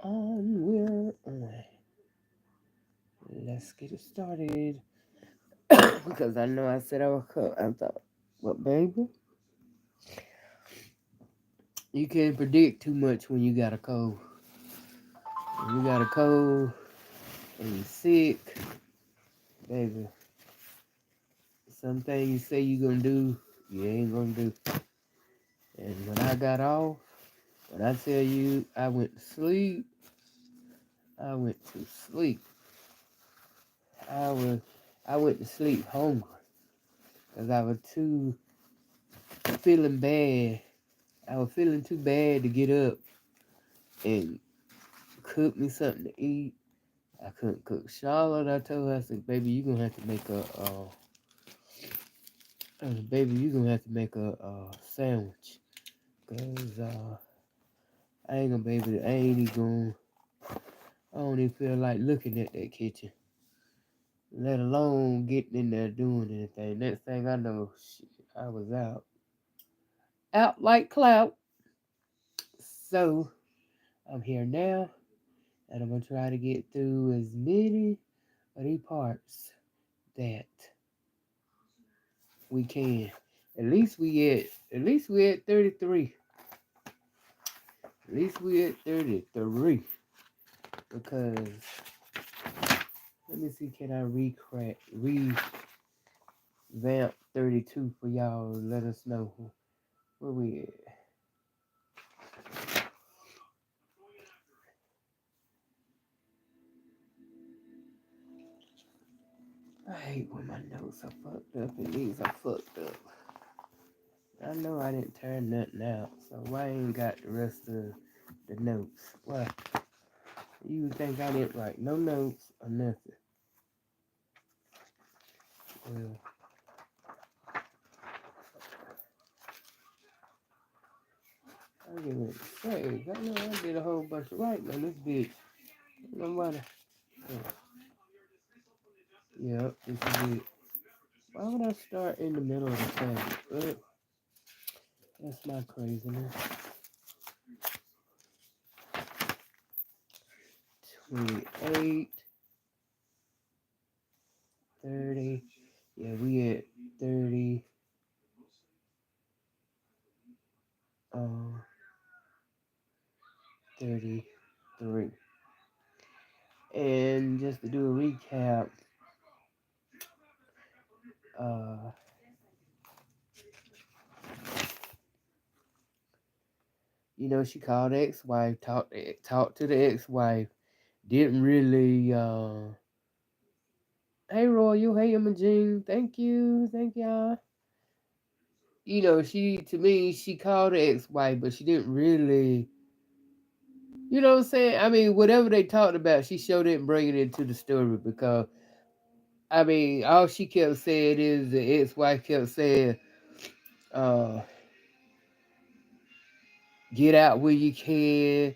We're on. Let's get it started. Because I know I said I would cut. I thought, well, baby, you can't predict too much when you got a cold. When you got a cold and you're sick, baby, something you say you're gonna do, you ain't gonna do. And when I got off, when I tell you I went to sleep, I went to sleep. I was, I went to sleep hungry because I was too feeling bad. I was feeling too bad to get up and cook me something to eat. I couldn't cook Charlotte. I told her, I said, baby, you gonna have to make baby, you gonna have to make a sandwich. Cause I ain't gonna be able to, I ain't even gonna, I don't even feel like looking at that kitchen. Let alone getting in there doing anything. Next thing I know, shit, I was out. Out like clout. So, I'm here now, and I'm gonna try to get through as many of these parts that we can. At least we at 33. At least we at 33. Because let me see, can I revamp 32 for y'all? Let us know where we at. I hate when my notes are fucked up and these are fucked up. I know I didn't turn nothing out, so why ain't got the rest of the notes? Why? You would think I didn't write no notes or nothing. Well, I give it say, I know I did a whole bunch of writing on this bitch. Nobody. Oh, yep, this is it. Why would I start in the middle of the page? But that's my craziness. 28, 30. Yeah, we at 30. Uh, 33. And just to do a recap, uh, she called the ex-wife, talked to the ex-wife, didn't really, hey Royal, hey Imogene, thank y'all. To me, she called the ex-wife, but she didn't really, you know what I'm saying? I mean, whatever they talked about, she sure didn't bring it into the story because, I mean, all she kept saying is the ex-wife kept saying, uh, get out where you can.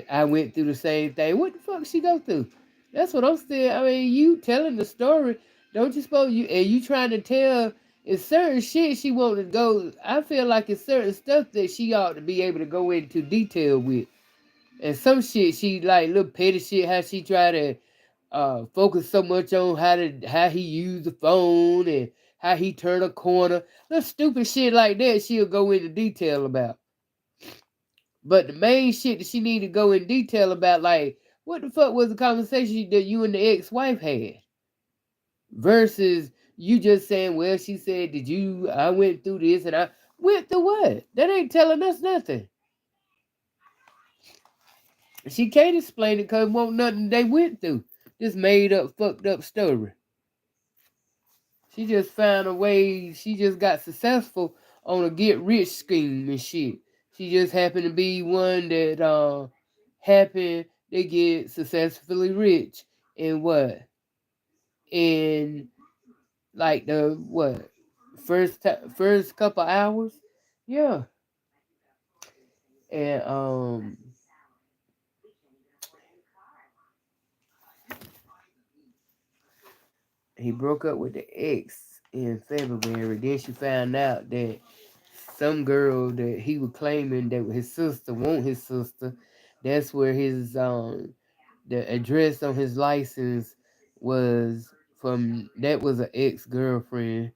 I went through the same thing. What the fuck she go through? That's what I'm saying. I mean, you telling the story, don't you suppose you trying to tell it's certain shit she want to go. I feel like it's certain stuff that she ought to be able to go into detail with. And some shit she like little petty shit how she try to focus so much on how he used the phone and how he turned a corner. Little stupid shit like that she'll go into detail about. But the main shit that she need to go in detail about, like, what the fuck was the conversation that you and the ex-wife had? Versus you just saying, well, she said, I went through this and I went through what? That ain't telling us nothing. She can't explain it because it won't nothing they went through. This made up, fucked up story. She just found a way, she just got successful on a get rich scheme and shit. She just happened to be one that happened to get successfully rich in what? In like the what? First couple hours? Yeah. And he broke up with the ex in February. Then she found out that some girl that he was claiming that was his sister, That's where his the address on his license was from. That was an ex girlfriend.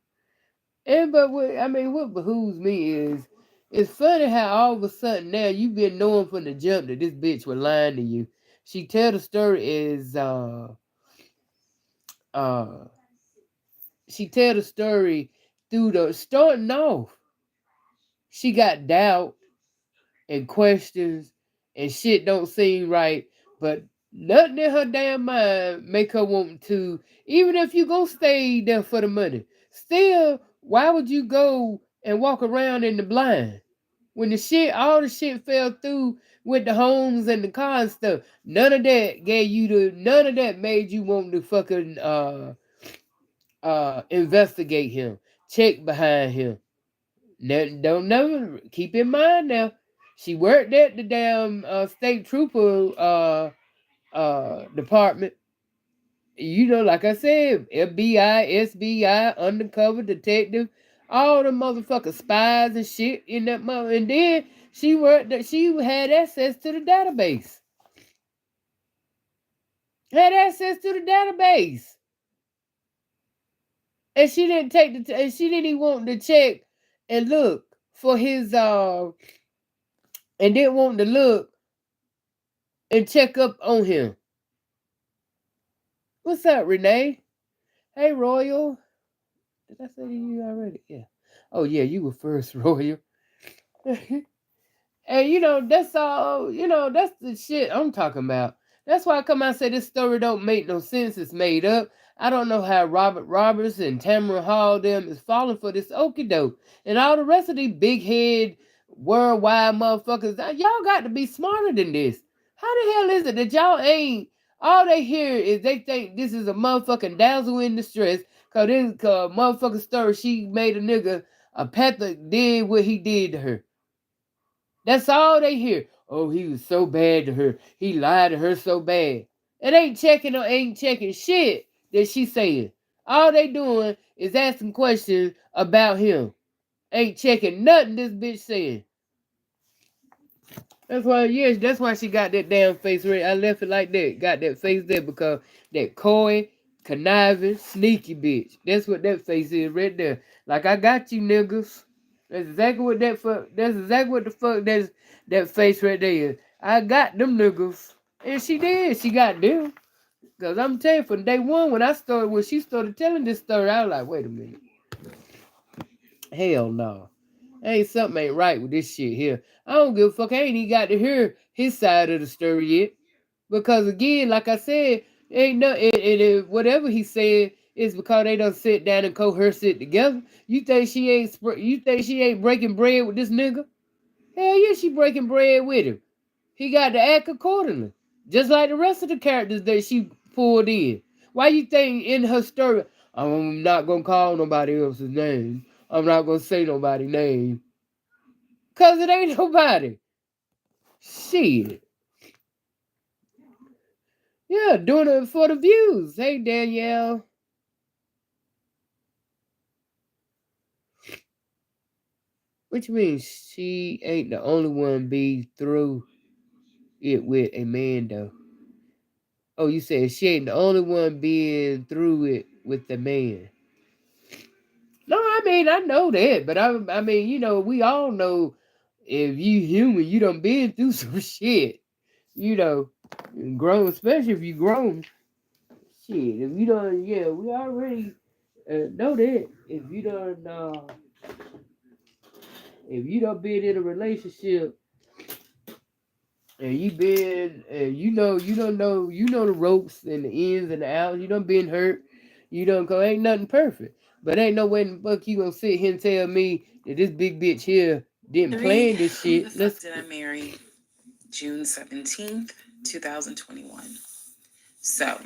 And but what I mean, what behooves me is it's funny how all of a sudden now you've been knowing from the jump that this bitch was lying to you. She tell the story is uh she tell the story through the starting off. She got doubt and questions and shit don't seem right, but nothing in her damn mind make her want to, even if you go stay there for the money, still, why would you go and walk around in the blind? When the shit, all the shit fell through with the homes and the car and stuff, none of that gave you none of that made you want to fucking investigate him, check behind him. Don't never keep in mind now. She worked at the damn state trooper department. You know, like I said, FBI, SBI, undercover detective, all the motherfucking spies and shit in that mother. And then she worked that she had access to the database. Had access to the database. And she didn't take and she didn't even want to check and look for his and didn't want to look and check up on him. What's up, Renee? Hey, Royal. Did I say to you already? Yeah. Oh, yeah, you were first, Royal. And that's all, that's the shit I'm talking about. That's why I come out and say this story don't make no sense. It's made up. I don't know how Robert Roberts and Tamara Hall them is falling for this okie doke. And all the rest of these big head worldwide motherfuckers, y'all got to be smarter than this. How the hell is it that y'all ain't, all they hear is they think this is a motherfucking dazzle in distress, cause this motherfucking story she made a nigga, a Panther did what he did to her. That's all they hear. Oh, he was so bad to her. He lied to her so bad. It ain't checking shit that she saying. All they doing is asking questions about him. Ain't checking nothing this bitch saying. That's why, yes, that's why she got that damn face right. I left it like that. Got that face there because that coy, conniving, sneaky bitch. That's what that face is right there. Like, I got you niggas. That's exactly what that's exactly what the fuck that face right there is. I got them niggas. And she did. She got them. Cause I'm telling you, from day one when she started telling this story, I was like, wait a minute. Hell no. Something ain't right with this shit here. I don't give a fuck. I ain't even got to hear his side of the story yet. Because again, like I said, ain't no whatever he said is because they don't sit down and coerce it together. You think she ain't breaking bread with this nigga? Hell yeah, she breaking bread with him. He got to act accordingly. Just like the rest of the characters that she pulled in. Why you think in her story, I'm not gonna call nobody else's name. I'm not gonna say nobody's name. Cause it ain't nobody. Shit. Yeah, doing it for the views. Hey Danielle. Which means she ain't the only one be through it with a man though. Oh, you said she ain't the only one being through it with the man. No, I mean I know that, but I mean, we all know if you human, you done been through some shit. You know, grown, especially if you grown. Shit, if you done, yeah, we already know that. If you done been in a relationship and you don't know, the ropes and the ins and the outs, you done been hurt, you don't go, ain't nothing perfect. But ain't no way in the fuck you gonna sit here and tell me that this big bitch here didn't plan this shit. Who the fuck did I marry? June 17th, 2021. So,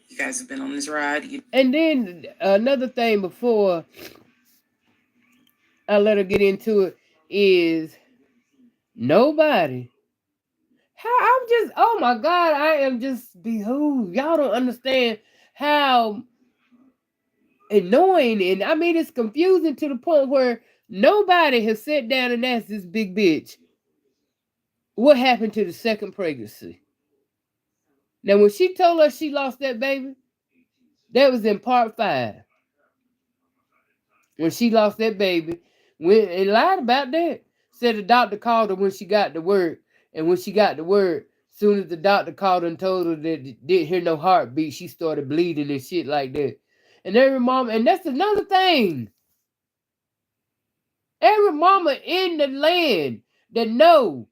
you guys have been on this ride. And then another thing before I let her get into it is nobody. How I'm just, oh my God, I am just behooved. Y'all don't understand how annoying, and I mean it's confusing to the point where nobody has sat down and asked this big bitch, What happened to the second pregnancy? Now, when she told us she lost that baby, that was in part 5. When she lost that baby, went and lied about that. Said the doctor called her when she got to work, and when she got to work, soon as the doctor called her and told her that didn't hear no heartbeat, she started bleeding and shit like that. And every mom, and that's another thing. Every mama in the land that know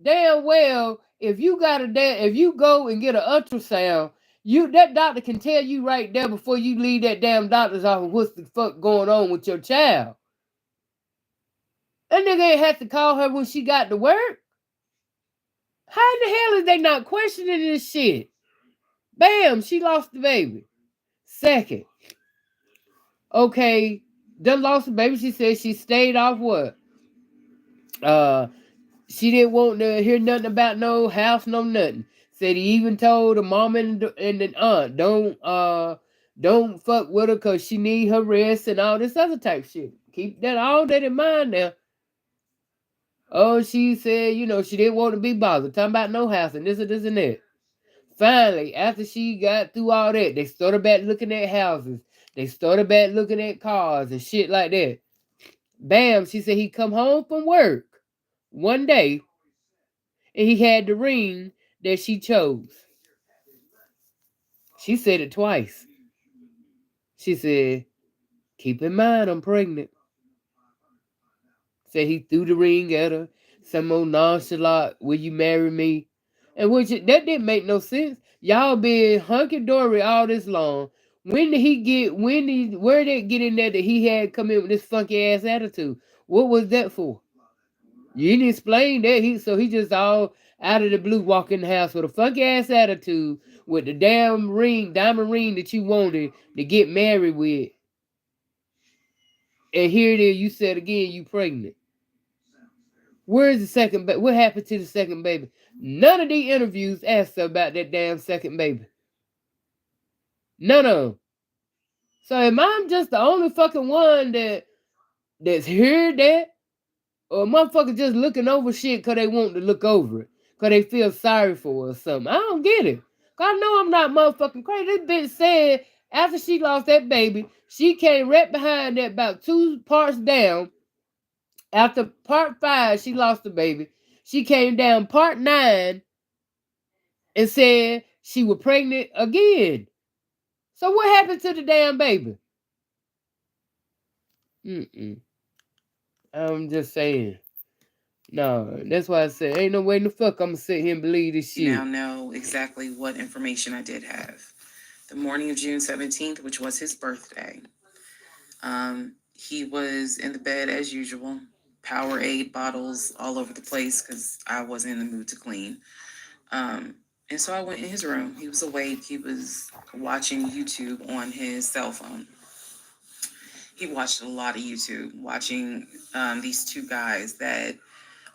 damn well if you go and get an ultrasound, that doctor can tell you right there before you leave that damn doctor's office what's the fuck going on with your child. That nigga ain't have to call her when she got to work. How in the hell is they not questioning this shit? Bam, she lost the baby. Second, okay, done lost the baby. She said she stayed off what? Uh, she didn't want to hear nothing about no house, no nothing. Said he even told the mom and the aunt, don't fuck with her cause she need her rest and all this other type shit. Keep all that in mind now. Oh, she said, she didn't want to be bothered. Talking about no house and this and that. Finally, after she got through all that, they started back looking at houses. They started back looking at cars and shit like that. Bam, she said he come home from work one day and he had the ring that she chose. She said it twice. She said, keep in mind I'm pregnant. Said he threw the ring at her. Some old nonchalant, will you marry me? And that didn't make no sense. Y'all been hunky-dory all this long. Where did it get in there that he had come in with this funky ass attitude? What was that for? You didn't explain that. He just all out of the blue walk in the house with a funky ass attitude with the damn ring, diamond ring that you wanted to get married with. And here it is, you said again you pregnant. Where's the second baby? What happened to the second baby? None of the interviews asked her about that damn second baby. None of them. So am I just the only fucking one that's heard that? Or motherfuckers just looking over shit because they want to look over it. Because they feel sorry for her or something. I don't get it. Cause I know I'm not motherfucking crazy. This bitch said after she lost that baby, she came right behind that about 2 parts down. After part 5, she lost the baby. She came down part 9 and said she was pregnant again. So what happened to the damn baby? I'm just saying. No, that's why I said ain't no way in the fuck I'm gonna sit here and believe this shit. You now know exactly what information I did have. The morning of June 17th, which was his birthday, he was in the bed as usual. Powerade bottles all over the place because I wasn't in the mood to clean. And so I went in his room. He was awake. He was watching YouTube on his cell phone. He watched a lot of YouTube, watching these 2 guys that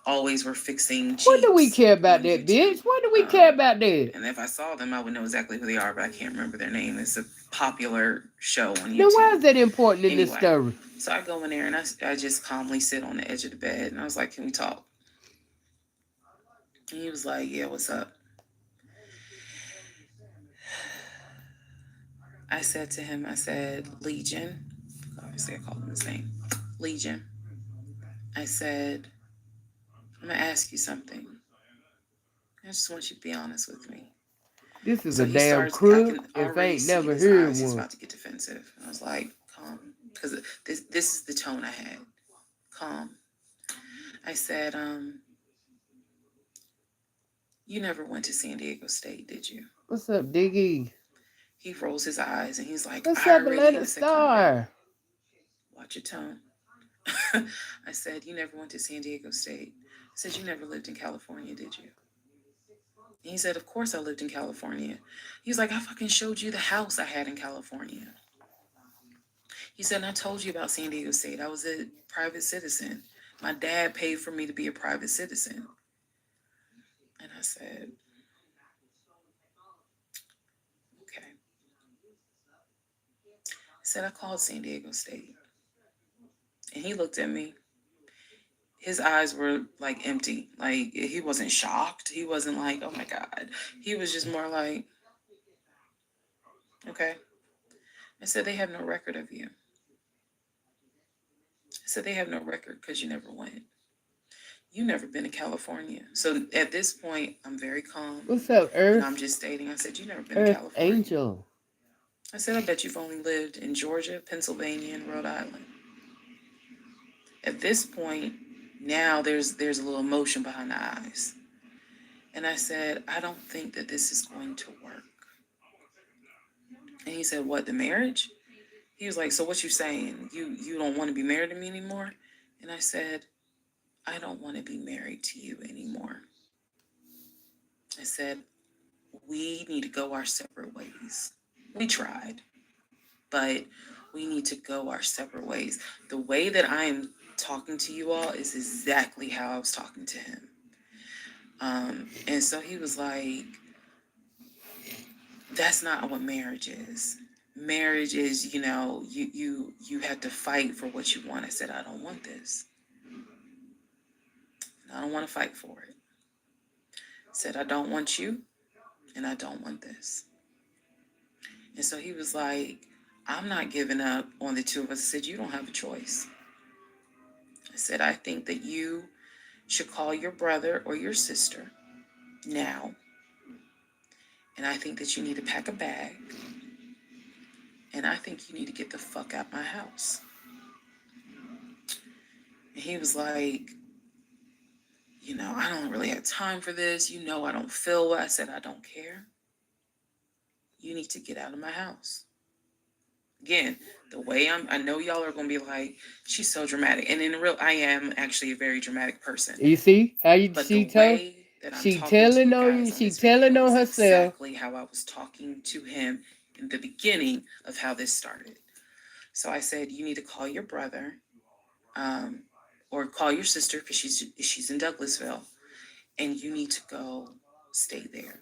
always were fixing Jeeps. What do we care about that, bitch? What do we care about that? And if I saw them, I would know exactly who they are, but I can't remember their name. It's a popular show on YouTube. Then why is that important in this story? So I go in there and I just calmly sit on the edge of the bed. And I was like, can we talk? And he was like, yeah, what's up? I said to him, Legion. Obviously, I called him his name. Legion. I said, I'm going to ask you something. I just want you to be honest with me. This is a damn crook if I ain't never heard one. He's about to get defensive. I was like, calm. Because this is the tone I had. Calm. I said, you never went to San Diego State, did you? What's up, Diggy? He rolls his eyes and he's like, what's up, Atlanta Star? Watch your tone. I said, you never went to San Diego State. I said, you never lived in California, did you? And he said, of course I lived in California. He was like, I fucking showed you the house I had in California. He said, and I told you about San Diego State. I was a private citizen. My dad paid for me to be a private citizen. And I said, okay. I said, I called San Diego State. And he looked at me. His eyes were like empty. Like he wasn't shocked. He wasn't like, oh my God. He was just more like, okay. I said, they have no record of you. I said, they have no record because you never went. You never been to California. So at this point, I'm very calm. What's up, And I'm Earth? just stating, I said, you never been to Earth California. Angel. I said, I bet you've only lived in Georgia, Pennsylvania, and Rhode Island. At this point, now there's a little emotion behind the eyes. And I said, I don't think that this is going to work. And he said, what, the marriage? He was like, so what you saying? You don't want to be married to me anymore? And I said, I don't want to be married to you anymore. I said, we need to go our separate ways. We tried, but we need to go our separate ways. The way that I am talking to you all is exactly how I was talking to him. And so he was like, that's not what marriage is. Marriage is, you have to fight for what you want. I said, I don't want this. I don't want to fight for it. I said, I don't want you, and I don't want this. And so he was like, I'm not giving up on the two of us. I said, you don't have a choice. I said, I think that you should call your brother or your sister now. And I think that you need to pack a bag. And I think you need to get the fuck out my house. And he was like, I don't really have time for this. I don't feel well. I said, I don't care. You need to get out of my house. Again, the way I know y'all are going to be like, she's so dramatic. And in real, I am actually a very dramatic person. You see how you But the she told way that I'm she talking to telling you on you, guys on she this telling video on is herself. exactly how I was talking to him in the beginning of how this started. So I said, you need to call your brother, or call your sister because she's in Douglasville, and you need to go stay there.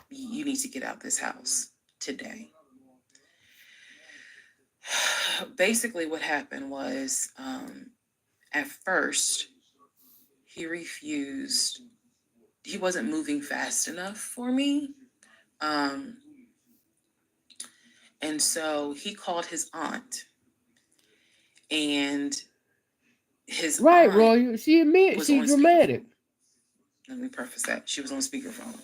You need to get out this house today. Basically, what happened was, at first, he refused. He wasn't moving fast enough for me. Um, and so he called his aunt, and his Right, aunt Roy. She admit was she on dramatic. speakerphone. Let me preface that. She was on speakerphone.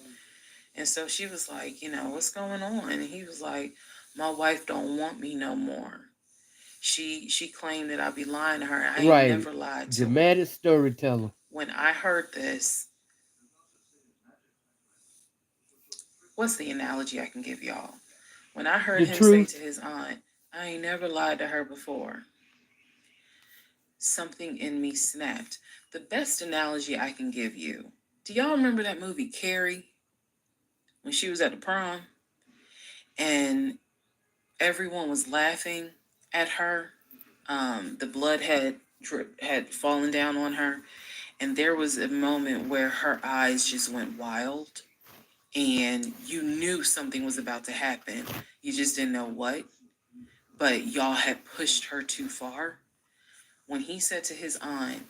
And so she was like, what's going on? And he was like, my wife don't want me no more. She claimed that I be lying to her. I ain't Right. never lied to her. Dramatic storyteller. When I heard this, what's the analogy I can give y'all? When I heard The him say to truth. his aunt, I ain't never lied to her before, something in me snapped. The best analogy I can give you, do y'all remember that movie Carrie? When she was at the prom and everyone was laughing at her. The blood had fallen down on her, and there was a moment where her eyes just went wild, and you knew something was about to happen. You just didn't know what, but y'all had pushed her too far. When he said to his aunt,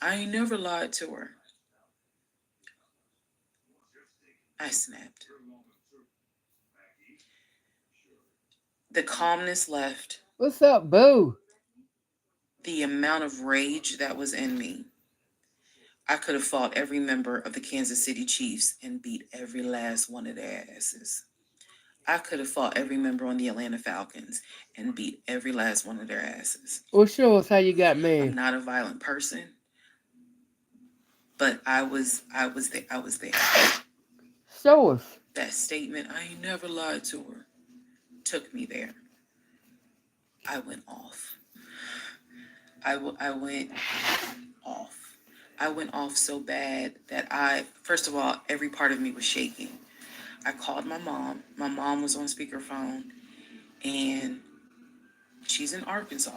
I ain't never lied to her, I snapped. The calmness left, What's up, boo? the amount of rage that was in me. I could have fought every member of the Kansas City Chiefs and beat every last one of their asses. I could have fought every member on the Atlanta Falcons and beat every last one of their asses. Well, show us how you got I'm mad. not a violent person, but I was there. Show us. That statement, I ain't never lied to her, took me there. I went off. I went off. I went off so bad that first of all, every part of me was shaking. I called my mom. My mom was on speakerphone, and she's in Arkansas.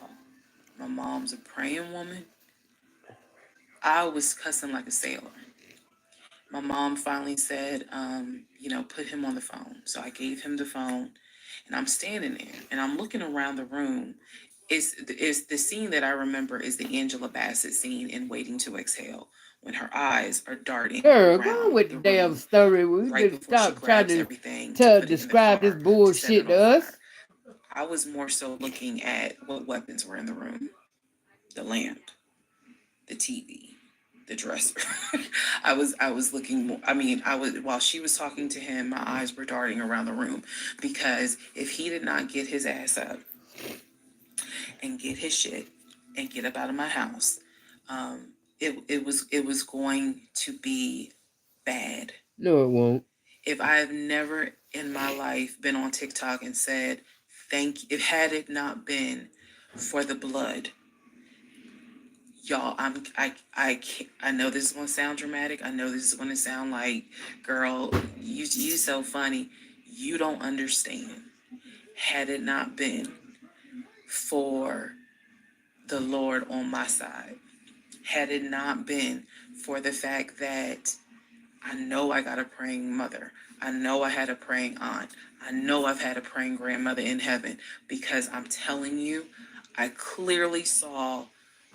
My mom's a praying woman. I was cussing like a sailor. My mom finally said, put him on the phone. So I gave him the phone, and I'm standing there, and I'm looking around the room, is the scene that I remember is the Angela Bassett scene in Waiting to Exhale, when her eyes are darting Girl, go on around with the the damn room story. We right just before she stop trying grabs to everything to put it in the describe this car to set it bullshit on to fire. us. I was more so looking at what weapons were in the room: the lamp, the TV, the dresser. I was looking more, I mean, I was, while she was talking to him, my eyes were darting around the room, because if he did not get his ass up and get his shit and get up out of my house, it was going to be bad. No, it won't. If I have never in my life been on TikTok and said thank, if had it not been for the blood, y'all, I know this is gonna sound dramatic. I know this is gonna sound like, girl, you so funny. You don't understand. Had it not been for the Lord on my side, had it not been for the fact that I know I got a praying mother, I know I had a praying aunt, I know I've had a praying grandmother in heaven, because I'm telling you, I clearly saw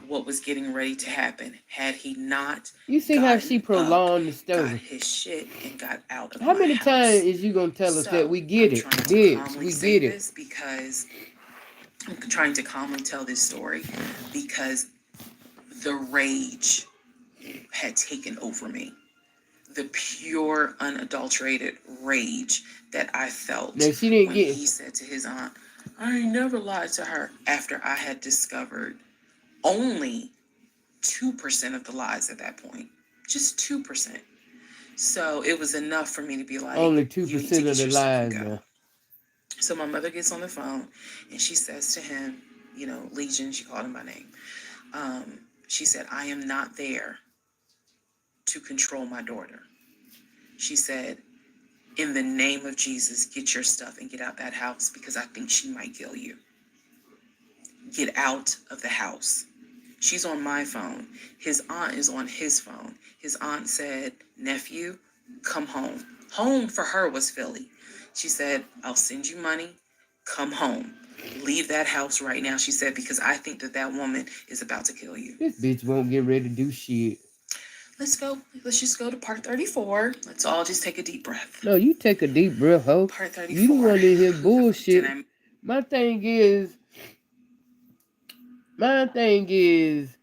what was getting ready to happen. Had he not You see how she gotten up, prolonged the got story. his shit, and got out of How my many times house. is you gonna tell us that? So We get I'm it, trying to bitch. calmly We say get it. this because I'm trying to calmly tell this story because the rage had taken over me. The pure, unadulterated rage that I felt Now she didn't when get. he said to his aunt, I ain't never lied to her, after I had discovered only 2% of the lies at that point. Just 2%. So it was enough for me to be like, Only two you need to percent of get the your stuff and lies go. now. So my mother gets on the phone and she says to him, Legion, she called him by name. She said, I am not there to control my daughter. She said, in the name of Jesus, get your stuff and get out that house, because I think she might kill you. Get out of the house. She's on my phone. His aunt is on his phone. His aunt said, nephew, come home. Home for her was Philly. She said, I'll send you money. Come home. Leave that house right now, she said, because I think that woman is about to kill you. This bitch won't get ready to do shit. Let's go. Let's just go to part 34. Let's all just take a deep breath. No, you take a deep breath, ho. Part You the 34. one in here Did bullshit. I? My thing is, my thing is,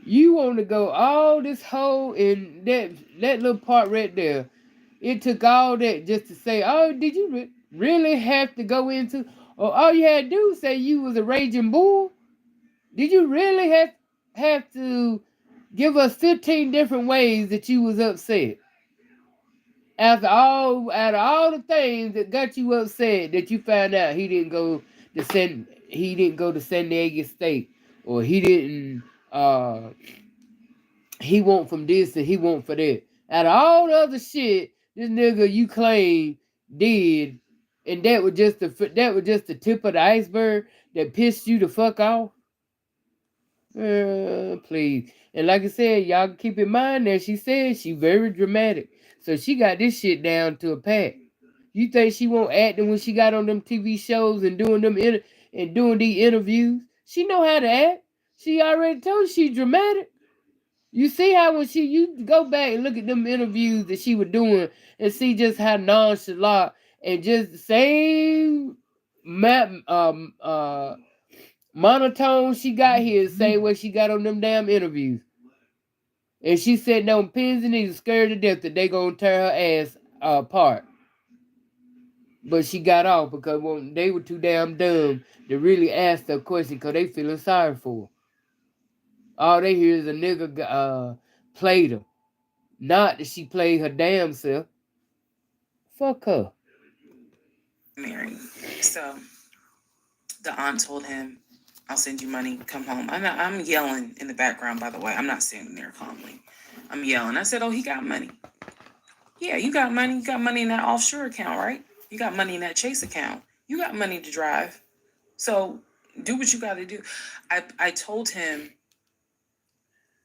you want to go all this whole in that little part right there. It took all that just to say, oh, did you really have to go into, or all you had to do was say you was a raging bull? Did you really have to give us 15 different ways that you was upset? Out of all the things that got you upset, that you found out he didn't go to San Diego State, or he didn't he want from this and he want for that. Out of all the other shit this nigga you claim did, and that was just the tip of the iceberg that pissed you the fuck off. Please. And like I said, y'all keep in mind that she said she very dramatic. So she got this shit down to a pat. You think she won't acting when she got on them TV shows and doing these interviews? She know how to act. She already told you she dramatic. You see how when you go back and look at them interviews that she was doing and see just how nonchalant and just the same map monotone she got here the same way she got on them damn interviews. And she sitting on pins and needles, scared to death that they gonna tear her ass apart. But she got off because they were too damn dumb to really ask her a question because they feeling sorry for her. All they hear is a nigga played her. Not that she played her damn self. Fuck her. Mary. So the aunt told him, I'll send you money, come home. I'm yelling in the background, by the way. I'm not standing there calmly. I'm yelling. I said, oh, he got money. Yeah, you got money. You got money in that offshore account, right? You got money in that Chase account. You got money to drive. So do what you got to do. I told him,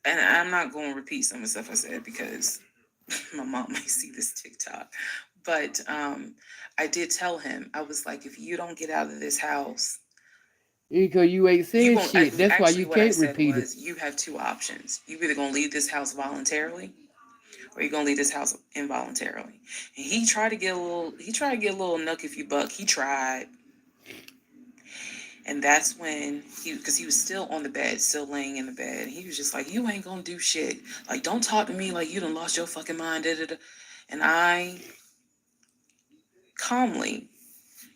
and I'm not going to repeat some of the stuff I said because my mom might see this TikTok. But I did tell him, I was like, if you don't get out of this house, Because you ain't You saying going shit. That's why actually you what I can't said repeat it. was you have two options. You either gonna leave this house voluntarily or you're gonna leave this house involuntarily. And he tried to get a little nuck if you buck. He tried. And that's when because he was still on the bed, still laying in the bed. He was just like, you ain't gonna do shit. Like, don't talk to me like you done lost your fucking mind. Da, da, da. And I calmly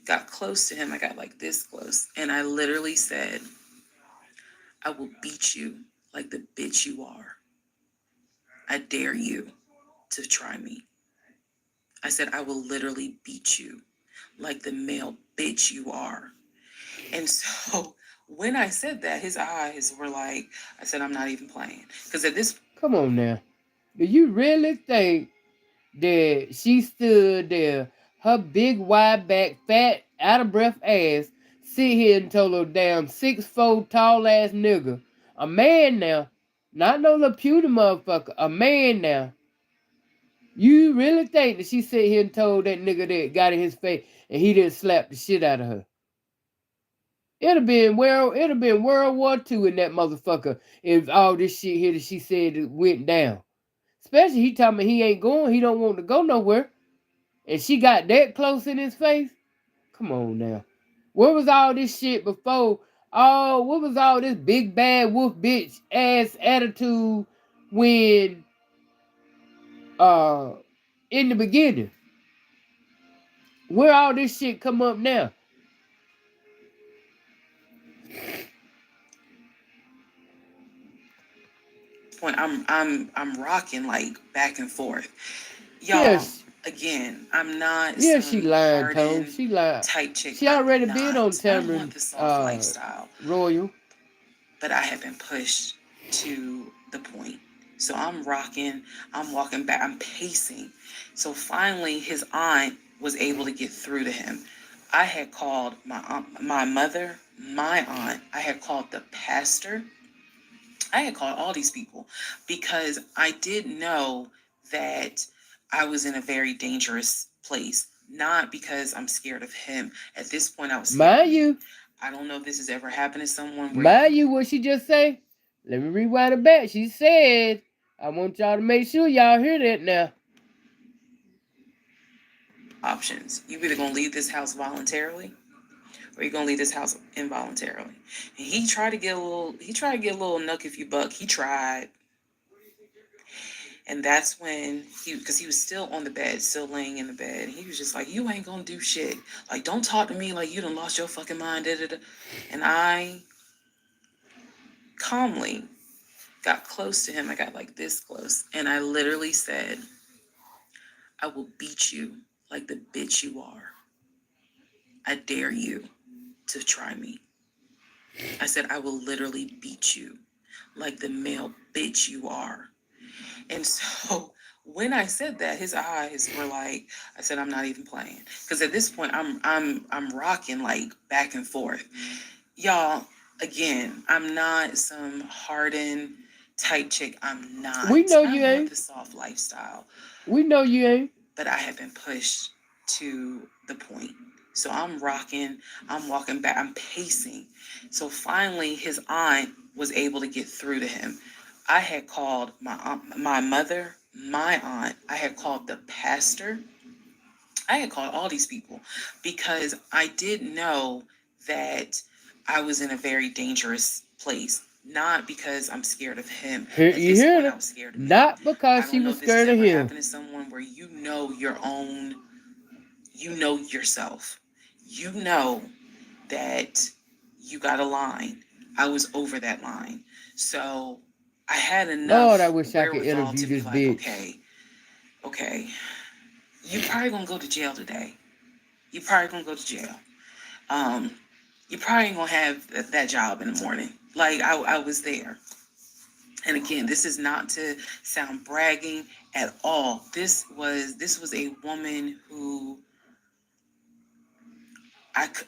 got close to him. I got like this close. And I literally said, I will beat you like the bitch you are. I dare you to try me. I said, I will literally beat you like the male bitch you are. And so when I said that, his eyes were like, I said, I'm not even playing. Because at this Come on now. Do you really think that she stood there, her big, wide back, fat, out of breath ass, sit here and told her damn 6'4" tall ass nigga, a man now, not no little puny motherfucker, a man now. You really think that she sit here and told that nigga that got in his face and he didn't slap the shit out of her? It'd have been World War II in that motherfucker if all this shit here that she said went down. Especially he told me he ain't going, he don't want to go nowhere. And she got that close in his face? Come on now. Where was all this shit before? Oh, what was all this big bad wolf bitch ass attitude when uh in the beginning? Where all this shit come up now? point, I'm rocking like back and forth. Y'all, Yes, again, I'm not yeah, she some lying, Tone. hardened She lied. type chick. She I'm already been on not. I don't want Tamron the soft lifestyle. Royal. But I have been pushed to the point. So I'm rocking, I'm walking back, I'm pacing. So finally, his aunt was able to get through to him. I had called my mother, my aunt. I had called the pastor. I had called all these people because I did know that I was in a very dangerous place. Not because I'm scared of him. At this point, I was scared of Mind me. you, I don't know if this has ever happened to someone where mind you, what she just say? Let me rewind it back. She said, I want y'all to make sure y'all hear that now. options. You either gonna leave this house voluntarily or you're gonna leave this house involuntarily. And he tried to get a little nuck if you buck. He tried. And that's when because he was still on the bed, still laying in the bed. He was just like, you ain't gonna do shit. Like, don't talk to me like you done lost your fucking mind. Da, da, da. And I calmly got close to him. I got like this close. And I literally said, I will beat you like the bitch you are. I dare you to try me. I said, I will literally beat you like the male bitch you are. And so when I said that, his eyes were like, I said, I'm not even playing. Because at this point, I'm rocking like back and forth. Y'all, again, I'm not some hardened type chick. I'm We not. know I you don't want ain't. the soft lifestyle. We know you ain't. But I have been pushed to the point. So I'm rocking, I'm walking back, I'm pacing. So finally, his aunt was able to get through to him. I had called my mother, my aunt. I had called the pastor. I had called all these people because I did know that I was in a very dangerous place. Not because I'm scared of him. At You this hear point, I her? was scared of me. Not because I she don't know was if this has scared of ever him. happened to someone where you know your own, you know yourself. You know that you got a line. I was over that line. So I had Lord, I enough wish I could wherewithal interview to be this like, bitch. okay, you probably gonna go to jail today. You probably gonna go to jail. Um, you probably ain't gonna have that job in the morning. Like I was there. And again, this is not to sound bragging at all. This was a woman who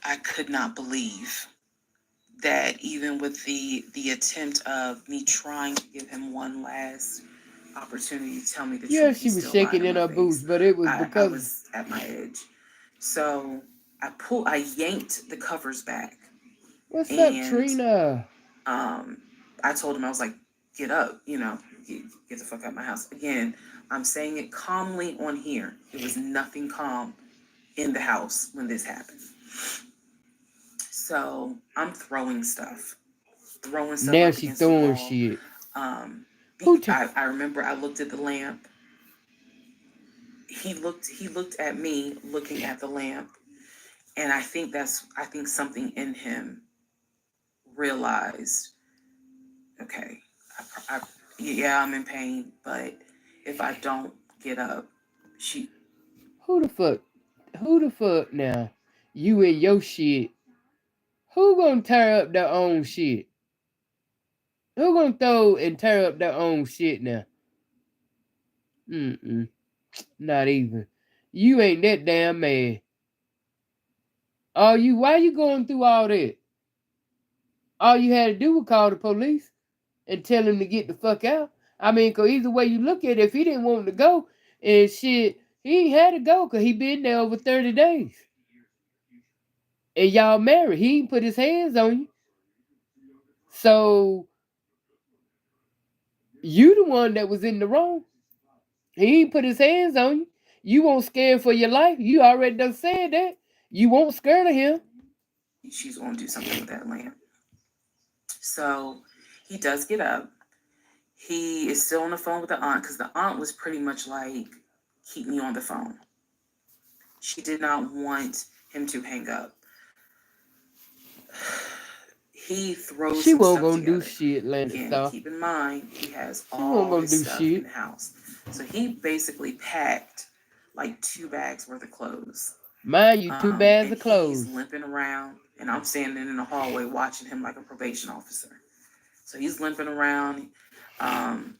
I could not believe that even with the attempt of me trying to give him one last opportunity to tell me the Yeah, truth, he she was still lied shaking in in my her boots, face. but it was I because was at my edge. So I yanked the covers back. What's up, And Trina? um, I told him, I was like, get up, get the fuck out of my house. Again, I'm saying it calmly on here. It was nothing calm in the house when this happened. So I'm throwing stuff Now up she against the throwing wall. shit. Um, Who? T- I remember I looked at the lamp. He looked at me looking at the lamp, and I think something in him realized, okay, yeah, I'm in pain, but if I don't get up, she who the fuck? Who the fuck now? You and your shit. Who gonna tear up their own shit? Who gonna throw and tear up their own shit now? Mm-mm. Not even. You ain't that damn mad. Are you? Why you going through all that? All you had to do was call the police and tell him to get the fuck out. I mean, cause either way you look at it, if he didn't want to go and shit, he ain't had to go cause he been there over 30 days. And y'all married. He ain't put his hands on you. So you the one that was in the wrong. He ain't put his hands on you. You won't scared for your life. You already done said that. You won't scared of him. she's going to do something with that lamp. So he does get up. He is still on the phone with the aunt because the aunt was pretty much like, keep me on the phone. She did not want him to hang up. He throws She some won't stuff gonna do together. shit, Again, Lancaster. keep in mind, he has She won't all gonna his do stuff in shit. the house. So he basically packed like 2 bags worth of clothes. Mind you, 2 bags And of he's clothes. limping around, and I'm standing in the hallway watching him like a probation officer. So he's limping around, um,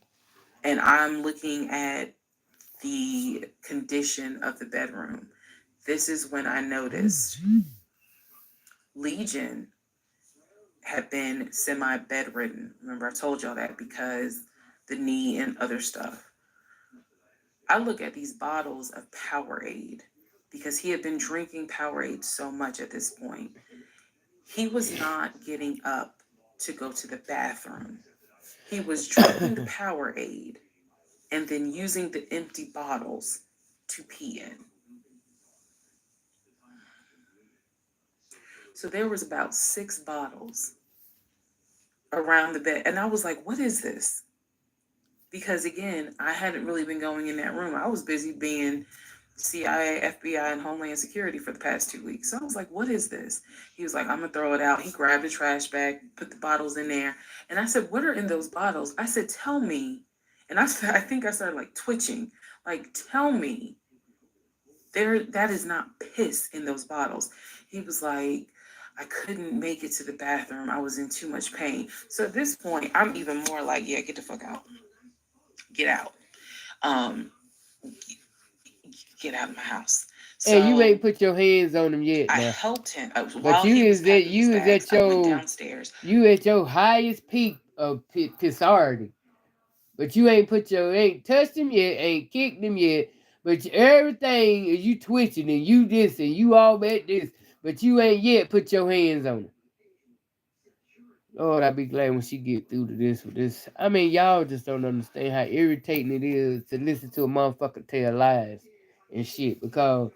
and I'm looking at the condition of the bedroom. This is when I noticed Legion had been semi bedridden. Remember, I told y'all that because the knee and other stuff. I look at these bottles of Powerade because he had been drinking Powerade so much at this point. He was not getting up to go to the bathroom. He was drinking the Powerade and then using the empty bottles to pee in. So there was about 6 bottles around the bed. And I was like, what is this? Because again, I hadn't really been going in that room. I was busy being CIA, FBI, and Homeland Security for the past 2 weeks. So I was like, what is this? He was like, I'm going to throw it out. He grabbed a trash bag, put the bottles in there. And I said, what are in those bottles? I said, tell me. And I think I started like twitching. Like, tell me. That is not piss in those bottles. He was like, I couldn't make it to the bathroom. I was in too much pain. So at this point, I'm even more like, yeah, get the fuck out. Get out. Um, get out of my house. And you So ain't put your hands on him yet I now. helped him But while he was packing his you is bags. at I went your downstairs. you at your highest peak of pissarity. But you ain't touched him yet, ain't kicked him yet. But everything is you twitching and you this and you all that this. But you ain't yet put your hands on him. Lord, I'll be glad when she get through to this with this. I mean, y'all just don't understand how irritating it is to listen to a motherfucker tell lies and shit. Because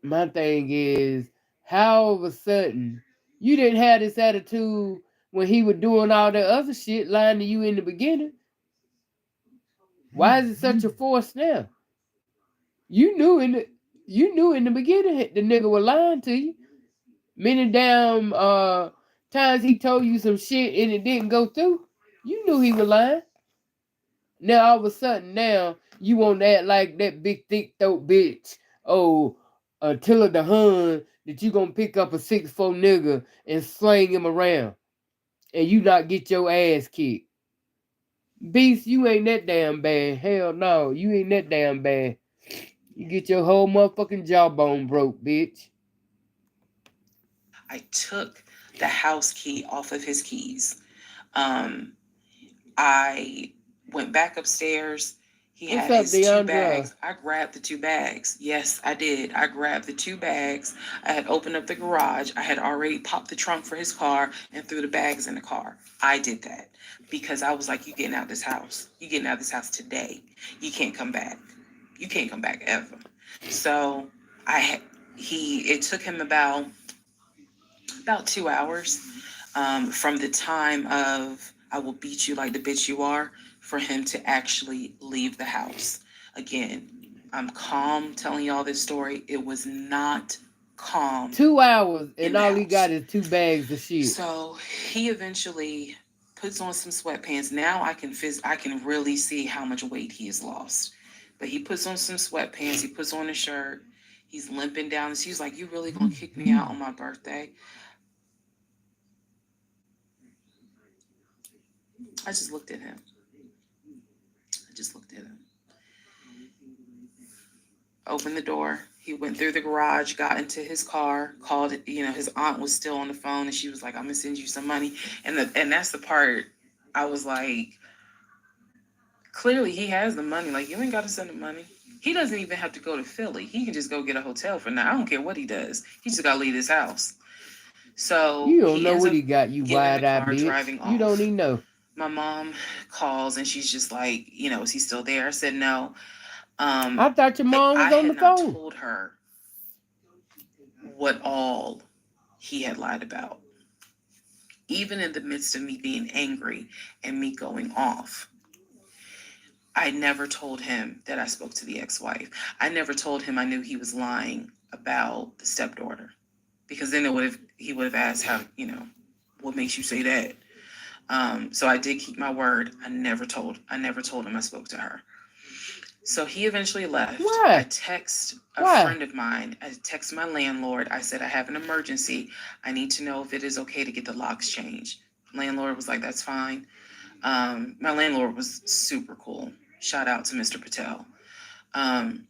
my thing is, how all of a sudden you didn't have this attitude when he was doing all that other shit lying to you in the beginning? Why is it such a force now? You knew in the beginning the nigga was lying to you. Many damn times he told you some shit and it didn't go through. You knew he was lying. Now all of a sudden now you want to act like that big thick throat bitch. Oh, Attila the Hun that you gonna pick up a 6'4" nigga and sling him around and you not get your ass kicked. Beast, you ain't that damn bad. Hell no, you ain't that damn bad. You get your whole motherfucking jawbone broke, bitch. I took the house key off of his keys. Um, I went back upstairs. He What's had up, his two Deandra? bags. I grabbed the two bags. Yes, I did. I grabbed the two bags. I had opened up the garage. I had already popped the trunk for his car and threw the bags in the car. I did that because I was like, you getting out of this house. You getting out of this house today. You can't come back. You can't come back ever. So I had it took him about 2 hours from the time of I will beat you like the bitch you are for him to actually leave the house. Again, I'm calm telling y'all this story. It was not calm 2 hours, in and the all he house. got is two bags of shit. So he eventually puts on some sweatpants. Now I can really see how much weight he has lost. But he puts on some sweatpants, he puts on a shirt, he's limping down. He's like, you really gonna kick me out on my birthday? I just looked at him. I just looked at him. Opened the door. He went through the garage, got into his car, called, his aunt was still on the phone and she was like, I'm gonna send you some money. And that's the part I was like, clearly he has the money. Like, you ain't gotta send him money. He doesn't even have to go to Philly. He can just go get a hotel for now. I don't care what he does. He just gotta leave his house. So You don't he know ends what up he got, you getting in the wide-eyed car, bitch. driving You don't off. even know. My mom calls and she's just like, is he still there? I said no. I thought your But mom I was on had the not phone. told her what all he had lied about. Even in the midst of me being angry and me going off, I never told him that I spoke to the ex-wife. I never told him I knew he was lying about the stepdaughter, because then he would have asked how, what makes you say that. So I did keep my word. I never told him I spoke to her. So he eventually left. I Why? text a Why? friend of mine. I text my landlord. I said, I have an emergency. I need to know if it is okay to get the locks changed. Landlord was like, that's fine. My landlord was super cool. Shout out to Mr. Patel. Um,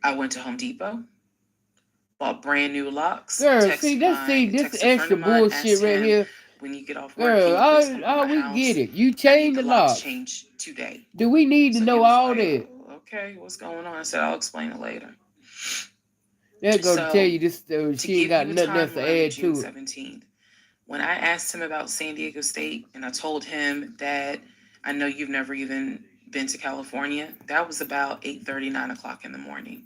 I went to Home Depot, bought brand new locks. Girl, see, this Text a friend extra of mine, bullshit asked right him, here. when you get off work, can Girl, you please come to all my we get house? it. You I need change the the locks locks. changed today. Do we need to So he know was all like, that? oh, okay, what's going on? I said, I'll explain it later. They're going to tell So you this, to she ain't give got you a nothing else to timeline of add June to it. 17th, when I asked him about San Diego State and I told him that I know you've never even been to California, that was about 8:30, 9 o'clock in the morning.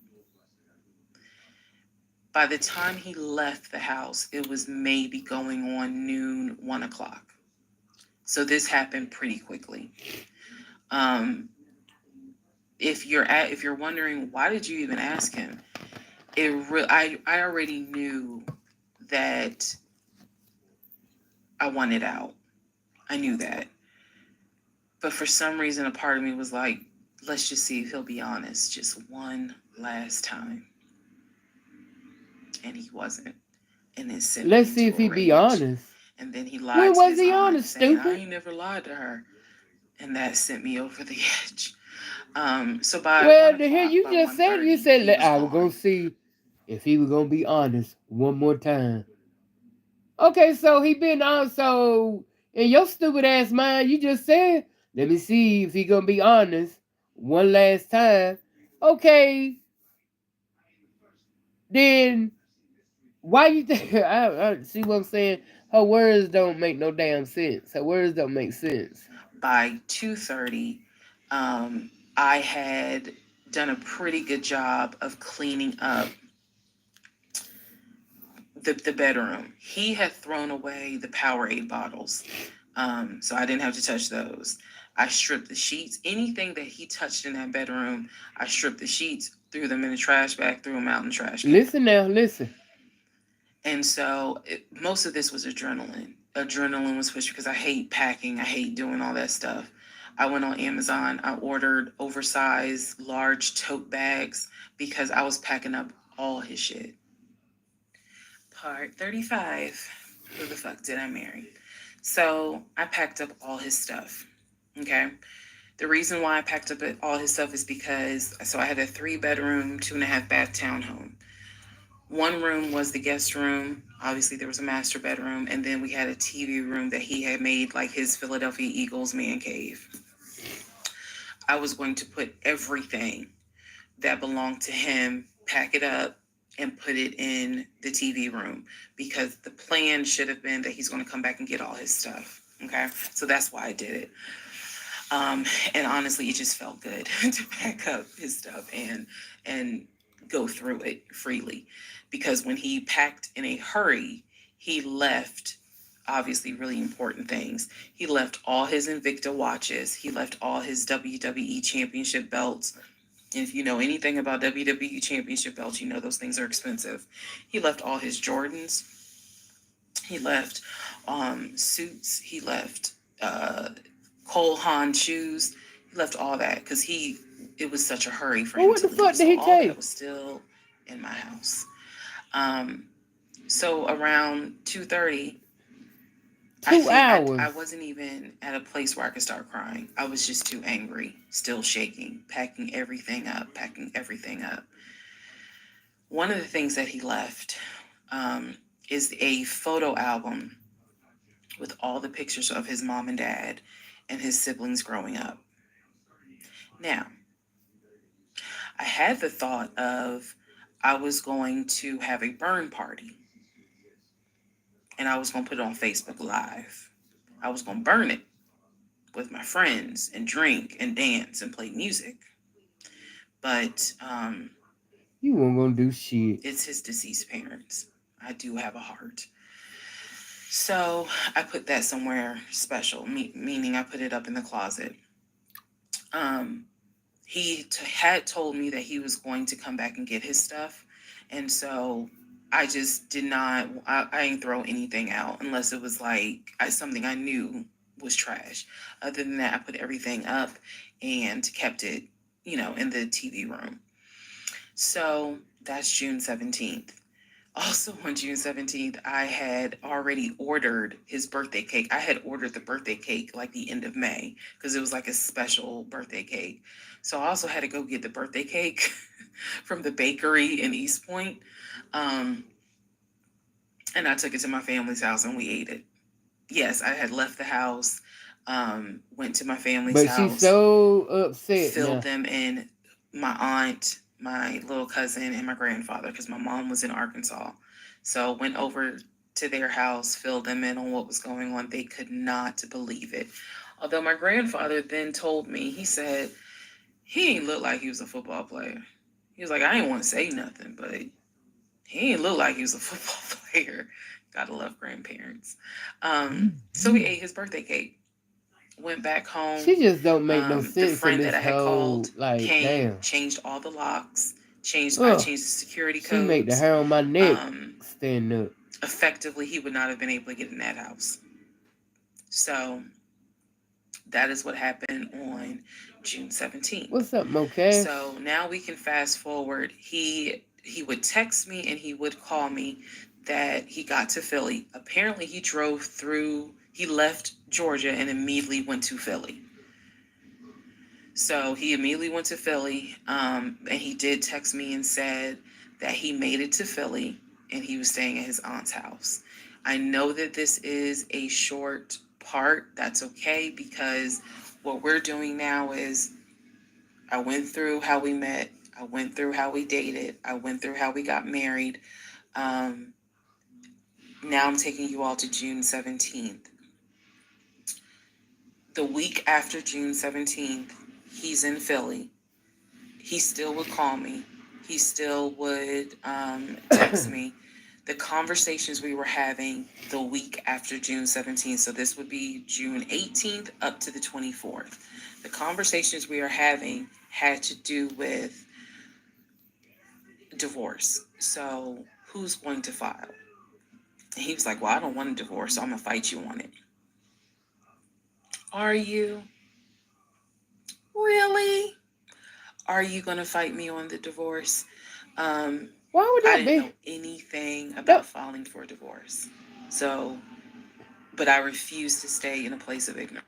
By the time he left the house, it was maybe going on noon, 1 o'clock. So this happened pretty quickly. Um, if you're wondering why did you even ask him, I already knew that I wanted out. I knew that. But for some reason, a part of me was like, let's just see if he'll be honest just one last time. And he wasn't. And it sent me Let's see into if a he be rage. honest. And then he When lied to was his he aunt, honest, saying, I stupid? ain't never lied to her. And that sent me over the edge. So by one Well, to hear o'clock, you by just one said, you thirty, said, he was I was going gone. to see if he was going to be honest one more time. Okay, so he been on, so in your stupid ass mind, you just said, let me see if he going to be honest one last time. Okay, then why you think, I see what I'm saying? Her words don't make no damn sense. Her words don't make sense. By 2:30, I had done a pretty good job of cleaning up the bedroom. He had thrown away the Powerade bottles, so I didn't have to touch those. I stripped the sheets. Anything that he touched in that bedroom, I stripped the sheets, threw them in the trash bag, threw them out in the trash can. Listen now, listen. And so most of this was adrenaline. Adrenaline was pushed because I hate packing. I hate doing all that stuff. I went on Amazon. I ordered oversized, large tote bags because I was packing up all his shit. Part 35. Who the fuck did I marry? So I packed up all his stuff. Okay. The reason why I packed up all his stuff is because I had a 3 bedroom, 2.5 bath townhome. One room was the guest room. Obviously, there was a master bedroom, and then we had a TV room that he had made like his Philadelphia Eagles man cave. I was going to put everything that belonged to him, pack it up, and put it in the TV room, because the plan should have been that he's going to come back and get all his stuff. Okay, so that's why I did it. And honestly, it just felt good to pack up his stuff and go through it freely, because when he packed in a hurry, he left obviously really important things. He left all his Invicta watches. He left all his WWE championship belts. And if you know anything about WWE championship belts, you know those things are expensive. He left all his Jordans. He left suits. He left uh, Cole Haan shoes. He left all that because it was such a hurry for Well, him what to the leave. fuck did So he all that take? was still in my house. Um, so around 2:30, I 2 think hours. I wasn't even at a place where I could start crying. I was just too angry, still shaking, packing everything up, packing everything up. One of the things that he left is a photo album with all the pictures of his mom and dad and his siblings growing up. Now, I had the thought of I was going to have a burn party and I was going to put it on Facebook Live. I was going to burn it with my friends and drink and dance and play music. But You weren't gonna do shit. it's his deceased parents. I do have a heart. So I put that somewhere special, meaning I put it up in the closet. Um, had told me that he was going to come back and get his stuff. And so I just did not, I didn't throw anything out unless it was like something I knew was trash. Other than that, I put everything up and kept it, in the TV room. So that's June 17th. Also on June 17th, I had already ordered his birthday cake. I had ordered the birthday cake like the end of May because it was like a special birthday cake. So I also had to go get the birthday cake from the bakery in East Point. Um, and I took it to my family's house and we ate it. Yes, I had left the house, went to my family's But she's house, so upset filled now. them in, my aunt, my little cousin, and my grandfather, because my mom was in Arkansas. So went over to their house, filled them in on what was going on. They could not believe it. Although my grandfather then told me, he said, he ain't look like he was a football player. He was like, I didn't want to say nothing, but he ain't look like he was a football player. Gotta love grandparents. So we ate his birthday cake. Went back home. She just don't make no The sense in friend that this I had whole called like came, damn. changed all the locks, I Ugh. changed the security She make the codes. hair on my neck Um, stand up. Effectively, he would not have been able to get in that house. So that is what happened on June 17th. What's up, Mocash? So now we can fast forward. He would text me and he would call me that he got to Philly. Apparently, he left Georgia and immediately went to Philly. So he immediately went to Philly, and he did text me and said that he made it to Philly and he was staying at his aunt's house. I know that this is a short part. That's okay, because what we're doing now is I went through how we met, I went through how we dated, I went through how we got married. Um, Now I'm taking you all to June 17th. The week after June 17th, he's in Philly. He still would call me. He still would text me. The conversations we were having the week after June 17th, so this would be June 18th up to the 24th. The conversations we are having had to do with divorce. So who's going to file? And he was like, well, I don't want a divorce, so I'm going to fight you on it. Are you? Really? Are you going to fight me on the divorce? Why would I that didn't be? know anything No. about filing for a divorce. So, but I refused to stay in a place of ignorance.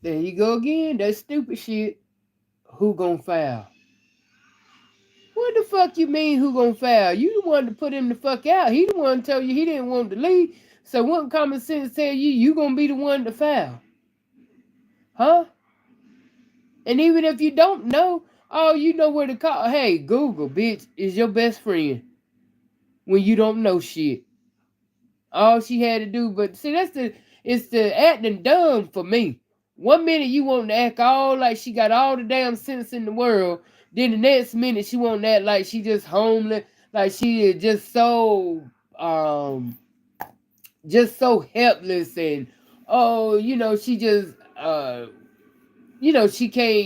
There you go again. That stupid shit. Who gonna file? What the fuck you mean who gonna file? You the one to put him the fuck out. He the one to tell you he didn't want to leave. So what common sense tell you gonna be the one to file? Huh? And even if you don't know, oh, you know where to call. Hey, Google, bitch, is your best friend when you don't know shit. All she had to do, but see, it's the acting dumb for me. One minute you want to act all like she got all the damn sense in the world, then the next minute she want to act like she just homeless, like she is um just so helpless and oh, she just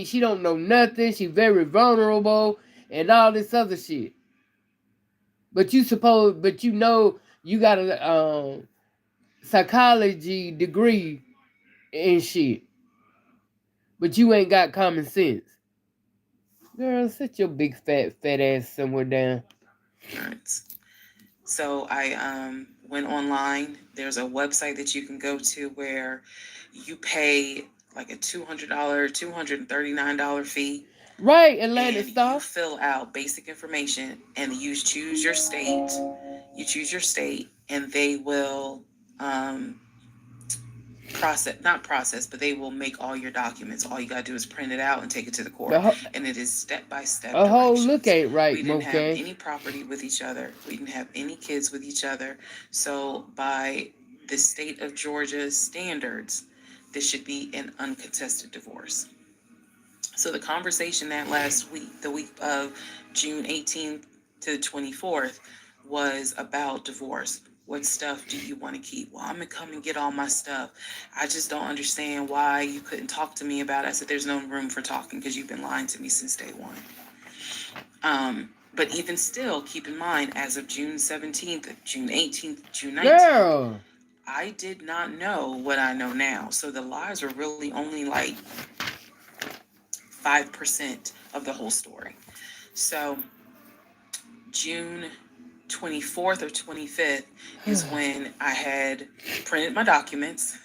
she don't know nothing, she very vulnerable and all this other shit. But you got a psychology degree and shit, but you ain't got common sense. Girl, sit your big fat ass somewhere down. All right. So I went online. There's a website that you can go to where you pay like a $200, $239 fee, Right, Atlantic and you Star. fill out basic information and you choose your state. You choose your state, and they will um, not process, but they will make all your documents. All you gotta do is print it out and take it to the The court. ho- And it is step by step a whole look directions. ain't right, We didn't have Moke. any property with each other. We didn't have any kids with each other. So by the state of Georgia's standards, this should be an uncontested divorce. So the conversation that last week, the week of June 18th to the 24th, was about divorce. What stuff do you want to keep? Well, I'm gonna come and get all my stuff. I just don't understand why you couldn't talk to me about it. I said, there's no room for talking because you've been lying to me since day one. But even still, keep in mind, as of June 17th, June 18th, June 19th, Girl. I did not know what I know now. So the lies were really only like 5% of the whole story. So June 24th or 25th is when I had printed my documents.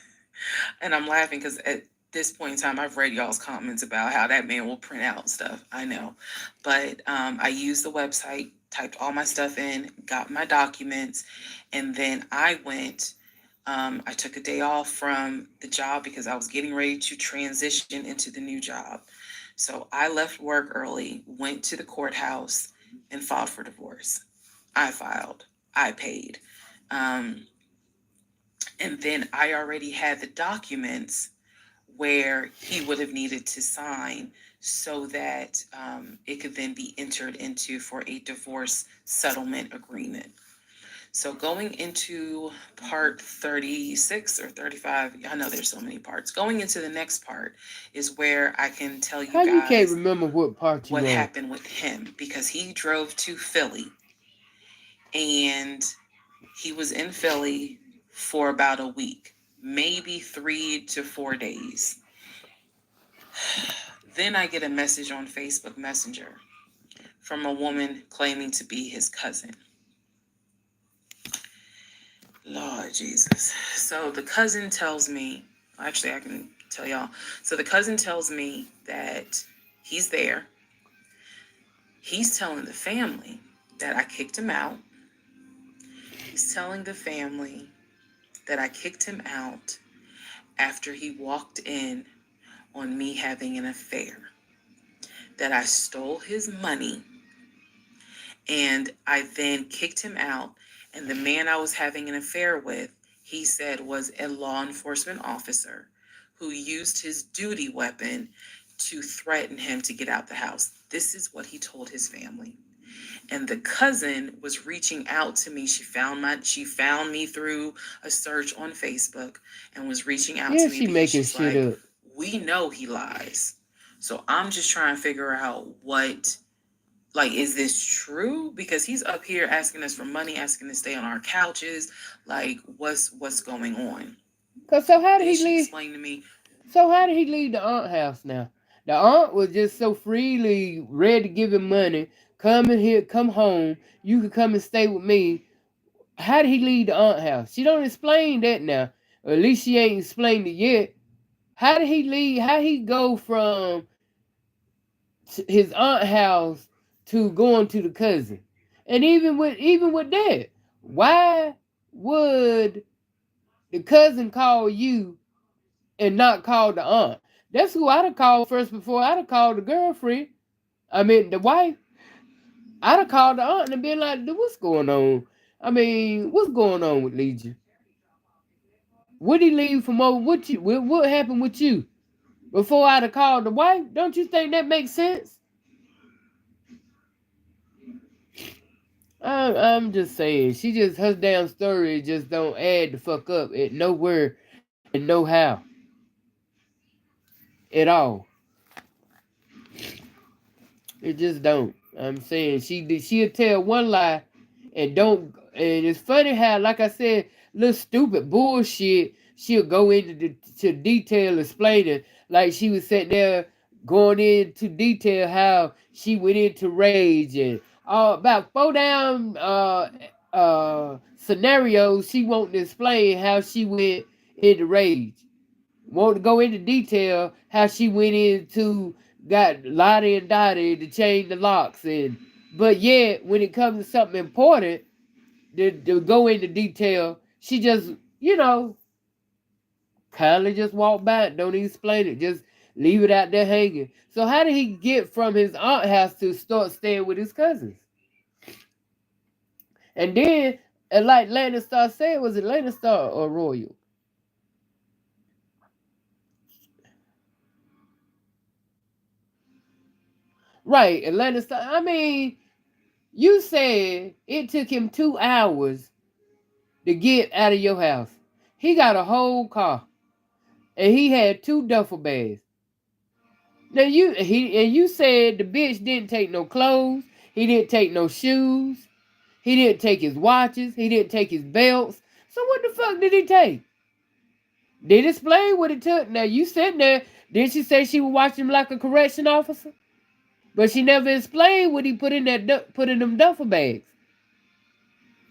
And I'm laughing because at this point in time, I've read y'all's comments about how that man will print out stuff. I know. But I used the website, typed all my stuff in, got my documents, and then I went. I took a day off from the job because I was getting ready to transition into the new job. So I left work early, went to the courthouse, and filed for divorce. I filed, I paid. Um, and then I already had the documents where he would have needed to sign so that it could then be entered into for a divorce settlement agreement. So going into part 36 or 35, I know there's so many parts. Going into the next part is where I can tell you How you can't guys remember what part what you on? happened with him because he drove to Philly and he was in Philly for about a week, maybe 3 to 4 days. Then I get a message on Facebook Messenger from a woman claiming to be his cousin. Lord Jesus. So the cousin tells me, actually, I can tell y'all. So the cousin tells me that he's there. He's telling the family that I kicked him out. He's telling the family that I kicked him out after he walked in on me having an affair, that I stole his money, and I then kicked him out. And the man I was having an affair with, he said, was a law enforcement officer who used his duty weapon to threaten him to get out the house. This is what he told his family. And the cousin was reaching out to me. She found me through a search on Facebook and was reaching out Yeah, to me she because making she's shit like, up. we know he lies. So I'm just trying to figure out what, like, is this true? Because he's up here asking us for money, asking to stay on our couches. Like, what's going on? Cause so how did Then he she leave? explained to me, So how did he leave the aunt house now? The aunt was just so freely ready to give him money. Come in here, come home. You can come and stay with me. How did he leave the aunt house? She don't explain that now. Or at least she ain't explained it yet. How did he leave? How he go from his aunt house to going to the cousin? And even with that, why would the cousin call you and not call the aunt? That's who I'd have called first before I'd have called the girlfriend. I mean, the wife. I'd have called the aunt and been like, "Dude, what's going on? I mean, what's going on with Legion? What did he leave from over? What happened with you?" Before I'd have called the wife. Don't you think that makes sense? I'm just saying, she just her damn story just don't add the fuck up at nowhere and no how at all. It just don't. I'm saying she'll tell one lie and don't. And it's funny how, like I said, little stupid bullshit. She'll go into to detail explaining, like she was sitting there going into detail how she went into rage and about four down scenarios. She won't explain how she went into rage. Won't go into detail how she went into got Lottie and Dottie to change the locks and but yet when it comes to something important to go into detail, she just, kindly just walk by it, don't even explain it, just leave it out there hanging. So how did he get from his aunt house to start staying with his cousins? And then, and like Lannister said, was it Lannister or Royal? Right, and Lannister. I mean, you said it took him 2 hours to get out of your house. He got a whole car, and he had two duffel bags. Now you said the bitch didn't take no clothes. He didn't take no shoes. He didn't take his watches. He didn't take his belts. So what the fuck did he take? Did explain what it took. Now you sitting there. Did she say she was watching him like a correction officer? But she never explained what he put in put in them duffel bags.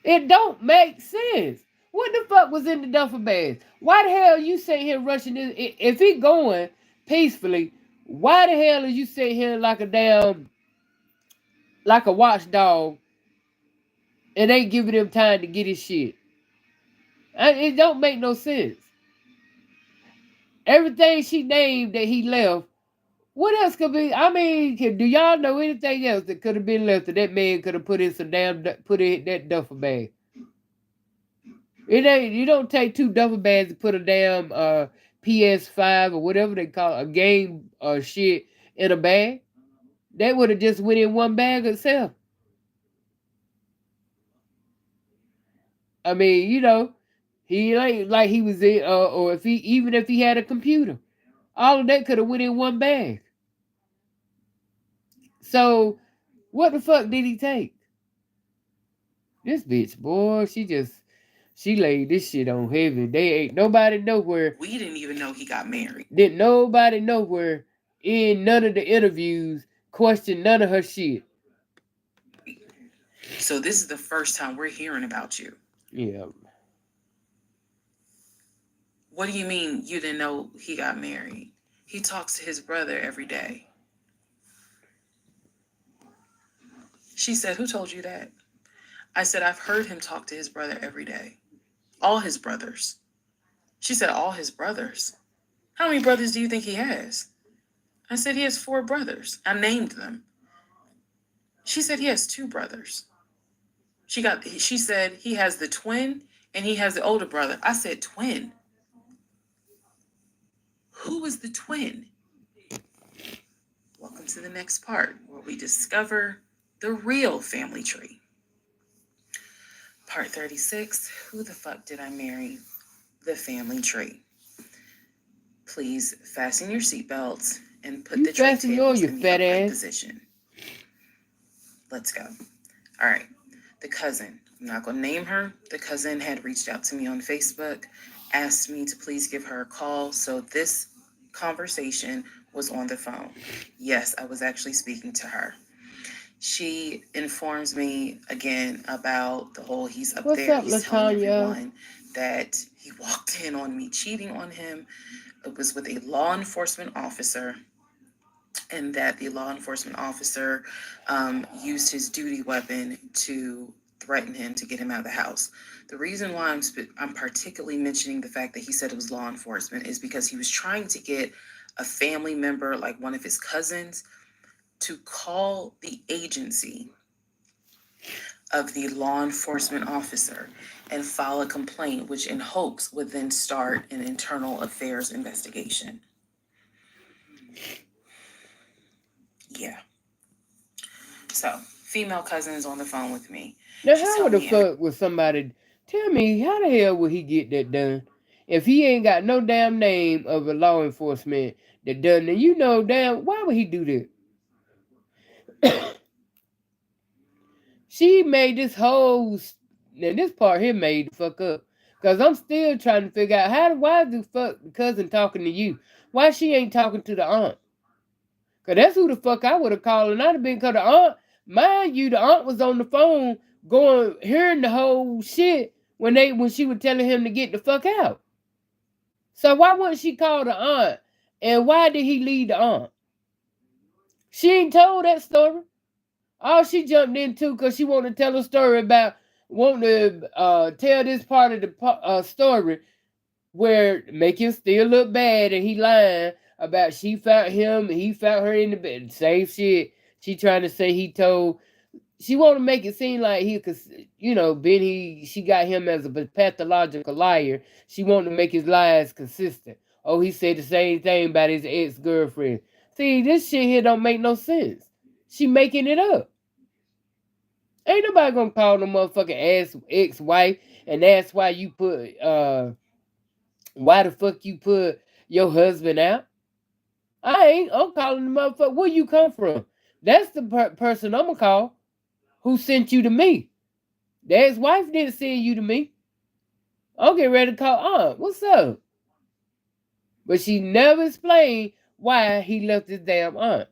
It don't make sense. What the fuck was in the duffel bags? Why the hell you sitting here rushing this? If he going peacefully, why the hell are you sitting here like a damn, like a watchdog and ain't giving him time to get his shit? It don't make no sense. Everything she named that he left, what else could be? I mean, do y'all know anything else that could have been left that that man could have put in some damn, put in that duffel bag? It ain't, you don't take two duffel bags and put a damn PS5 or whatever they call it, a game or shit in a bag. That would have just went in one bag itself. I mean, he ain't like he was in, or if he even if he had a computer, all of that could have went in one bag. So what the fuck did he take? This bitch, boy, she laid this shit on heavy. They ain't nobody nowhere. We didn't even know he got married. Didn't nobody nowhere in none of the interviews question none of her shit. So this is the first time we're hearing about you. Yeah. What do you mean you didn't know he got married? He talks to his brother every day. She said, who told you that? I said, I've heard him talk to his brother every day. All his brothers. She said, all his brothers. How many brothers do you think he has? I said, he has 4 brothers. I named them. She said, he has 2 brothers. She said, he has the twin and he has the older brother. I said, twin. Who is the twin? Welcome to the next part where we discover the real family tree. Part 36, who the fuck did I marry? The family tree. Please fasten your seatbelts and put the tray tables in the upright position. Let's go. All right. The cousin, I'm not going to name her. The cousin had reached out to me on Facebook, asked me to please give her a call. So this conversation was on the phone. Yes, I was actually speaking to her. She informs me again about the whole he's up there. He's telling everyone that he walked in on me cheating on him. It was with a law enforcement officer, and that the law enforcement officer used his duty weapon to threaten him to get him out of the house. The reason why I'm particularly mentioning the fact that he said it was law enforcement is because he was trying to get a family member, like one of his cousins, to call the agency of the law enforcement officer and file a complaint, which in hopes would then start an internal affairs investigation. Yeah. So, female cousin is on the phone with me. Now, She's how would telling the me every. fuck would somebody tell me how the hell would he get that done if he ain't got no damn name of a law enforcement that done it? You know, damn, why would he do that? She made this whole now this part here made the fuck up. Cause I'm still trying to figure out why the fuck the cousin talking to you? Why she ain't talking to the aunt? Cause that's who the fuck I would have called, and I'd have been, cause the aunt, mind you, the aunt was on the phone going hearing the whole shit when she was telling him to get the fuck out. So why wouldn't she call the aunt? And why did he leave the aunt? She ain't told that story. All she jumped into because she wanted to tell a story about wanting to tell this part of the story where make him still look bad and he lying about she found him, he found her in the bed. Same shit. She trying to say he told. She want to make it seem like he, cause being she got him as a pathological liar. She want to make his lies consistent. Oh, he said the same thing about his ex girlfriend. See, this shit here don't make no sense. She making it up. Ain't nobody gonna call no motherfucking ass ex-wife and ask why the fuck you put your husband out. I ain't. I'm calling the motherfucker. Where you come from? That's the person I'm gonna call. Who sent you to me? The ex-wife didn't send you to me. I'm getting ready to call aunt. What's up? But she never explained why he left his damn aunt.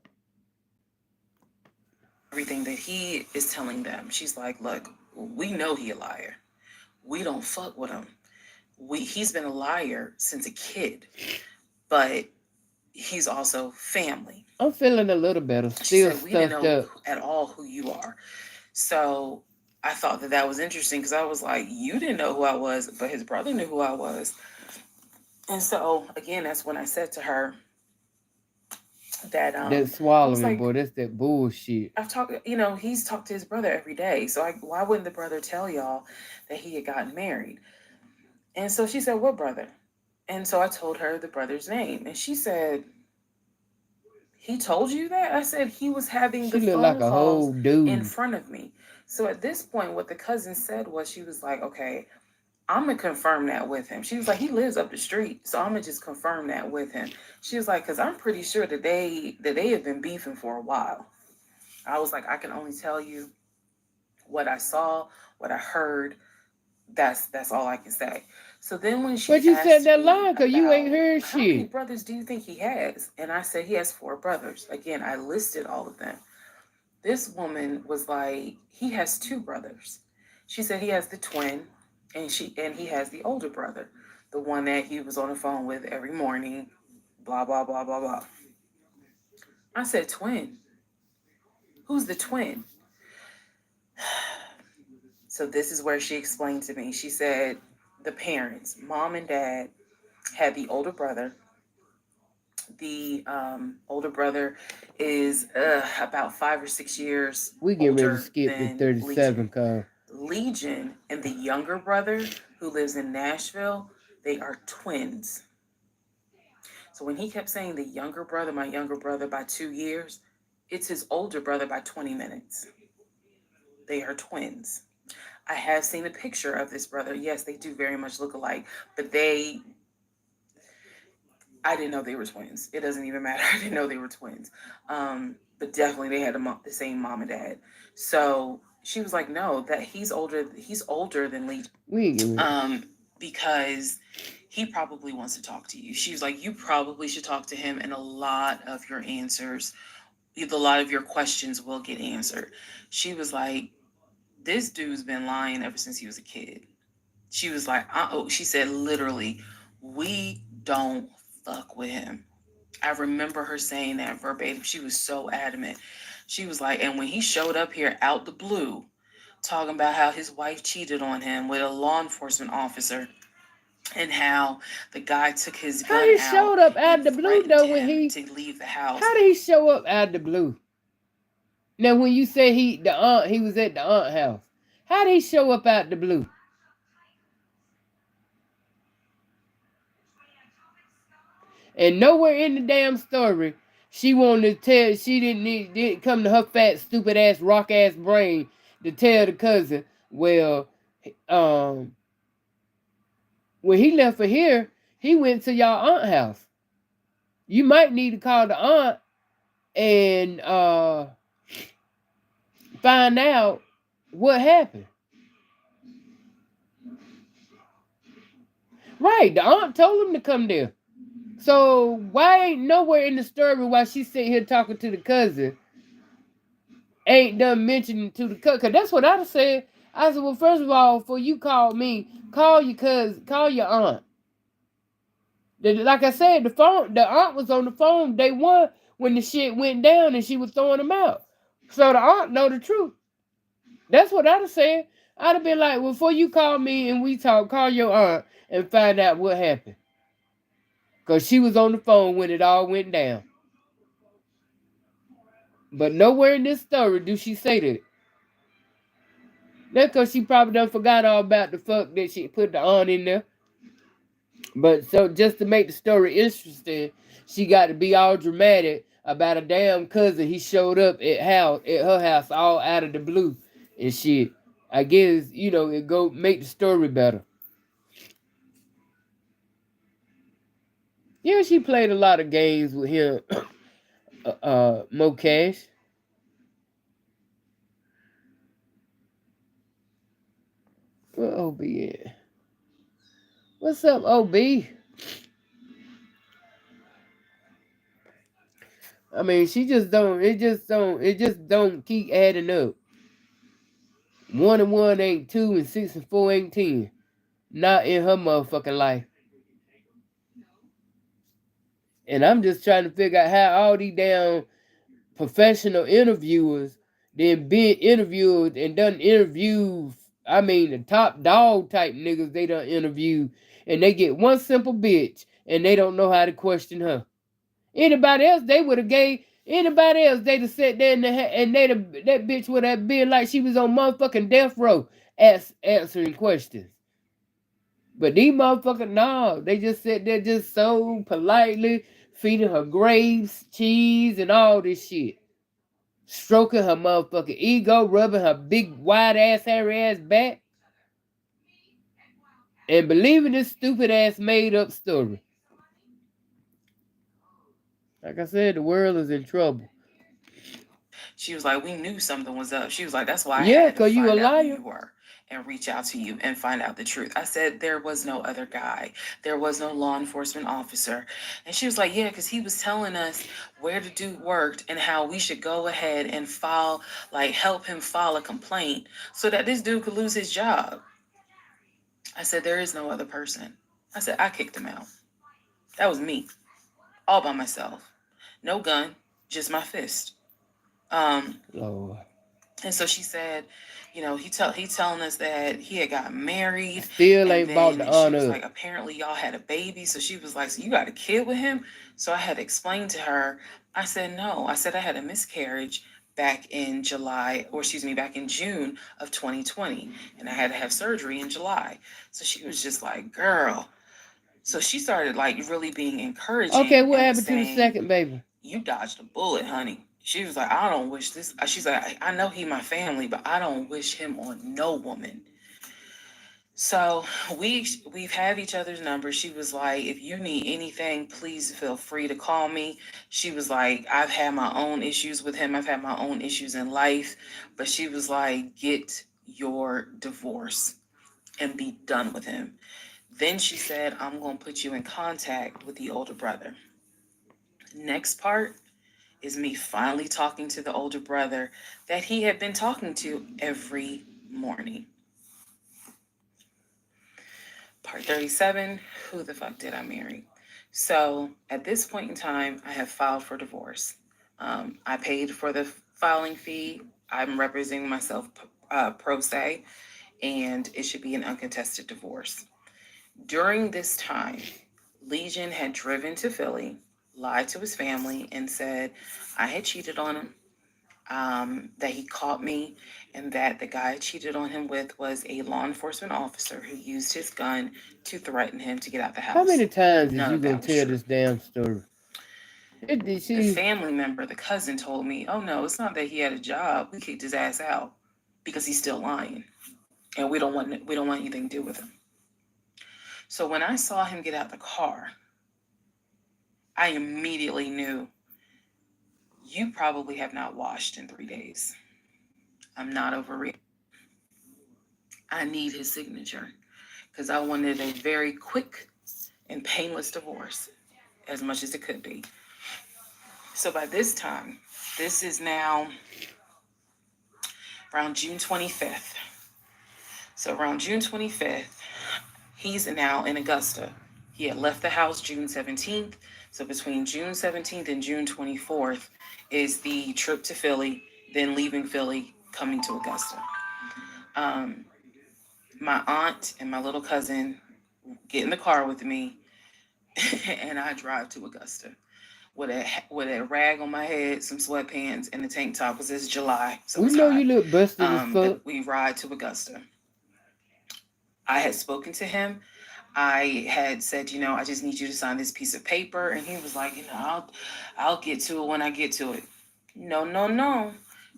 Everything that he is telling them. She's like, look, we know he a liar. We don't fuck with him. He's been a liar since a kid, but he's also family. I'm feeling a little better. She Still said, we didn't stuffed know up. at all who you are. So I thought that was interesting because I was like, you didn't know who I was, but his brother knew who I was. And so, again, that's when I said to her that That I was swallowing, like, boy, that's that bullshit. I've talked, he's talked to his brother every day. So why wouldn't the brother tell y'all that he had gotten married? And so she said, what brother? And so I told her the brother's name. And she said, he told you that? I said, he was having She the looked like phone a calls whole in dude. front of me. So at this point, what the cousin said was, she was like, okay, I'm going to confirm that with him. She was like, he lives up the street. So I'm going to just confirm that with him. She was like, because I'm pretty sure that they have been beefing for a while. I was like, I can only tell you what I saw, what I heard. That's all I can say. So then when But she you said asked that me lie because you ain't about heard how many shit. brothers do you think he has? And I said he has 4 brothers. Again, I listed all of them. This woman was like, he has 2 brothers. She said he has the twin and he has the older brother, the one that he was on the phone with every morning, blah blah blah blah blah. I said, twin. Who's the twin? So this is where she explained to me. She said the parents, mom and dad, had the older brother. The older brother is about 5 or 6 years We get ready to older skip to than 37 Legion. cause Legion and the younger brother who lives in Nashville, they are twins. So when he kept saying the younger brother, my younger brother by 2 years, it's his older brother by 20 minutes. They are twins. I have seen a picture of this brother. Yes, they do very much look alike, but I didn't know they were twins. It doesn't even matter. I didn't know they were twins. But definitely they had the same mom and dad. So she was like, no, that he's older. He's older than Lee. we ain't getting ready. Because he probably wants to talk to you. She was like, you probably should talk to him, and a lot of your answers, a lot of your questions will get answered. She was like, this dude's been lying ever since he was a kid. She was like, she said literally, we don't fuck with him. I remember her saying that verbatim. She was so adamant. She was like, and when he showed up here out the blue, talking about how his wife cheated on him with a law enforcement officer, and how the guy took his How gun he out showed up out and the blue threatened though when him he? to leave the house. How did he show up out the blue? Now when you say he was at the aunt house, how did he show up out the blue? And nowhere in the damn story she wanted to tell. She didn't come to her fat stupid ass rock ass brain to tell the cousin. Well, um, when he left for here, he went to y'all aunt house. You might need to call the aunt and find out what happened. Right, the aunt told him to come there. So why ain't nowhere in the story while she's sitting here talking to the cousin ain't done mentioning to the cousin? Cause that's what I'd have said. I said, well, first of all, before you call me, call your cousin, call your aunt. Like I said, the aunt was on the phone day one when the shit went down and she was throwing them out. So the aunt know the truth. That's what I'd have said. I'd have been like, well, before you call me and we talk, call your aunt and find out what happened. Cause she was on the phone when it all went down. But nowhere in this story do she say that. That's because she probably done forgot all about the fuck that she put the aunt in there. But so just to make the story interesting, she got to be all dramatic about a damn cousin. He showed up at her house all out of the blue and shit. I guess, it go make the story better. Yeah, she played a lot of games with him, Mo Cash. What OB at? What's up, OB? I mean, she just don't. It just don't keep adding up. 1 and 1 ain't 2, and 6 and 4 ain't 10. Not in her motherfucking life. And I'm just trying to figure out how all these damn professional interviewers then been interviewed and done interviews. I mean, the top dog type niggas they done interviewed, and they get one simple bitch, and they don't know how to question her. Anybody else, they would have gave. Anybody else, they'd have sat there and that bitch would have been like she was on motherfucking death row, answering questions. But these motherfuckers, no, they just sit there just so politely feeding her grapes, cheese, and all this shit. Stroking her motherfucking ego, rubbing her big, wide ass, hairy ass back, and believing this stupid ass made up story. Like I said, the world is in trouble. She was like, we knew something was up. She was like, that's why I Yeah, had to cause you a find out who liar. you were and reach out to you and find out the truth. I said, there was no other guy. There was no law enforcement officer. And she was like, yeah, because he was telling us where the dude worked and how we should go ahead and file, like, help him file a complaint so that this dude could lose his job. I said, there is no other person. I said, I kicked him out. That was me, all by myself. No gun, just my fist. Lord. And so she said, he telling us that he had got married, Still and ain't bought the then she was honor up. like, apparently y'all had a baby. So she was like, so you got a kid with him? So I had to explain to her. I said no. I said I had a miscarriage back in July, or excuse me, back in June of 2020, and I had to have surgery in July. So she was just like, girl. So she started like really being Okay, encouraging what and was happened to the saying, second baby? you dodged a bullet, honey. She was like, I don't wish this. She's like, I know he my family, but I don't wish him on no woman. So we've had each other's numbers. She was like, if you need anything, please feel free to call me. She was like, I've had my own issues with him. I've had my own issues in life. But she was like, get your divorce and be done with him. Then she said, I'm going to put you in contact with the older brother. Next part is me finally talking to the older brother that he had been talking to every morning. Part 37, who the fuck did I marry? So at this point in time, I have filed for divorce. I paid for the filing fee. I'm representing myself pro se, and it should be an uncontested divorce. During this time, Legion had driven to Philly, lied to his family, and said I had cheated on him, that he caught me, and that the guy I cheated on him with was a law enforcement officer who used his gun to threaten him to get out the How house. many times is None you of gonna that was tell true. this damn story? The See, family member, the cousin, told me, oh no, it's not that he had a job. We kicked his ass out because he's still lying. And we don't want anything to do with him. So when I saw him get out the car, I immediately knew you probably have not washed in 3 days. I'm not overreacting. I need his signature because I wanted a very quick and painless divorce as much as it could be. So by this time, this is now around June 25th. So around June 25th, he's now in Augusta. He had left the house June 17th. So between June 17th and June 24th is the trip to Philly, then leaving Philly, coming to Augusta. Um, my aunt and my little cousin get in the car with me, and I drive to Augusta with a rag on my head, some sweatpants, and a tank top because it's July, so we it's know you hot. look busted as But fuck. we ride to Augusta. I had spoken to him. I had said, I just need you to sign this piece of paper, and he was like, I'll get to it when I get to it. No, no, no.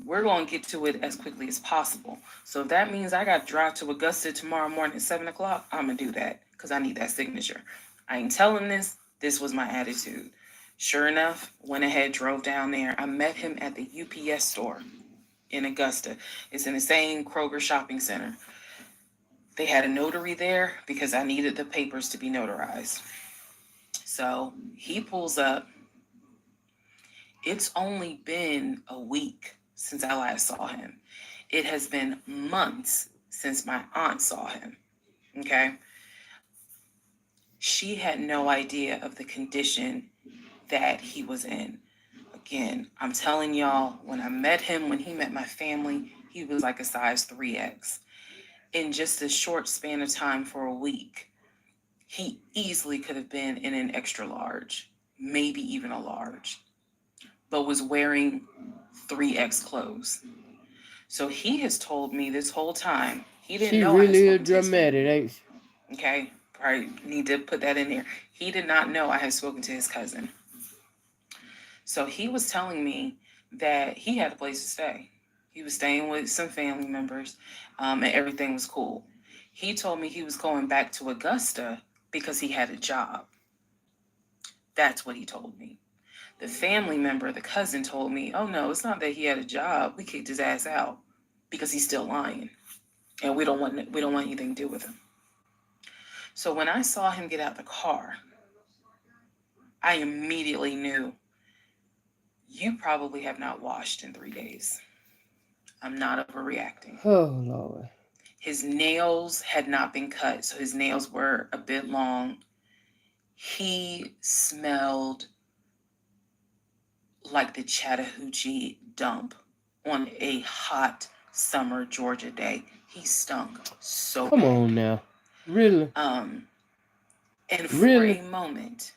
We're going to get to it as quickly as possible. So if that means I got to drive to Augusta tomorrow morning at 7 o'clock, I'm gonna do that because I need that signature. I ain't telling this. This was my attitude. Sure enough, went ahead, drove down there. I met him at the UPS store in Augusta. It's in the same Kroger shopping center. They had a notary there because I needed the papers to be notarized. So he pulls up. It's only been a week since I last saw him. It has been months since my aunt saw him. Okay. She had no idea of the condition that he was in. Again, I'm telling y'all, when I met him, when he met my family, he was like a size 3X. In just a short span of time for a week, he easily could have been in an extra large, maybe even a large, but was wearing 3X clothes. So he has told me this whole time, he didn't She know I had really is spoken to his dramatic, family. ain't she? Okay, probably need to put that in there. He did not know I had spoken to his cousin. So he was telling me that he had a place to stay. He was staying with some family members, and everything was cool. He told me he was going back to Augusta because he had a job. That's what he told me. The family member, the cousin, told me, oh no, it's not that he had a job. We kicked his ass out because he's still lying. And we don't want anything to do with him. So when I saw him get out the car, I immediately knew you probably have not washed in 3 days. I'm not overreacting. Oh Lord. His nails had not been cut, so his nails were a bit long. He smelled like the Chattahoochee dump on a hot summer Georgia day. He stunk so Come bad. on now. Really? Um, and for Really? a moment,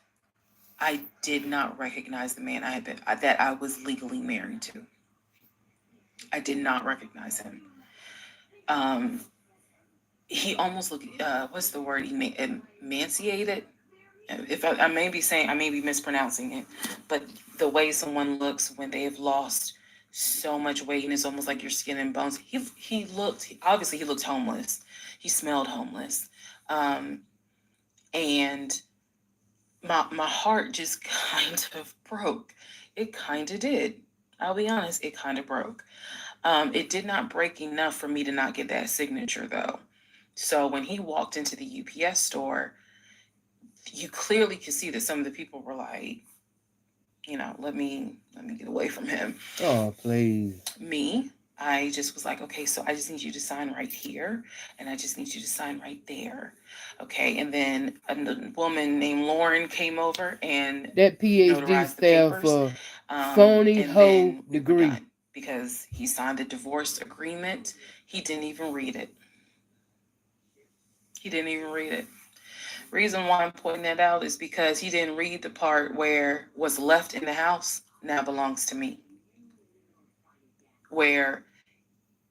I did not recognize the man that I was legally married to. I did not recognize him. Um, he almost looked. What's the word? Emaciated. I may be saying, I may be mispronouncing it, but the way someone looks when they have lost so much weight and it's almost like your skin and bones. He looked, obviously he looked homeless. He smelled homeless. Um, and my heart just kind of broke. It kind of did. I'll be honest, it kind of broke. It did not break enough for me to not get that signature though. So when he walked into the UPS store, you clearly could see that some of the people were like, let me get away from him. Oh please. Me, I just was like, okay, so I just need you to sign right here, and I just need you to sign right there. Okay, and then a woman named Lauren came over and That PhD notarized the stands papers. for phony And hoe then we were degree. done because he signed the divorce agreement. He didn't even read it. He didn't even read it. Reason why I'm pointing that out is because he didn't read the part where what's left in the house now belongs to me. Where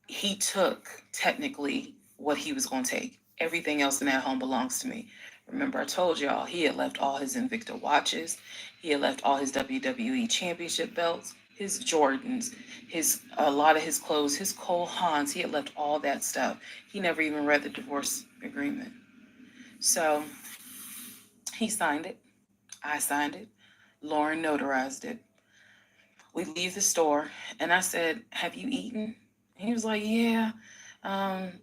he took technically what he was going to take. Everything else in that home belongs to me. Remember, I told y'all he had left all his Invicta watches, he had left all his WWE championship belts, his Jordans, his a lot of his clothes, his Cole Haans. He had left all that stuff. He never even read the divorce agreement. So he signed it. I signed it. Lauren notarized it. We leave the store, and I said, "Have you eaten?" He was like, "Yeah,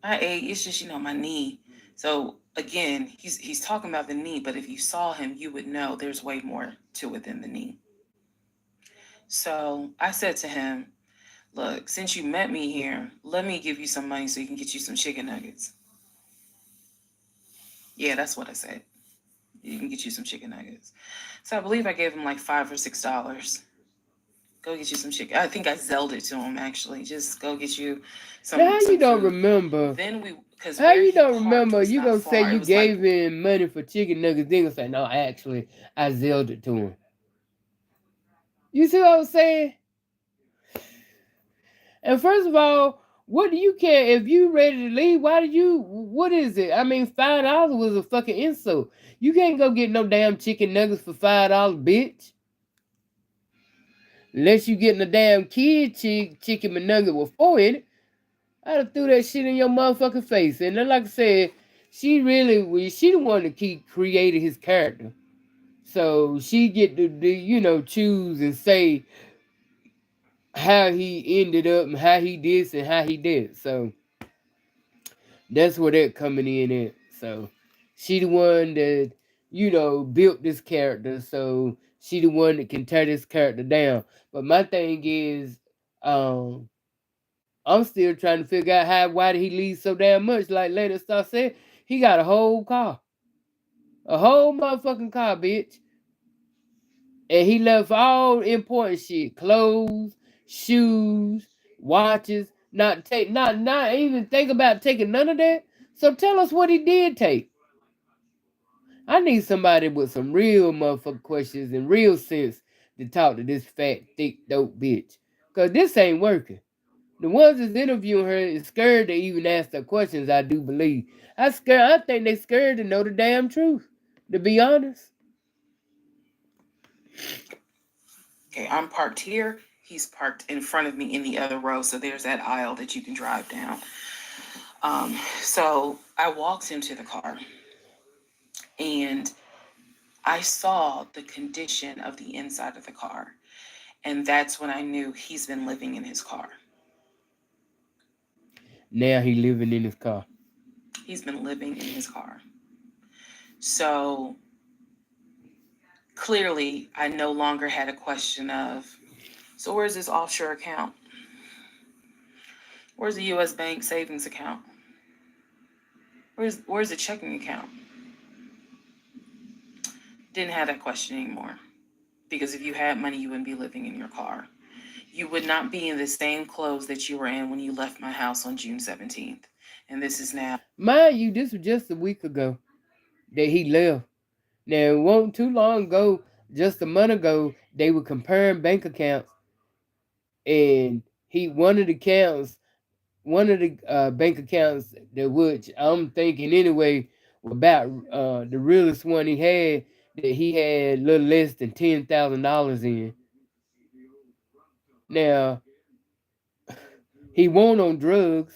I ate. It's just my knee." So again, he's talking about the knee, but if you saw him, you would know there's way more to it than the knee. So I said to him, "Look, since you met me here, let me give you some money so you can get you some chicken nuggets." Yeah, that's what I said. You can get you some chicken nuggets. So I believe I gave him like $5 or $6. Go get you some chicken. I think I zelled it to him actually. Just go get you Now, how you some don't food. remember? Then because How where you he don't parked remember? was You not gonna say far. It you was like gave him money for chicken nuggets, then gonna say, no, actually, I zelled it to him. You see what I'm saying? And first of all, what do you care if you ready to leave? Why did you? What is it? I mean, $5 was a fucking insult. You can't go get no damn chicken nuggets for $5, bitch. Unless you getting a damn kid chicken McNugget with four in it. I'd have threw that shit in your motherfucking face. And then, like I said, she the one that keep created his character. So she get to choose and say how he ended up and how he did and how he did. So that's where that coming in at. So she the one that built this character. So she the one that can tear this character down. But my thing is, um, I'm still trying to figure out why did he leave so damn much. Like Lady Star said, he got a whole car, a whole motherfucking car, bitch, and he left all important shit, clothes, shoes, watches. Not even think about taking none of that. So tell us what he did take. I need somebody with some real motherfucking questions and real sense to talk to this fat, thick, dope bitch. Cause this ain't working. The ones that's interviewing her is scared to even ask her questions, I do believe. I think they scared to know the damn truth, to be honest. okay, I'm parked here. He's parked in front of me in the other row. So there's that aisle that you can drive down. So I walked into the car and I saw the condition of the inside of the car. And that's when I knew he's been living in his car. Now he living in his car. He's been living in his car. So clearly, I no longer had a question of, so where's this offshore account? Where's the U.S. bank savings account? Where's the checking account? Didn't have that question anymore. Because if you had money, you wouldn't be living in your car. You would not be in the same clothes that you were in when you left my house on June 17th. And this is now. Mind you, this was just a week ago that he left. Now, it wasn't too long ago, just a month ago, they were comparing bank accounts, and one of the bank accounts that which I'm thinking anyway about the realest one he had that he had a little less than $10,000 in. Now he won't on drugs,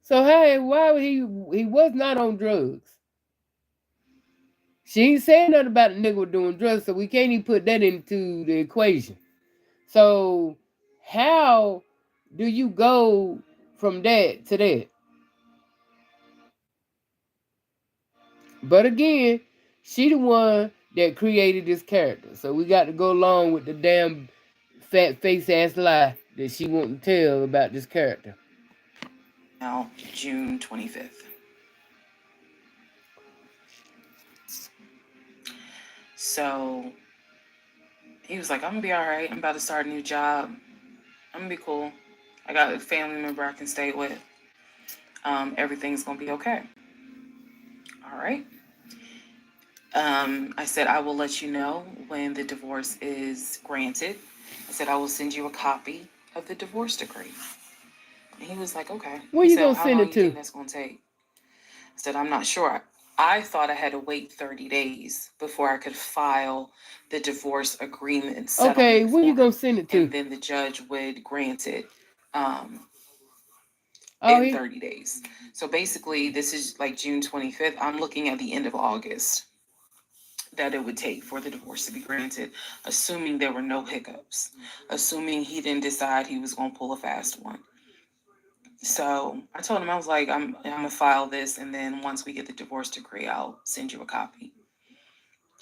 so hey, why would he was not on drugs? She ain't saying nothing about the nigga doing drugs, so we can't even put that into the equation. So how do you go from that to that? But again, she the one that created this character. So we got to go along with the damn fat face ass lie that she won't tell about this character. Now, June 25th. So he was like, I'm gonna be all right. I'm about to start a new job. I'm gonna be cool. I got a family member I can stay with. Everything's gonna be okay. All right. I said, I will let you know when the divorce is granted. I said, I will send you a copy of the divorce decree. And he was like, okay. Where He you said, well, gonna how send long it do you think to? that's going to take? I said, I'm not sure. I thought I had to wait 30 days before I could file the divorce agreement Okay, settlement where you gonna form, send it and to? then the judge would grant it um, Oh, in he 30 days. So basically, this is like June 25th. I'm looking at the end of August that it would take for the divorce to be granted, assuming there were no hiccups, assuming he didn't decide he was going to pull a fast one. So I told him, I was like, I'm gonna file this, and then once we get the divorce decree, I'll send you a copy.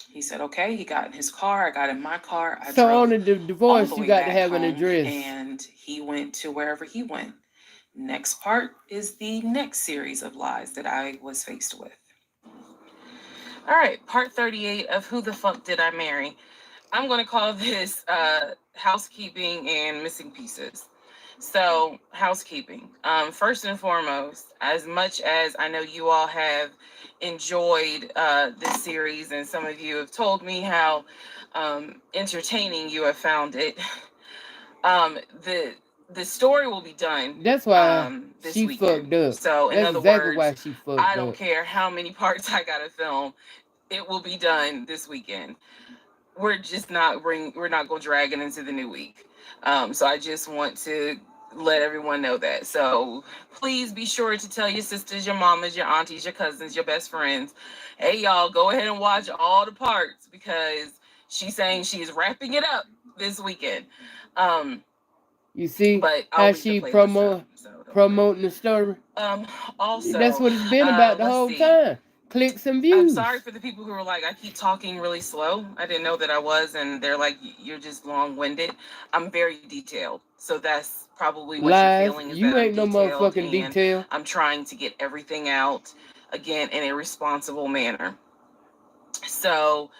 He said, okay. He got in his car. I got in my car. I so on drove the all the divorce, you way got to back have an home, address. and he went to wherever he went. Next part is the next series of lies that I was faced with. All right, part 38 of Who the Fuck Did I Marry? I'm going to call this housekeeping and missing pieces. So, housekeeping. First and foremost, as much as I know you all have enjoyed this series, and some of you have told me how entertaining you have found it, um, the the story will be done That's why this she weekend. fucked up. So, in That's other exactly words, why she I fucked don't up. care how many parts I gotta film, it will be done this weekend. We're not going to drag it into the new week. So I just want to let everyone know that. So please be sure to tell your sisters, your mamas, your aunties, your cousins, your best friends, hey y'all, go ahead and watch all the parts, because she's saying she's wrapping it up this weekend. um You see but I'll how leave the she playlist up, so don't worry. promoting the story? um That's Also, what it's been about the let's whole see. time. Clicks and I'm sorry views. for the people who are like, I keep talking really slow. I didn't know that I was, and they're like, you're just long winded. I'm very detailed. So that's probably what you're Lies. feeling, is that You I'm ain't no detailed, motherfucking and detail. I'm trying to get everything out again in a responsible manner. So,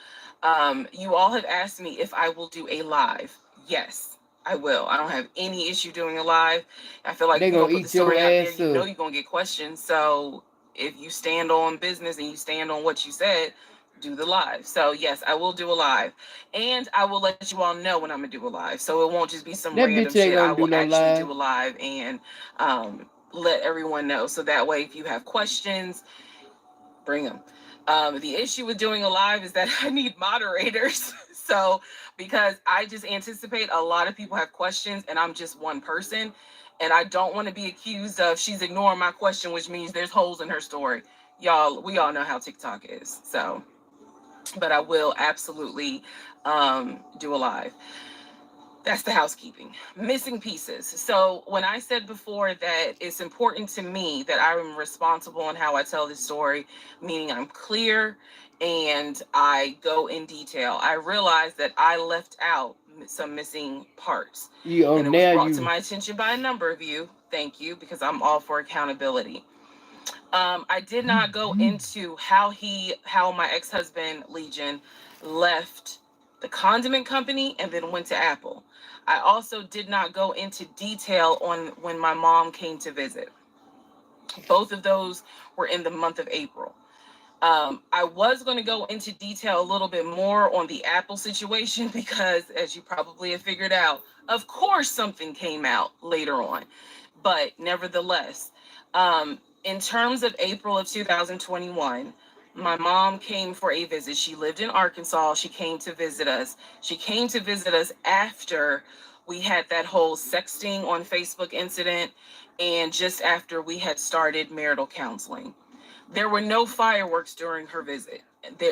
you all have asked me if I will do a live. Yes, I will. I don't have any issue doing a live. I feel like They if you're gonna gonna put the eat your story out there, ass you know up. you're gonna get questions. So if you stand on business and you stand on what you said, do the live. So yes, I will do a live, and I will let you all know when I'm gonna do a live. So it won't just be some That random bitch ain't shit. I gonna do will no actually do live. a live and let everyone know. So that way, if you have questions, bring them. The issue with doing a live is that I need moderators. So, because I just anticipate a lot of people have questions and I'm just one person, and I don't want to be accused of she's ignoring my question, which means there's holes in her story. Y'all, we all know how TikTok is. So, but I will absolutely do a live. That's the housekeeping. Missing pieces. So when I said before that it's important to me that I am responsible in how I tell this story, meaning I'm clear and I go in detail, I realized that I left out some missing parts. You And it was now brought to you my attention by a number of you. Thank you, because I'm all for accountability. I did not go into how my ex-husband Legion left the condiment company and then went to Apple. I also did not go into detail on when my mom came to visit. Both of those were in the month of April. I was going to go into detail a little bit more on the Apple situation because, as you probably have figured out, of course something came out later on. But nevertheless, in terms of April of 2021, my mom came for a visit. She lived in Arkansas. She came to visit us. She came to visit us after we had that whole sexting on Facebook incident, and just after we had started marital counseling. There were no fireworks during her visit.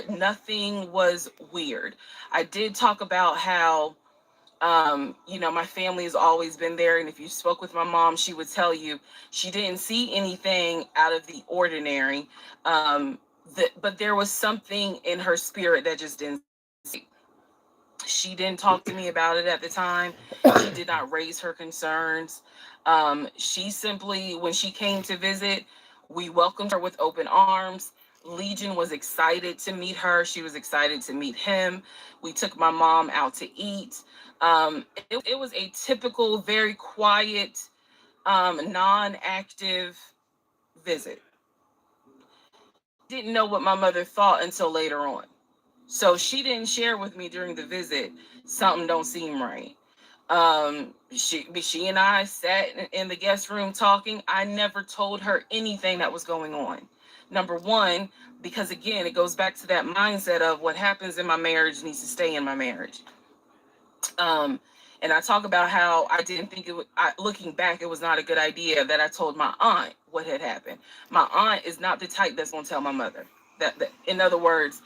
Nothing was weird. I did talk about how, my family has always been there. And if you spoke with my mom, she would tell you she didn't see anything out of the ordinary. But there was something in her spirit that just didn't. She didn't talk to me about it at the time. She did not raise her concerns. She simply, when she came to visit, we welcomed her with open arms. Legion was excited to meet her. She was excited to meet him. We took my mom out to eat. It was a typical, very quiet, non-active visit. Didn't know what my mother thought until later on. So she didn't share with me during the visit something don't seem right. She and I sat in the guest room talking. I never told her anything that was going on. Number one, because again, it goes back to that mindset of what happens in my marriage needs to stay in my marriage. Um, and I talk about how I didn't think it was, looking back, it was not a good idea that I told my aunt what had happened. My aunt is not the type that's going to tell my mother. In other words,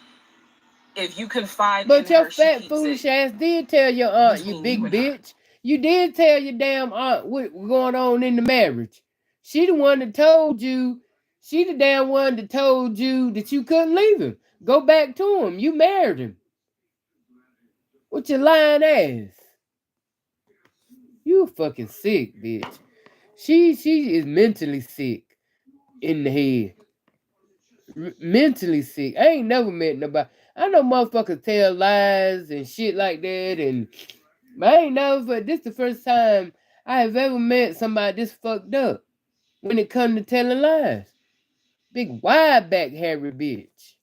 if you confide in But your her, she fat keeps it foolish ass did tell your aunt, you between you big and her. bitch. You did tell your damn aunt what going on in the marriage. She the one that told you. She the damn one that told you that you couldn't leave him. Go back to him. You married him. With your lying ass. You fucking sick, bitch. She is mentally sick in the head. Mentally sick. I ain't never met nobody. I know motherfuckers tell lies and shit like that, and but I ain't never. This the first time I have ever met somebody this fucked up when it come to telling lies. Big wide back hairy bitch.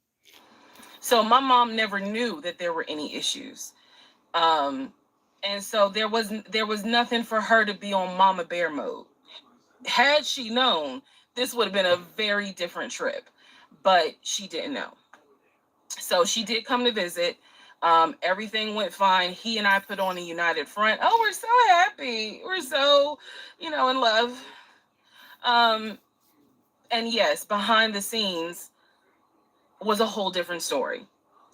So my mom never knew that there were any issues. Um, and so there was nothing for her to be on mama bear mode. Had she known, this would have been a very different trip, but she didn't know. So she did come to visit. Everything went fine. He and I put on a united front. Oh, we're so happy. We're so, in love. Um, and yes, behind the scenes was a whole different story.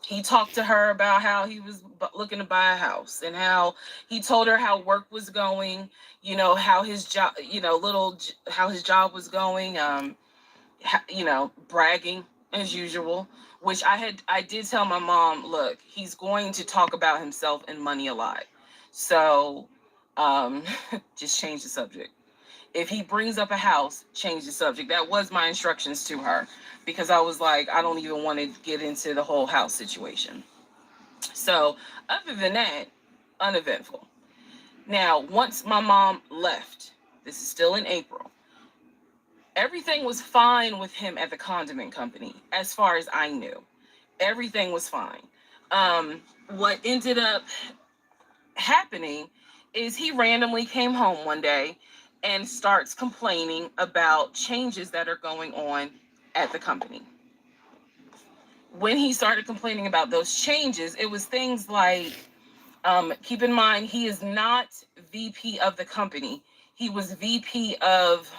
He talked to her about how he was looking to buy a house and how he told her how work was going, how his job, how his job was going, bragging as usual, which I did tell my mom, look, he's going to talk about himself and money a lot. So, um, just change the subject. If he brings up a house, change the subject. That was my instructions to her because I was like, I don't even want to get into the whole house situation. So, other than that, uneventful. Now, once my mom left, this is still in April, everything was fine with him at the condiment company, as far as I knew. Everything was fine. What ended up happening is he randomly came home one day and starts complaining about changes that are going on at the company. When he started complaining about those changes, it was things like, keep in mind, he is not VP of the company. He was VP of,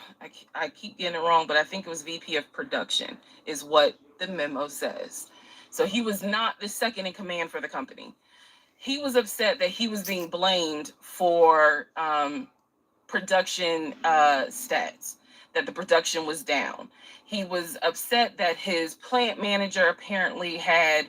I keep getting it wrong, but I think it was VP of production, is what the memo says. So he was not the second in command for the company. He was upset that he was being blamed for production stats, that the production was down. He was upset that his plant manager apparently had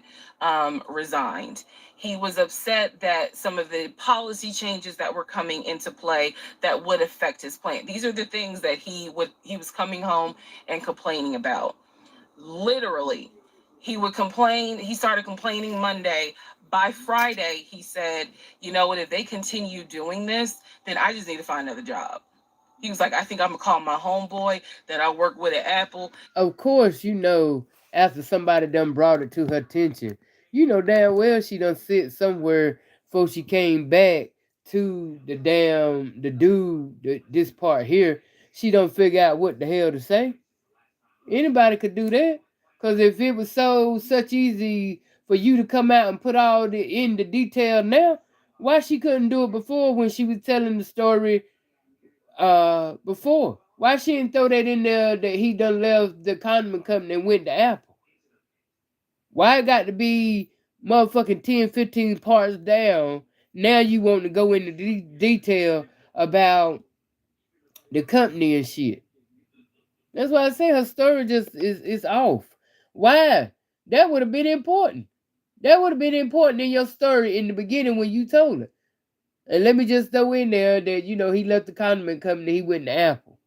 resigned. He was upset that some of the policy changes that were coming into play that would affect his plant. These are the things that he was coming home and complaining about. Literally, he started complaining Monday. By Friday, he said, you know what, if they continue doing this, then I just need to find another job. He was like, I think I'm gonna call my homeboy that I work with at Apple. Of course, after somebody done brought it to her attention, damn well she done sit somewhere before she came back to the dude, this part here. She don't figure out what the hell to say. Anybody could do that. Cause if it was such easy for you to come out and put all the detail now, why she couldn't do it before when she was telling the story before? Why she didn't throw that in there that he done left the condiment company and went to Apple? Why it got to be motherfucking 10, 15 parts down? Now you want to go into detail about the company and shit. That's why I say her story just is off. Why? That would have been important. That would have been important in your story in the beginning when you told it. And let me just throw in there that, he left the condiment company, he went to Apple.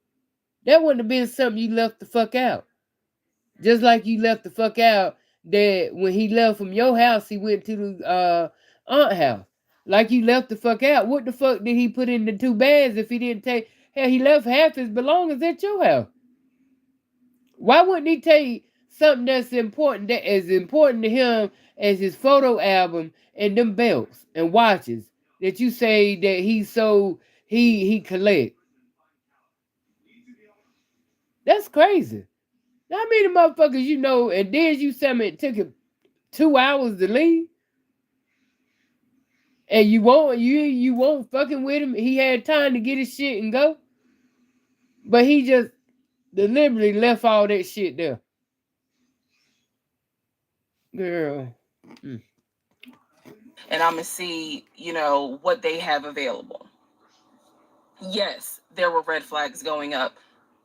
That wouldn't have been something you left the fuck out. Just like you left the fuck out that when he left from your house, he went to the aunt house. Like you left the fuck out. What the fuck did he put in the two bags if he didn't take? Hell, he left half his belongings at your house. Why wouldn't he take something that's important, that is important to him as his photo album and them belts and watches that you say that he's so he collect. That's crazy. How many motherfuckers you know, and then you tell me it took him 2 hours to leave, and you won't fucking with him. He had time to get his shit and go, but he just deliberately left all that shit there. Girl. Mm. And I'm gonna see, what they have available. Yes, there were red flags going up.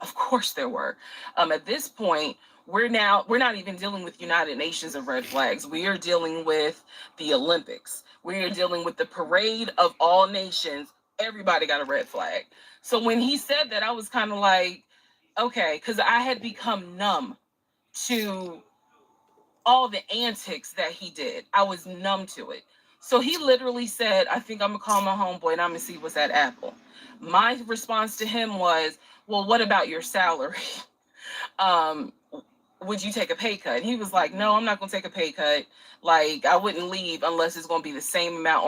Of course there were. At this point, we're not even dealing with United Nations of red flags. We are dealing with the Olympics. We are dealing with the parade of all nations. Everybody got a red flag. So when he said that, I was kind of like, okay, because I had become numb to all the antics that he did. I was numb to it. So he literally said, I think I'm gonna call my homeboy and I'm gonna see what's at Apple. My response to him was, well, what about your salary? um, would you take a pay cut? And he was like, no, I'm not gonna take a pay cut. Like, I wouldn't leave unless it's gonna be the same amount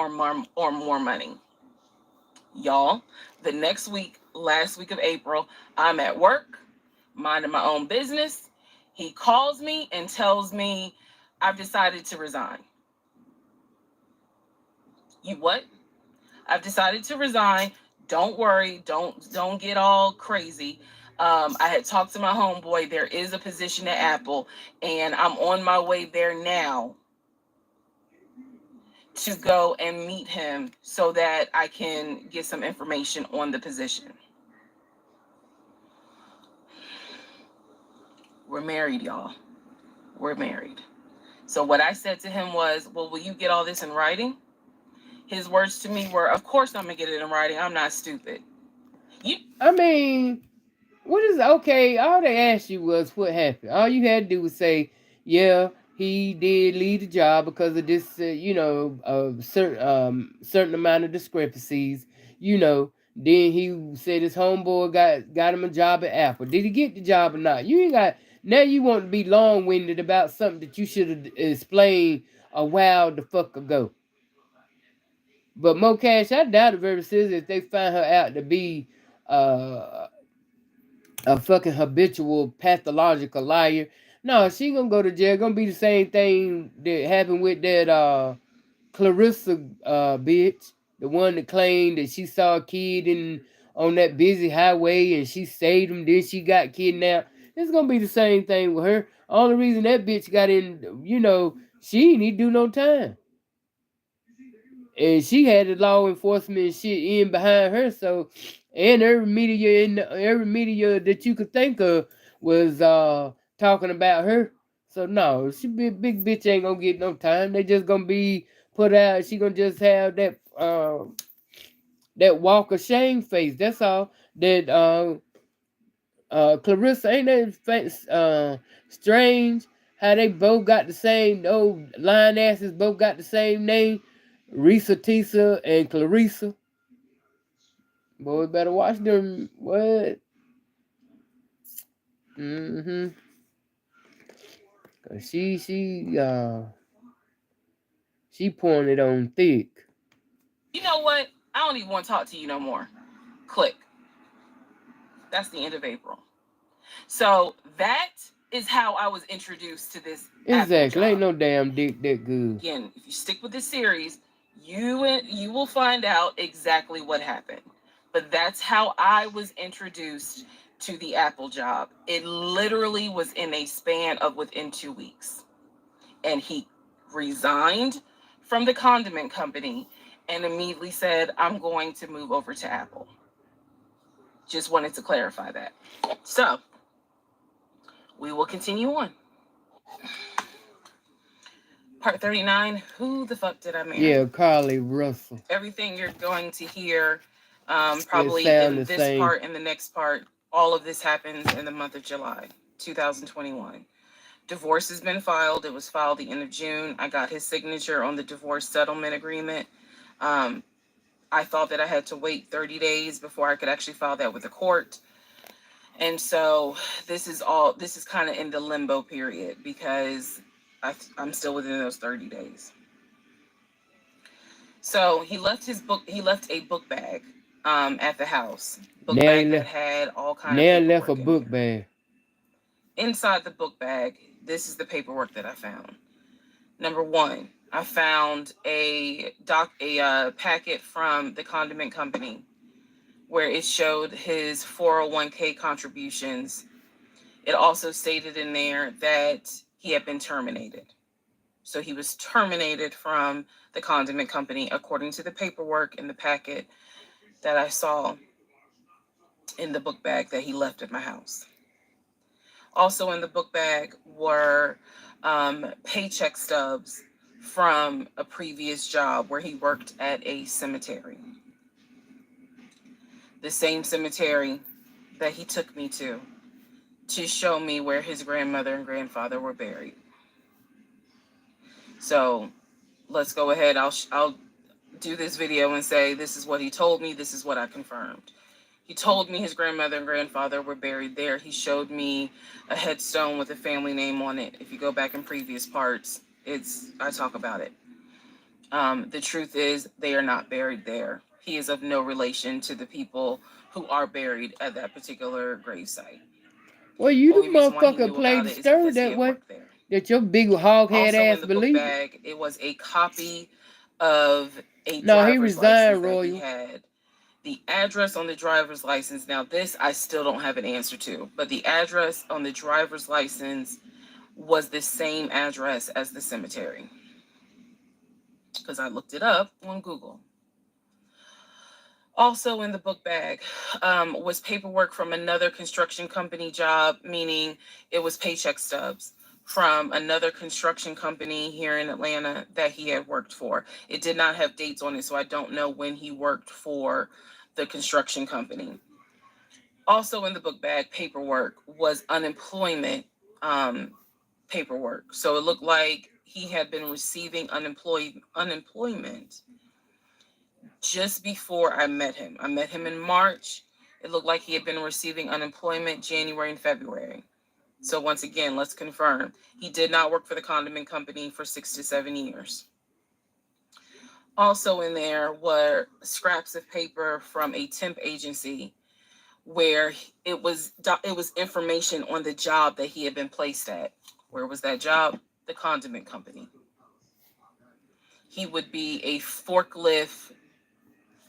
or more money. Y'all, the next week, last week of April, I'm at work, minding my own business. He calls me and tells me, I've decided to resign. You what? I've decided to resign. Don't worry. Don't get all crazy. I had talked to my homeboy. There is a position at Apple, and I'm on my way there now to go and meet him so that I can get some information on the position. We're married, y'all. We're married. So what I said to him was, well, will you get all this in writing? His words to me were, of course I'm going to get it in writing. I'm not stupid. You I mean, what is okay? All they asked you was what happened. All you had to do was say, yeah, he did leave the job because of this, certain amount of discrepancies. Then he said his homeboy got him a job at Apple. Did he get the job or not? You ain't got now. You want to be long winded about something that you should have explained a while the fuck ago. But Mo Cash, I doubt it very seriously if they find her out to be uh a fucking habitual pathological liar. No, she gonna go to jail. Gonna be the same thing that happened with that Clarissa bitch, the one that claimed that she saw a kid in on that busy highway and she saved him. Then she got kidnapped. It's gonna be the same thing with her. Only reason that bitch got in, she ain't need to do no time. And she had the law enforcement shit in behind her. So, and every media that you could think of was talking about her. So no, she big bitch ain't gonna get no time. They just gonna be put out. She gonna just have that walk of shame face. That's all. That Clarissa, ain't that strange how they both got the same old line asses both got the same name, Risa Tisa and Clarissa. Boy, better watch them. What? Mm-hmm. Cause she pouring it on thick. You know what? I don't even want to talk to you no more. Click. That's the end of April. So that is how I was introduced to this Apple Exactly. Ain't job. no damn dick that good. Again, if you stick with this series, you will find out exactly what happened. But that's how I was introduced to the Apple job. It literally was in a span of within 2 weeks. And he resigned from the condiment company and immediately said, I'm going to move over to Apple. Just wanted to clarify that. So we will continue on. Part 39, who the fuck did I marry? Yeah, Carly Russell. Everything you're going to hear, It probably sound in the this same. part and the next part, all of this happens in the month of July 2021. Divorce has been filed. It was filed the end of June. I got his signature on the divorce settlement agreement. Um, I thought that I had to wait 30 days before I could actually file that with the court. And so this is kind of in the limbo period because I'm still within those 30 days. So he left a book bag at the house. Book Now he bag that left. had all kind of Now he left a paperwork in book there. bag. Inside the book bag, this is the paperwork that I found. Number one, I found a packet from the condiment company where it showed his 401k contributions. It also stated in there that he had been terminated. So he was terminated from the condiment company according to the paperwork in the packet that I saw in the book bag that he left at my house. Also in the book bag were paycheck stubs from a previous job where he worked at a cemetery. The same cemetery that he took me to show me where his grandmother and grandfather were buried. So let's go ahead. I'll do this video and say this is what he told me. This is what I confirmed. He told me his grandmother and grandfather were buried there. He showed me a headstone with a family name on it. If you go back in previous parts, I talk about it. The truth is they are not buried there. He is of no relation to the people who are buried at that particular gravesite. Well, you Only the reason why he motherfucker knew played about the it is story because he that had way. worked there. That your big hoghead Also in ass the book believe it. bag, it was a copy of a No, he driver's license resigned, that he Royal. had. The address on the driver's license, now this I still don't have an answer to, but the address on the driver's license was the same address as the cemetery. Because I looked it up on Google. Also in the book bag was paperwork from another construction company job, meaning it was paycheck stubs from another construction company here in Atlanta that he had worked for. It did not have dates on it, so I don't know when he worked for the construction company. Also in the book bag paperwork was unemployment paperwork. So it looked like he had been receiving unemployment just before I met him. I met him in March. It looked like he had been receiving unemployment January and February. So once again, let's confirm. He did not work for the condiment company for 6 to 7 years. Also in there were scraps of paper from a temp agency where it was information on the job that he had been placed at. Where was that job? The condiment company. He would be a forklift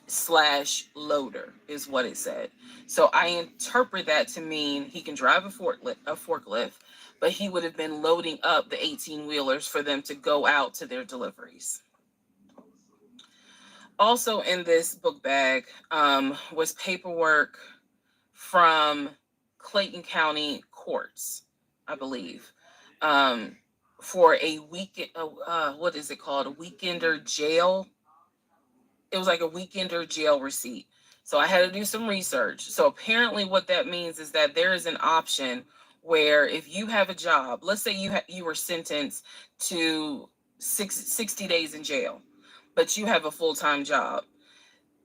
/ loader is what it said. So I interpret that to mean he can drive a forklift, but he would have been loading up the 18-wheelers for them to go out to their deliveries. Also in this book bag was paperwork from Clayton County courts, I believe, for a weekend. What is it called? A weekender jail. It was like a weekender jail receipt. So I had to do some research. So apparently, what that means is that there is an option where if you have a job, let's say you were sentenced to 60 days in jail, but you have a full-time job.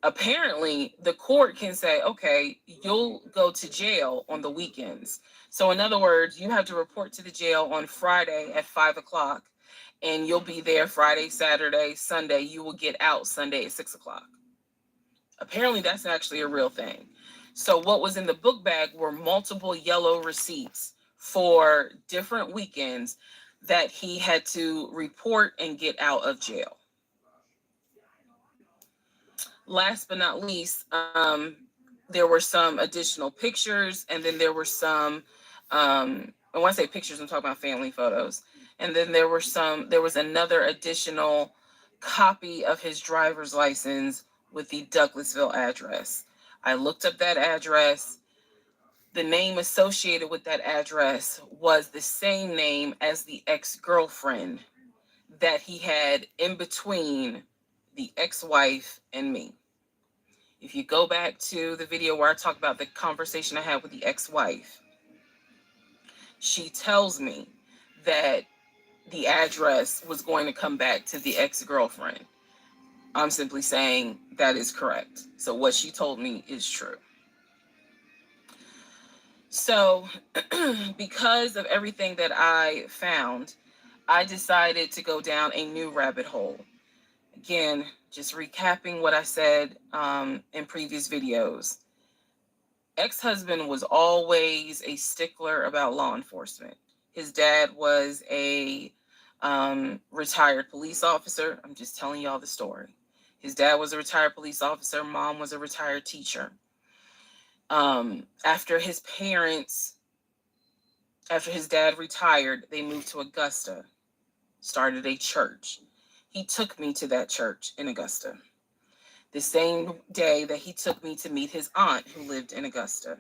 Apparently the court can say, okay, you'll go to jail on the weekends. So in other words, you have to report to the jail on Friday at 5 o'clock, and you'll be there Friday, Saturday, Sunday. You will get out Sunday at 6 o'clock. Apparently that's actually a real thing. So what was in the book bag were multiple yellow receipts for different weekends that he had to report and get out of jail. Last but not least, there were some additional pictures, and then there were some, and when I say pictures, I'm talking about family photos. And then there was another additional copy of his driver's license with the Douglasville address. I looked up that address. The name associated with that address was the same name as the ex-girlfriend that he had in between the ex-wife and me. If you go back to the video where I talk about the conversation I had with the ex-wife, she tells me that the address was going to come back to the ex-girlfriend. I'm simply saying that is correct. So what she told me is true. So, because of everything that I found, I decided to go down a new rabbit hole. Again, just recapping what I said in previous videos. Ex-husband was always a stickler about law enforcement. His dad was a retired police officer. I'm just telling y'all the story. His dad was a retired police officer. Mom was a retired teacher. After his parents, after his dad retired, they moved to Augusta, started a church. He took me to that church in Augusta the same day that he took me to meet his aunt who lived in Augusta.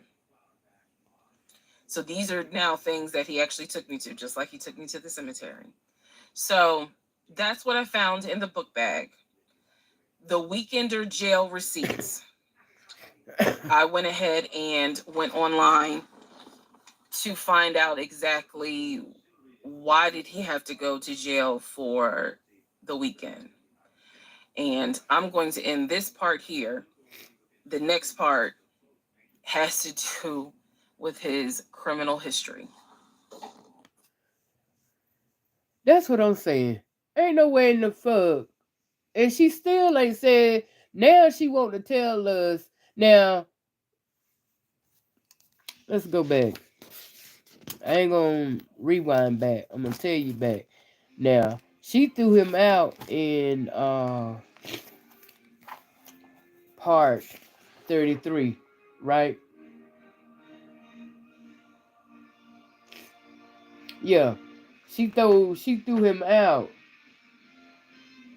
So these are now things that he actually took me to, just like he took me to the cemetery. So that's what I found in the book bag. The Weekender jail receipts. I went ahead and went online to find out exactly why did he have to go to jail for the weekend. And I'm going to end this part here. The next part has to do with his criminal history. That's what I'm saying. Ain't no way in the fuck. And she still ain't said. Now she want to tell us. Now let's go back. I ain't gonna rewind back. I'm gonna tell you back. Now she threw him out in part 33, right? Yeah. She threw him out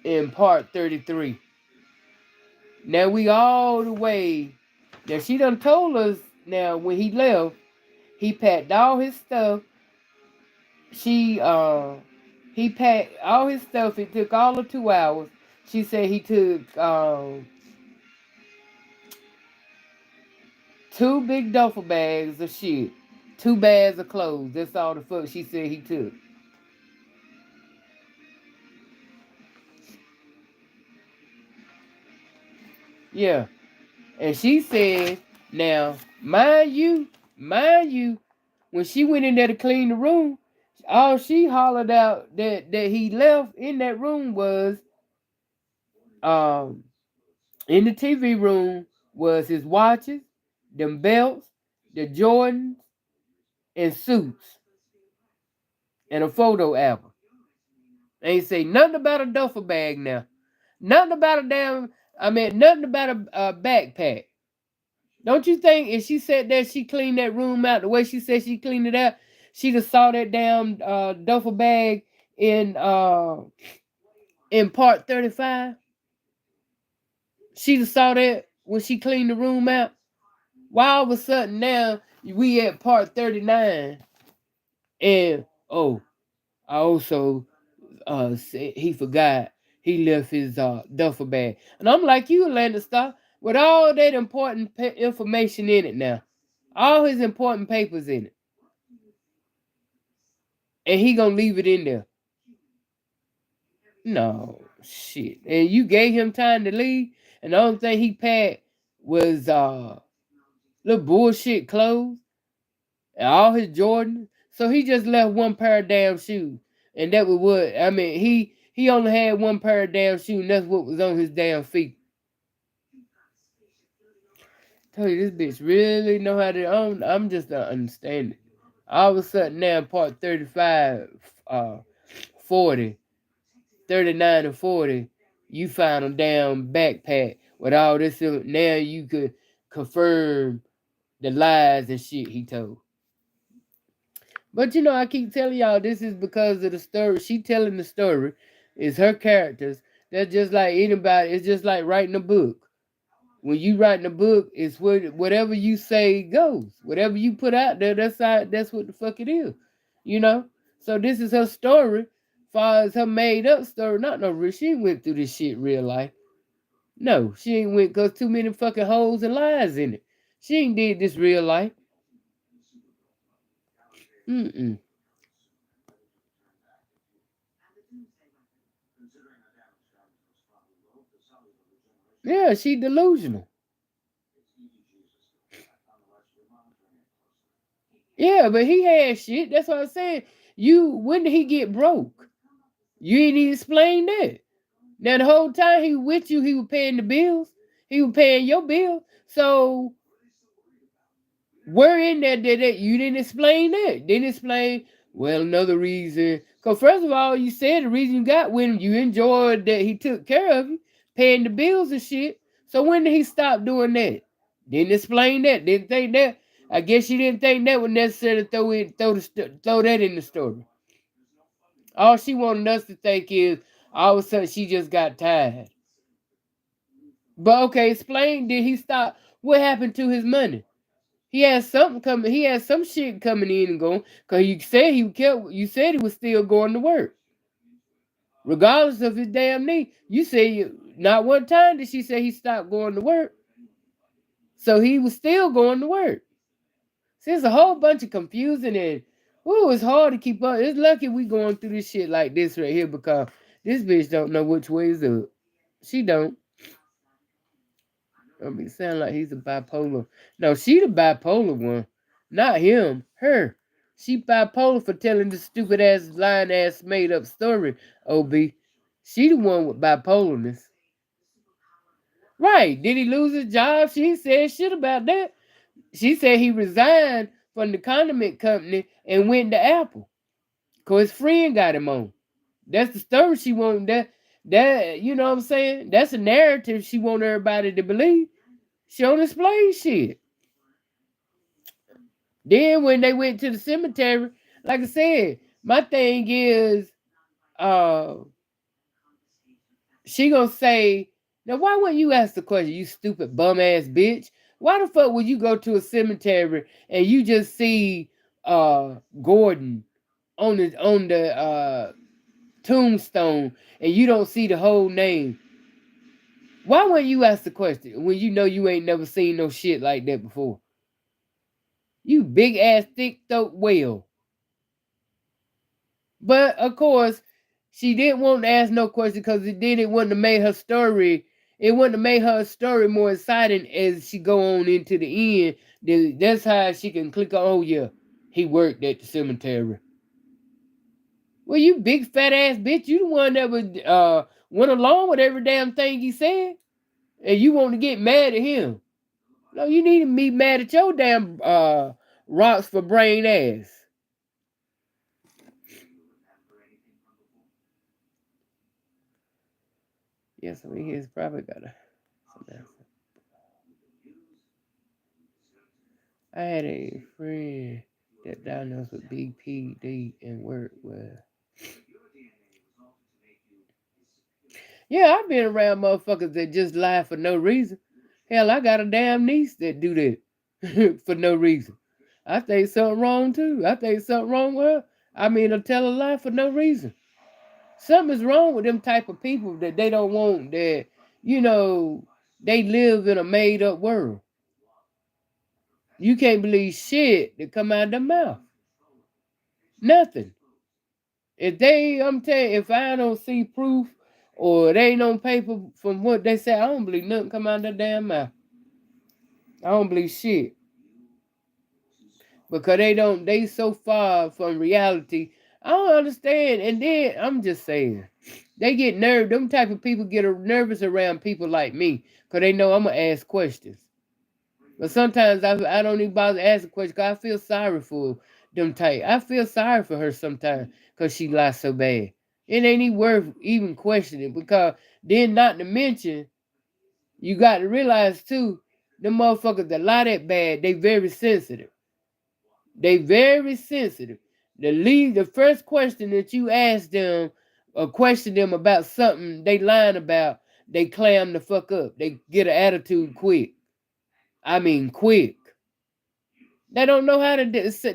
in part 33. Now we all the way. Now she done told us now when he left, he packed all his stuff. She he packed all his stuff. It took all of 2 hours. She said he took two big duffel bags of shit, two bags of clothes. That's all the fuck she said he took. Yeah. And she said, now, mind you, when she went in there to clean the room, all she hollered out that he left in that room was, um, in the TV room was his watches, them belts, the Jordans, and suits, and a photo album. Ain't say nothing about a duffel bag now. Nothing about a damn, nothing about a backpack. Don't you think if she said that she cleaned that room out the way she said she cleaned it out, she'd have saw that damn duffel bag in part 35? She'd have saw that when she cleaned the room out. Why all of a sudden now we at part 39 and oh, I also said he forgot he left his duffel bag. And I'm like you, Lannister, with all that important information in it now. All his important papers in it. And he gonna leave it in there. No shit. And you gave him time to leave, and the only thing he packed was little bullshit clothes and all his Jordans. So he just left one pair of damn shoes. And that was what he only had one pair of damn shoes, and that's what was on his damn feet. Tell you this bitch really know how to own. I'm just not understanding. All of a sudden now part 35, 40, 39 and 40, you found a damn backpack with all this. Now you could confirm the lies and shit he told. But I keep telling y'all this is because of the story. She telling the story. It's her characters. That's just like anybody. It's just like writing a book. When you writing a book, it's whatever you say goes. Whatever you put out there, that's what the fuck it is. You know? So this is her story. Far as her made up story, not no real. She ain't went through this shit real life. No, she ain't went cause too many fucking holes and lies in it. She ain't did this real life. Mm-mm. Yeah, she delusional. Yeah, but he had shit. That's what I'm saying. When did he get broke? You ain't even explain that. Now the whole time he was with you, he was paying the bills. He was paying your bill. So where in there did that you didn't explain that? Didn't explain, well, another reason. Cause first of all, you said the reason you got with him, you enjoyed that he took care of you, paying the bills and shit. So when did he stop doing that? Didn't explain that. Didn't think that. I guess you didn't think that was necessary to throw that in the story. All she wanted us to think is all of a sudden she just got tired. But okay, explain. Did he stop? What happened to his money? He had something coming. He had some shit coming in and going. Cause you said he kept. You said he was still going to work, regardless of his damn knee. You said not one time did she say he stopped going to work. So he was still going to work. See, it's a whole bunch of confusing and it's hard to keep up. It's lucky we going through this shit like this right here because this bitch don't know which way is up. She don't. I mean, sound like he's a bipolar. No, she the bipolar one, not him. Her. She bipolar for telling the stupid ass, lying ass, made up story. Ob, she the one with bipolarness. Right? Did he lose his job? She said shit about that. She said he resigned from the condiment company and went to Apple. Cause his friend got him on. That's the story she want. That you know what I'm saying? That's a narrative she want everybody to believe. She don't explain shit. Then when they went to the cemetery, like I said, my thing is, uh, she gonna say, now why wouldn't you ask the question, you stupid bum ass bitch? Why the fuck would you go to a cemetery and you just see Gordon on the tombstone and you don't see the whole name? Why wouldn't you ask the question when you know you ain't never seen no shit like that before? You big ass thick throat whale. But of course, she didn't want to ask no question because it wouldn't have made her story. It wouldn't have made her story more exciting as she go on into the end. That's how she can click on. Oh yeah, he worked at the cemetery. Well, you big fat ass bitch, you the one that would went along with every damn thing he said, and you want to get mad at him. No, you need to be mad at your damn rocks for brain ass. Yes, I mean he's probably got some answer. I had a friend that diagnosed with BPD and worked with. Yeah, I've been around motherfuckers that just lie for no reason. Hell, I got a damn niece that do that for no reason. I think something wrong too. I think something wrong with her. I mean, to tell a lie for no reason. Something is wrong with them type of people that they don't want that, you know, they live in a made up world. You can't believe shit that come out of their mouth. Nothing. I'm telling you, if I don't see proof or it ain't on paper from what they say, I don't believe nothing come out of their damn mouth. I don't believe shit. Because they so far from reality. I don't understand. And then I'm just saying, they get nervous. Them type of people get nervous around people like me. Because they know I'm going to ask questions. But sometimes I don't even bother asking questions because I feel sorry for them type. I feel sorry for her sometimes because she lies so bad. It ain't even worth even questioning because then not to mention, you got to realize too, them motherfuckers that lie that bad, they very sensitive. They very sensitive. The first question that you ask them or question them about something they lying about, they clam the fuck up. They get an attitude quick. I mean quick. They don't know how to.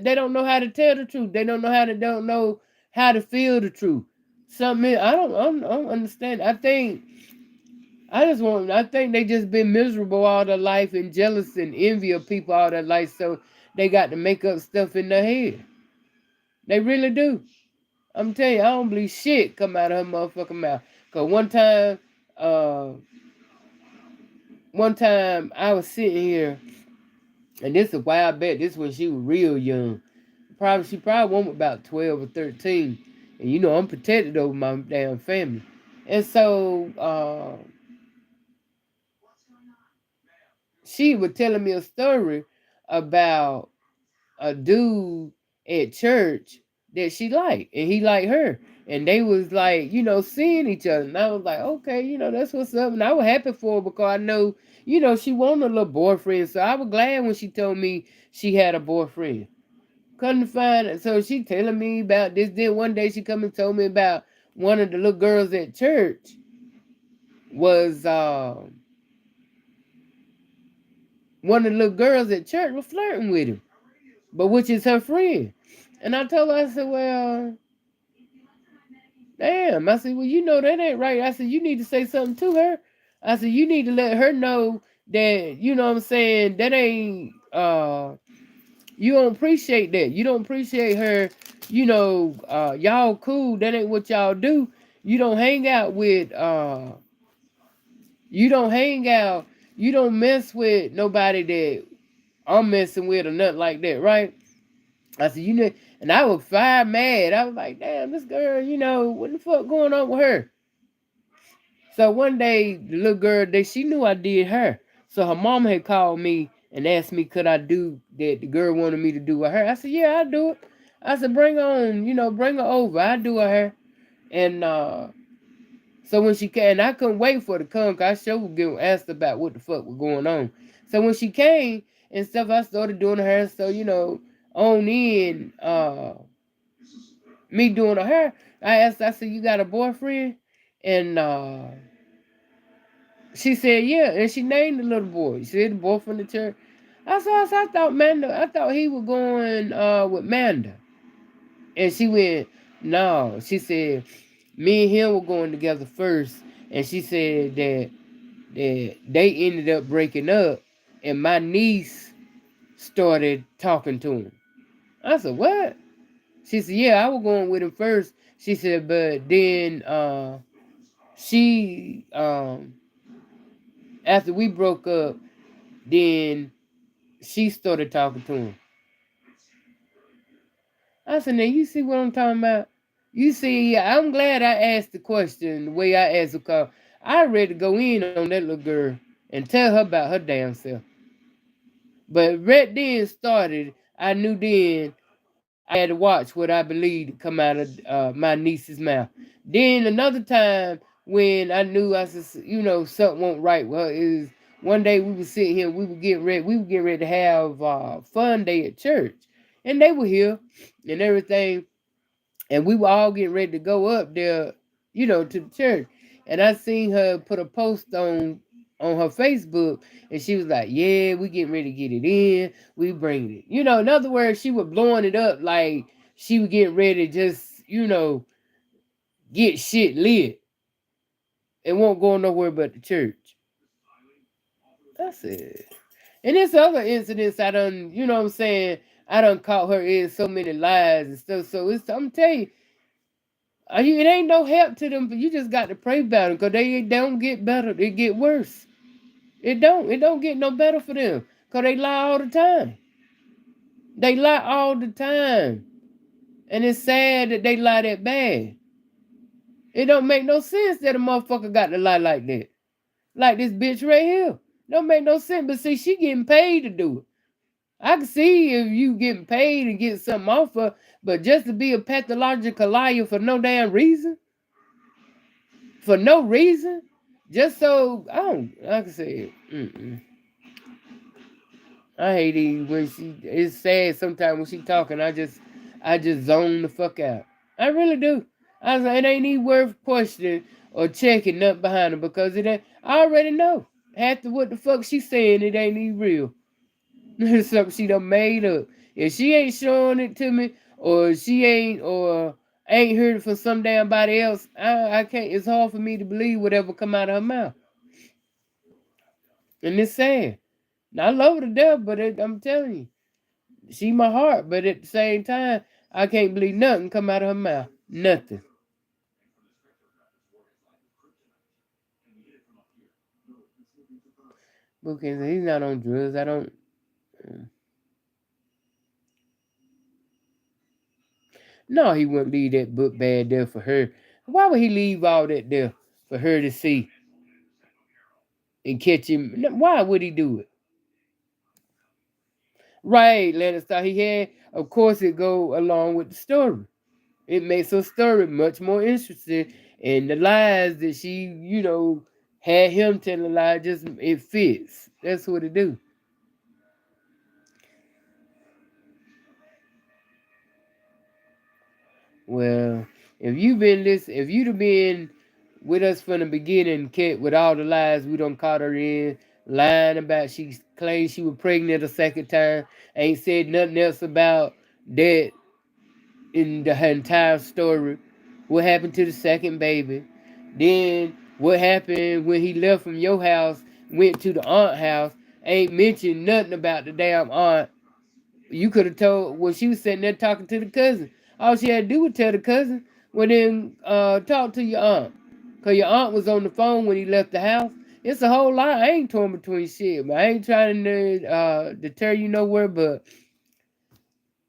They don't know how to tell the truth. They don't know how to feel the truth. Something I don't understand. I think they just been miserable all their life and jealous and envy of people all their life, so they got to make up stuff in their head. They really do. I'm telling you, I don't believe shit come out of her motherfucking mouth. Cause uh, one time I was sitting here And this is a while back. This when she was real young. She probably was about 12 or 13. And you know I'm protected over my damn family. And so she was telling me a story about a dude at church that she liked, and he liked her, and they was like, seeing each other, and I was like, okay, that's what's up, and I was happy for her because I know, she wanted a little boyfriend, so I was glad when she told me she had a boyfriend. Couldn't find it, so she telling me about this. Then one day she come and told me about one of the little girls at church was one of the little girls at church was flirting with him, but which is her friend. And I told her, I said, well, damn. I said, well, that ain't right. I said, you need to say something to her. I said, you need to let her know that, you know what I'm saying, that ain't, you don't appreciate that. You don't appreciate her, y'all cool. That ain't what y'all do. You don't hang out with, you don't hang out, you don't mess with nobody that I'm messing with or nothing like that, right? I said, and I was fire mad. I was like, damn, this girl, what the fuck going on with her? So one day, the little girl, she knew I did her. So her mom had called me and asked me could I do that the girl wanted me to do with her. I said, yeah, I'll do it. I said, bring her on, bring her over. I'll do her hair. And so when she came, and I couldn't wait for her to come because I sure was getting asked about what the fuck was going on. So when she came and stuff, I started doing her hair. So, on in me doing her hair, I asked, I said, you got a boyfriend? And she said, yeah, and she named the little boy. She said the boy from the church. I thought Manda, I thought he was going with Manda. And she went, no. She said, me and him were going together first. And she said that they ended up breaking up and my niece started talking to him. I said, what? She said, yeah, I was going with him first. She said, but then she after we broke up, then she started talking to him. I said, now you see what I'm talking about? You see, I'm glad I asked the question the way I asked it because I ready to go in on that little girl and tell her about her damn self. But right then started, I knew then I had to watch what I believed come out of my niece's mouth. Then another time when I knew I said, something won't right with her is one day we were sitting here, we were getting ready to have fun day at church. And they were here and everything. And we were all getting ready to go up there, to the church. And I seen her put a post on her Facebook, and she was like, "Yeah, we getting ready to get it in. We bringing it." In other words, she was blowing it up like she was getting ready to just, get shit lit. It won't go nowhere but the church. That's it. And there's other incidents I done, what I'm saying, I done caught her in so many lies and stuff. So I'm telling you, it ain't no help to them, but you just got to pray about them because they don't get better. They get worse. It don't. It don't get no better for them because they lie all the time. They lie all the time. And it's sad that they lie that bad. It don't make no sense that a motherfucker got to lie like that. Like this bitch right here. Don't make no sense. But see, she getting paid to do it. I can see if you getting paid and get something off her, but just to be a pathological liar for no damn reason, for no reason, just so I don't. Like I said, I hate it when she. It's sad sometimes when she talking. I just zone the fuck out. I really do. I was like, it ain't even worth questioning or checking nothing behind her because it ain't. I already know. After what the fuck she saying, it ain't even real. It's something she done made up. If she ain't showing it to me, or she ain't, or ain't heard it from some damn body else, I can't. It's hard for me to believe whatever come out of her mouth, and it's sad. Now, I love her to death, but I'm telling you, she my heart. But at the same time, I can't believe nothing come out of her mouth. Nothing. Okay, he's not on drugs. I don't. Mm. No, he wouldn't leave that book bag there for her. Why would he leave all that there for her to see and catch him? Why would he do it? Right, Lannister. He had, of course, it go along with the story. It makes her story much more interesting, and the lies that she, had him telling lies, just it fits. That's what it do. Well, if you'd have been with us from the beginning, Kit, with all the lies we done caught her in, lying about she claimed she was pregnant a second time, ain't said nothing else about that in her entire story. What happened to the second baby? Then what happened when he left from your house, went to the aunt house? Ain't mentioned nothing about the damn aunt. You could have told when she was sitting there talking to the cousin. All she had to do was tell the cousin, well then talk to your aunt. Cause your aunt was on the phone when he left the house. It's a whole lot. I ain't torn between shit, but I ain't trying to deter you nowhere, but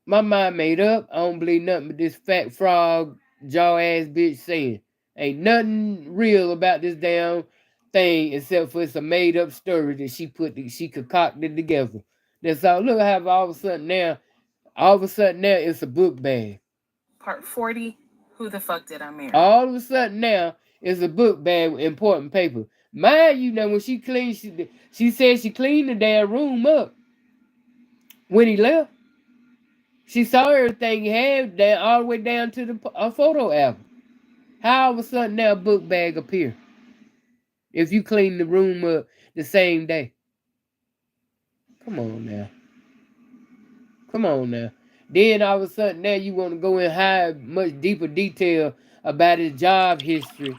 my mind made up. I don't believe nothing but this fat frog jaw ass bitch saying. Ain't nothing real about this damn thing except for it's a made up story that she concocted together. That's all. Look how all of a sudden now it's a book bag. Part 40. Who the fuck did I marry? All of a sudden now it's a book bag with important paper. Mind you, now when she cleaned, she said she cleaned the damn room up when he left. She saw everything he had down all the way down to the photo album. How all of a sudden now a book bag appear if you clean the room up the same day? Come on now. Come on now. Then all of a sudden now you want to go in high, much deeper detail about his job history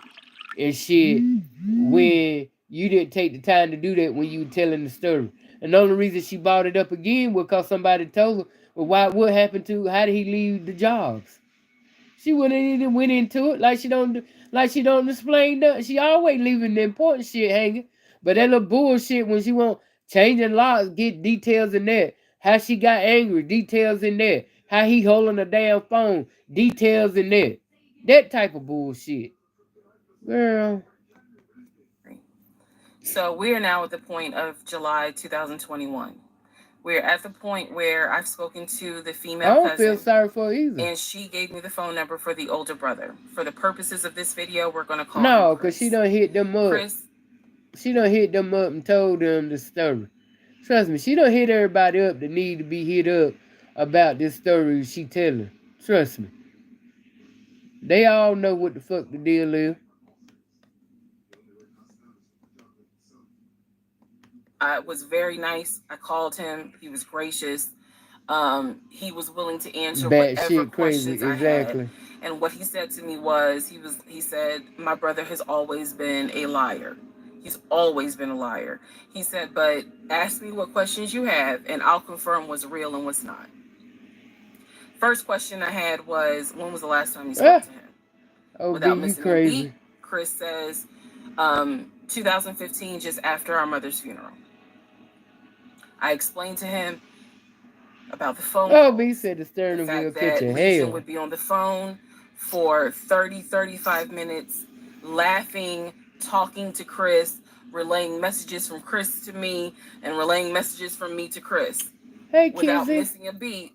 and shit when you didn't take the time to do that when you were telling the story. And the only reason she brought it up again was because somebody told her, well, what happened to, how did he leave the jobs? She wouldn't even went into it like she don't explain that. She always leaving the important shit hanging. But that little bullshit when she want changing locks, get details in that. How she got angry, details in that. How he holding a damn phone, details in that. That type of bullshit. Girl. So we're now at the point of July 2021. We're at the point where I've spoken to the I female don't feel cousin, sorry for her either. and she gave me the phone number for the older brother. For the purposes of this video, we're going to call him No, cause she Chris. done hit them up. Chris, She done hit them up and told them the story. Trust me, she done hit everybody up that need to be hit up about this story she telling. Trust me. They all know what the fuck the deal is. was very nice. I called him. He was gracious. He was willing to answer Bad whatever shit crazy, questions I had. exactly. And what he said to me was, he said, my brother has always been a liar. He's always been a liar. He said, but ask me what questions you have, and I'll confirm what's real and what's not. First question I had was, when was the last time you spoke Ah, to him? OB, Without you missing a beat, crazy. Chris says, 2015, just after our mother's funeral. I explained to him about the phone OB calls, said the the sternum will fact catch that a Legion hell. would be on the phone for 30, 35 minutes, laughing, talking to Chris, relaying messages from Chris to me, and relaying messages from me to Chris. Hey, Without Kizzy. missing a beat,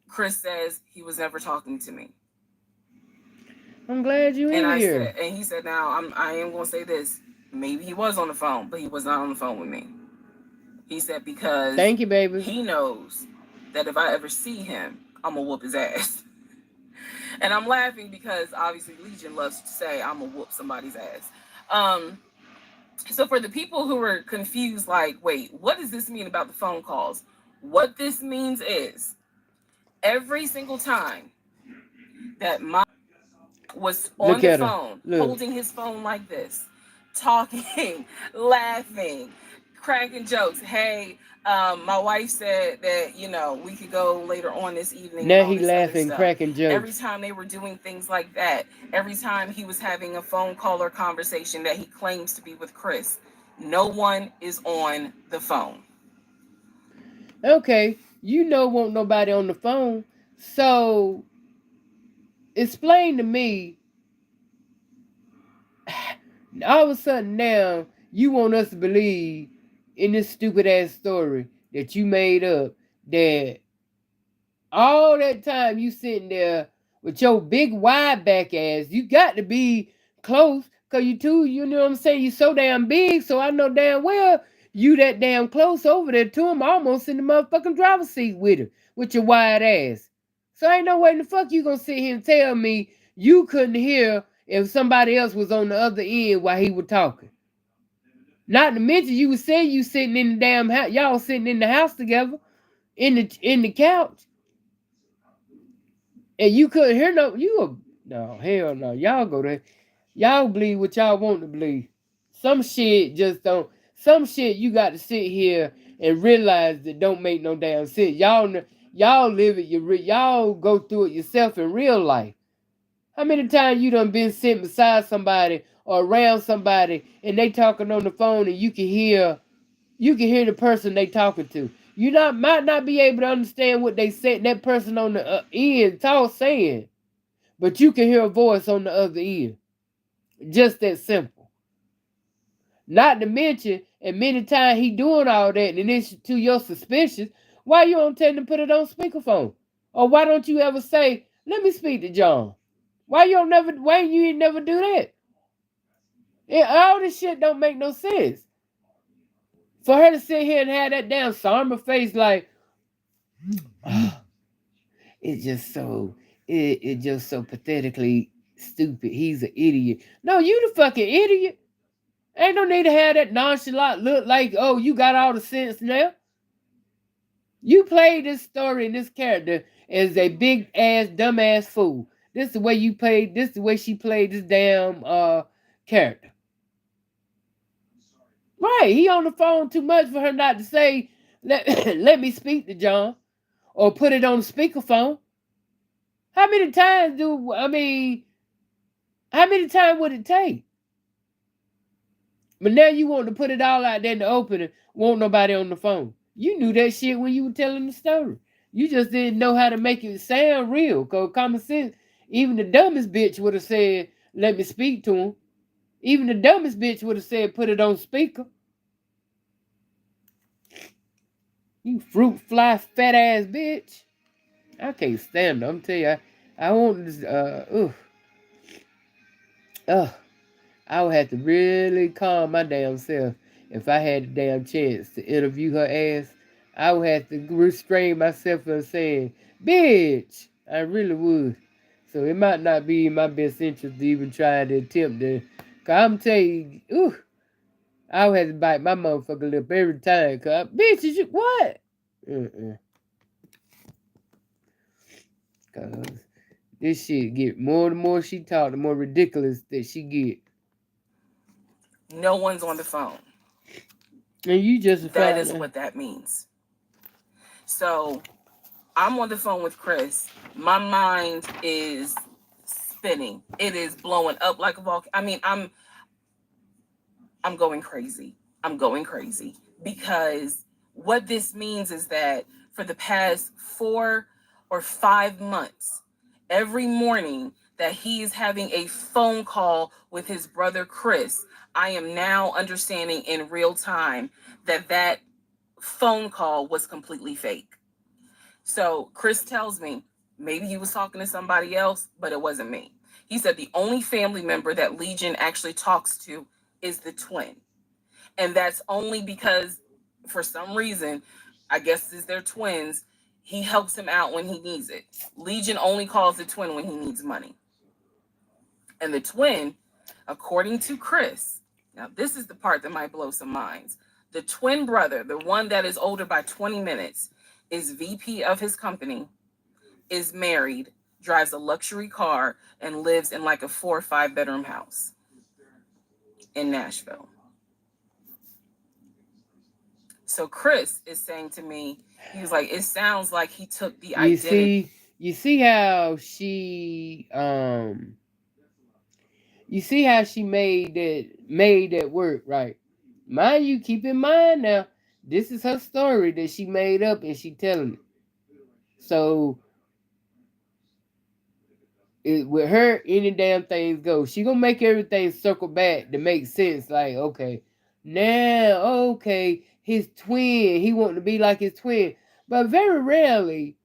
Chris says he was never talking to me. I'm glad you And in I here. said, and he said, now I am going to say this. Maybe he was on the phone, but he was not on the phone with me. He said, because Thank you, baby. he knows that if I ever see him, I'm going to whoop his ass. And I'm laughing because obviously Legion loves to say I'm going to whoop somebody's ass. So for the people who are confused, like, wait, what does this mean about the phone calls? What this means is every single time that my was on Look the at her. phone, Look. holding his phone like this, talking, laughing, cracking jokes. Hey, my wife said that, we could go later on this evening and Now all he this other laughing, stuff. cracking Every jokes. time they were doing things like that, every time he was having a phone call or conversation that he claims to be with Chris, no one is on the phone. Okay, won't nobody on the phone. So explain to me, all of a sudden now you want us to believe in this stupid ass story that you made up, that all that time you sitting there with your big wide back ass, you got to be close, cause you know what I'm saying, you so damn big, so I know damn well you that damn close over there to him, almost in the motherfucking driver's seat with him, with your wide ass. So ain't no way in the fuck you gonna sit here and tell me you couldn't hear if somebody else was on the other end while he was talking. Not to mention you was saying you sitting in the damn house, y'all sitting in the house together, in the couch, and you couldn't hear no, hell no. Y'all go there. Y'all believe what y'all want to believe. Some shit just don't. Some shit you got to sit here and realize that don't make no damn sense. Y'all live it. Y'all go through it yourself in real life. How many times you done been sitting beside somebody or around somebody and they talking on the phone and you can hear the person they talking to. Might not be able to understand what they said. That person on the end talk saying, but you can hear a voice on the other end. Just that simple. Not to mention, and many times he doing all that, and it's to your suspicions. Why you don't tell him to put it on speakerphone? Or why don't you ever say, "Let me speak to John"? Why you don't never? Why you ain't never do that? All this shit don't make no sense. For her to sit here and have that damn somber face, like, it's just so it just so pathetically stupid. He's an idiot. No, you the fucking idiot. Ain't no need to have that nonchalant look like, oh, you got all the sense now. You played this story and this character as a big ass dumbass fool. This is the way you played. This is the way she played this damn character. Right? He on the phone too much for her not to say, let let me speak to John, or put it on speakerphone. How many times do I mean? How many times would it take? But now you want to put it all out there in the open and want nobody on the phone. You knew that shit when you were telling the story. You just didn't know how to make it sound real. Cause common sense, even the dumbest bitch would have said, "Let me speak to him." Even the dumbest bitch would have said, "Put it on speaker." You fruit fly fat ass bitch. I can't stand her. I'm telling you, I want this. Ugh. I would have to really calm my damn self if I had the damn chance to interview her ass. I would have to restrain myself from saying, "Bitch." I really would. So it might not be in my best interest to even try to attempt to. Cause I'm telling you, I would have to bite my motherfucker lip every time. Cause bitch, is you what? Uh-uh. Cause this shit get more and more she talk, the more ridiculous that she get. No one's on the phone. And you just That found is out. what that means. So I'm on the phone with Chris. My mind is spinning. It is blowing up like a volcano. I mean, I'm going crazy. I'm going crazy because what this means is that for the past 4 or 5 months, every morning that he is having a phone call with his brother Chris, I am now understanding in real time that that phone call was completely fake. So Chris tells me maybe he was talking to somebody else, but it wasn't me. He said the only family member that Legion actually talks to is the twin. And that's only because, for some reason, I guess it's their twins, he helps him out when he needs it. Legion only calls the twin when he needs money. And the twin, according to Chris, now this is the part that might blow some minds. The twin brother, the one that is older by 20 minutes, is VP of his company, is married, drives a luxury car, and lives in like a 4 or 5 bedroom house in Nashville. So Chris is saying to me, he was like, it sounds like he took the You identity. see, you see how she you see how she made that work, right? Mind you, keep in mind now, This is her story that she made up and she telling it. So with her, any damn things go. She gonna make everything circle back to make sense. Like, okay, now, okay, his twin, he want to be like his twin. But very rarely,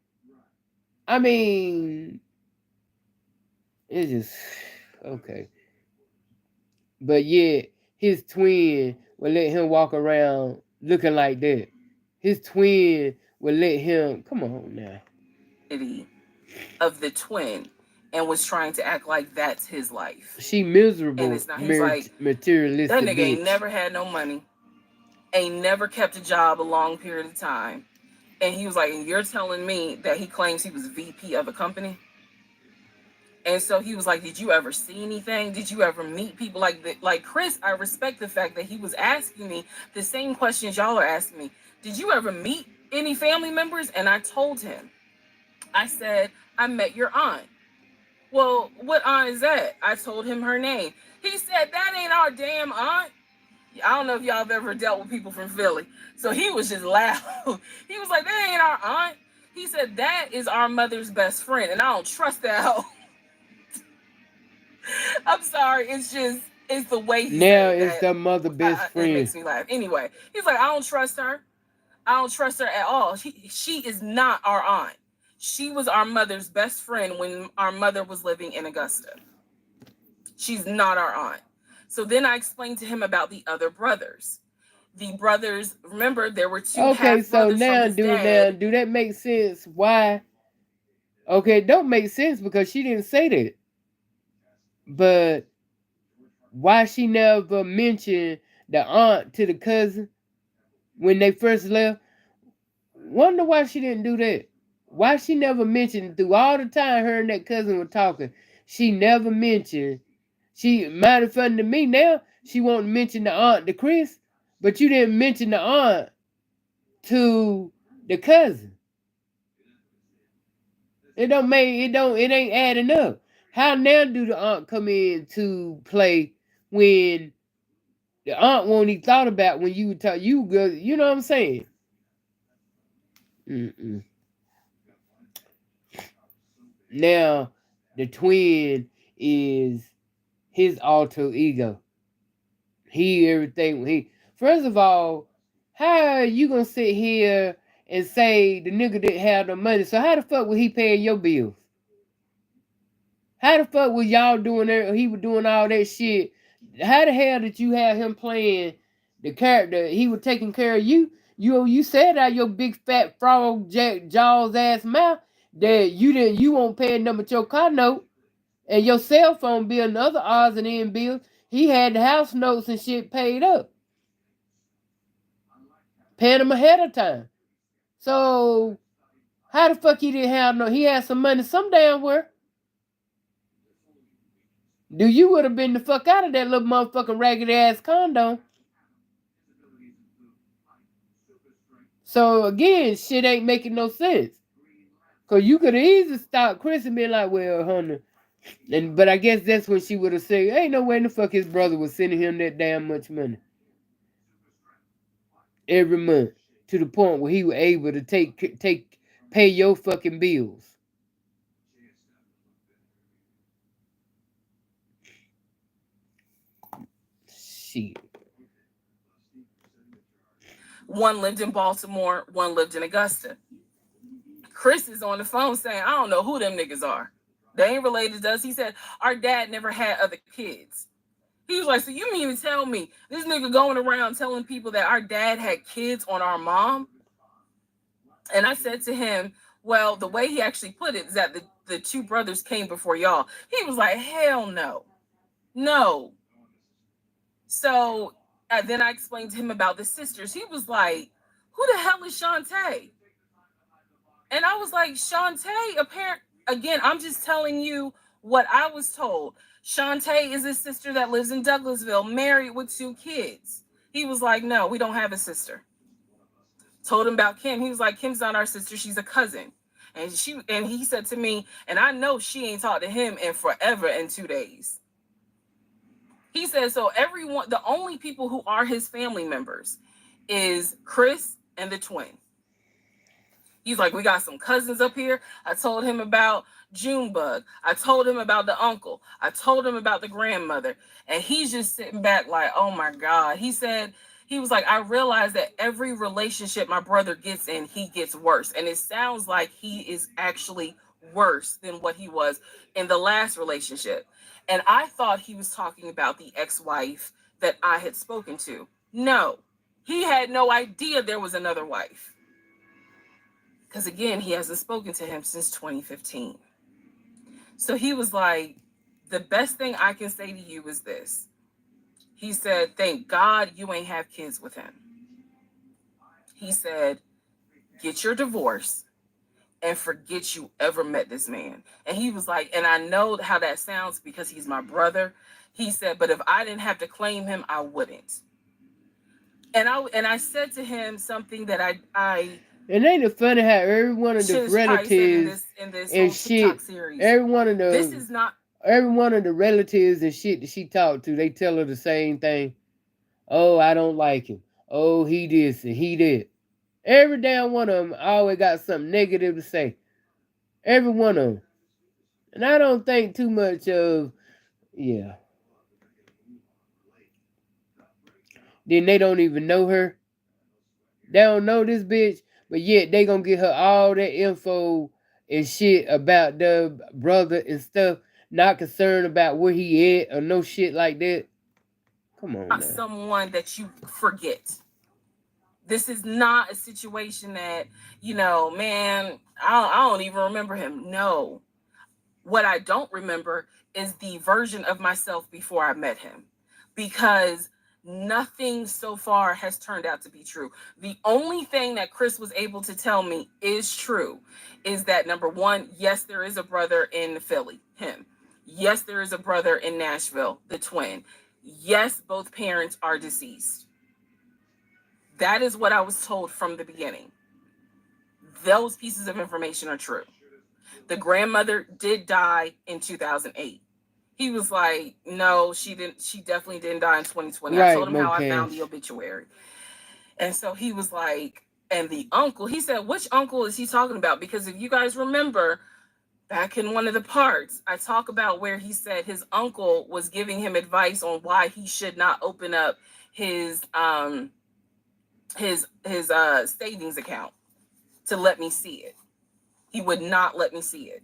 I mean, it's just, okay. But yet, his twin will let him walk around looking like that. His twin will let him, come on now. Of the twin and was trying to act like that's his life. She And miserable, it's not. He was like, that materialistic nigga ain't bitch. never had no money, ain't never kept a job a long period of time. And he was like, and you're telling me that he claims he was VP of a company? And so he was like, did you ever see anything? Did you ever meet people like that? Like Chris, I respect the fact that he was asking me the same questions y'all are asking me. Did you ever meet any family members? And I told him, I said, I met your aunt. Well, what aunt is that? I told him her name. He said, that ain't our damn aunt. I don't know if y'all have ever dealt with people from Philly. So he was just loud. He was like, that ain't our aunt. He said, that is our mother's best friend. And I don't trust that hoe. I'm sorry. It's the way he Now said it it's that the mother best it friend. makes me laugh. Anyway, he's like, I don't trust her. I don't trust her at all. She is not our aunt. She was our mother's best friend when our mother was living in Augusta. She's not our aunt. So then I explained to him about the other brothers. The brothers, remember, there were two Okay, half so brothers from now his dad. do that make sense? Why? Okay, it don't make sense because she didn't say that. But why she never mentioned the aunt to the cousin when they first left? Wonder why she didn't do that. Why she never mentioned through all the time her and that cousin were talking? She never mentioned. She mighty funny to me now. She won't mention the aunt to Chris, but you didn't mention the aunt to the cousin. It ain't adding up. How now do the aunt come in to play when the aunt won't even thought about when you talk you go, you know what I'm saying? Mm-mm. Now the twin is his alter ego. He everything he first of all, how are you gonna sit here and say the nigga didn't have no money? So how the fuck was he paying your bills? How the fuck was y'all doing that? He was doing all that shit. How the hell did you have him playing the character? He was taking care of you. You said out your big fat frog jaws ass mouth that you won't pay nothing but your car note and your cell phone bill and other odds and end bills. He had the house notes and shit paid up, paying them ahead of time. So how the fuck he didn't have no? He had some money some damn where. Do you would have been the fuck out of that little motherfucking raggedy ass condo. So again, shit ain't making no sense. Cause you could have easily stopped Chris and been like, well, honey. But I guess that's when she would have said, ain't no way in the fuck his brother was sending him that damn much money every month to the point where he was able to pay your fucking bills. Shit. One lived in Baltimore, one lived in Augusta. Chris is on the phone saying, I don't know who them niggas are. They ain't related to us. He said, our dad never had other kids. He was like, so you mean to tell me this nigga going around telling people that our dad had kids on our mom? And I said to him, well, the way he actually put it is that the two brothers came before y'all. He was like, hell no. No. So then I explained to him about the sisters. He was like, who the hell is Shantae? And I was like, Shantae, apparent again, I'm just telling you what I was told. Shantae is a sister that lives in Douglasville, married with two kids. He was like, no, we don't have a sister. Told him about Kim. He was like, Kim's not our sister, she's a cousin. And he said to me, and I know she ain't talked to him in forever in 2 days. He said, so everyone, the only people who are his family members is Chris and the twin. He's like, we got some cousins up here. I told him about Junebug. I told him about the uncle. I told him about the grandmother. And he's just sitting back like, oh my God. He said, he was like, I realized that every relationship my brother gets in, he gets worse. And it sounds like he is actually worse than what he was in the last relationship. And I thought he was talking about the ex wife that I had spoken to. No, he had no idea there was another wife. Because again, he hasn't spoken to him since 2015. So he was like, the best thing I can say to you is this. He said, thank God you ain't have kids with him. He said, get your divorce and forget you ever met this man. And he was like, and I know how that sounds because he's my brother. He said, but if I didn't have to claim him, I wouldn't. And I said to him something that I And ain't it funny how every one of the should have probably said relatives in this and whole TikTok shit, series. every one of This the is not every one of the relatives and shit that she talked to, they tell her the same thing. Oh, I don't like him. Oh, he this and he that. Every damn one of them always got something negative to say. Every one of them. And I don't think too much of, yeah. Then they don't even know her. They don't know this bitch, but yet they gonna get her all that info and shit about the brother and stuff. Not concerned about where he at or no shit like that. Come on now. someone that you forget. This is not a situation that, man, I don't even remember him. No. What I don't remember is the version of myself before I met him, because nothing so far has turned out to be true. The only thing that Chris was able to tell me is true is that, number one, yes, there is a brother in Philly, him. Yes, there is a brother in Nashville, the twin. Yes, both parents are deceased. That is what I was told from the beginning. Those pieces of information are true. The grandmother did die in 2008. He was like, no, she didn't. She definitely didn't die in 2020. I Right, told him how I found the Mocash. obituary. And so he was like, and the uncle, he said, which uncle is he talking about? Because if you guys remember, back in one of the parts, I talk about where he said his uncle was giving him advice on why he should not open up his savings account to let me see it. He would not let me see it.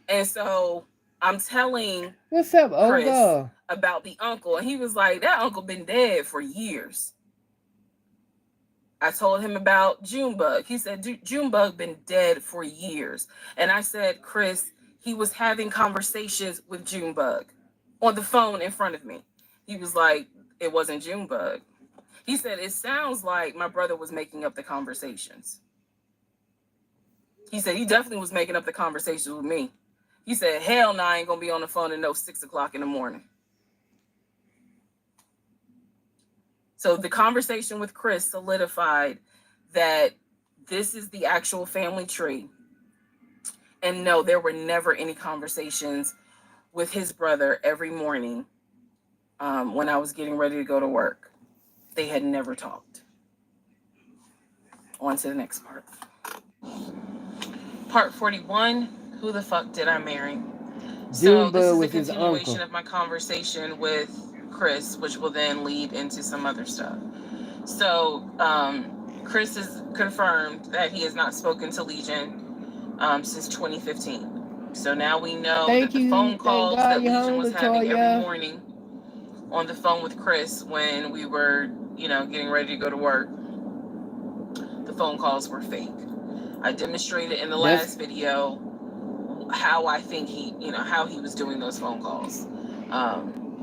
And so I'm telling What's up, Chris Olga? about the uncle, and he was like, that uncle been dead for years. I told him about Junebug. He said, Junebug been dead for years. And I said, Chris, he was having conversations with Junebug on the phone in front of me. He was like, it wasn't Junebug. He said, it sounds like my brother was making up the conversations. He said, he definitely was making up the conversations with me. He said, hell no, I ain't going to be on the phone at no 6 o'clock in the morning. So the conversation with Chris solidified that this is the actual family tree. And no, there were never any conversations with his brother every morning when I was getting ready to go to work. They had never talked. On to the next part. Part 41, who the fuck did I marry? So this Junebug is a was his continuation uncle. of my conversation with Chris, which will then lead into some other stuff. So Chris has confirmed that he has not spoken to Legion since 2015. So now we know that Thank the phone you. Thank calls God that you're Legion home, was having every Latoya. morning on the phone with Chris when we were, getting ready to go to work, the phone calls were fake. I demonstrated in the That's last video how I think how he was doing those phone calls.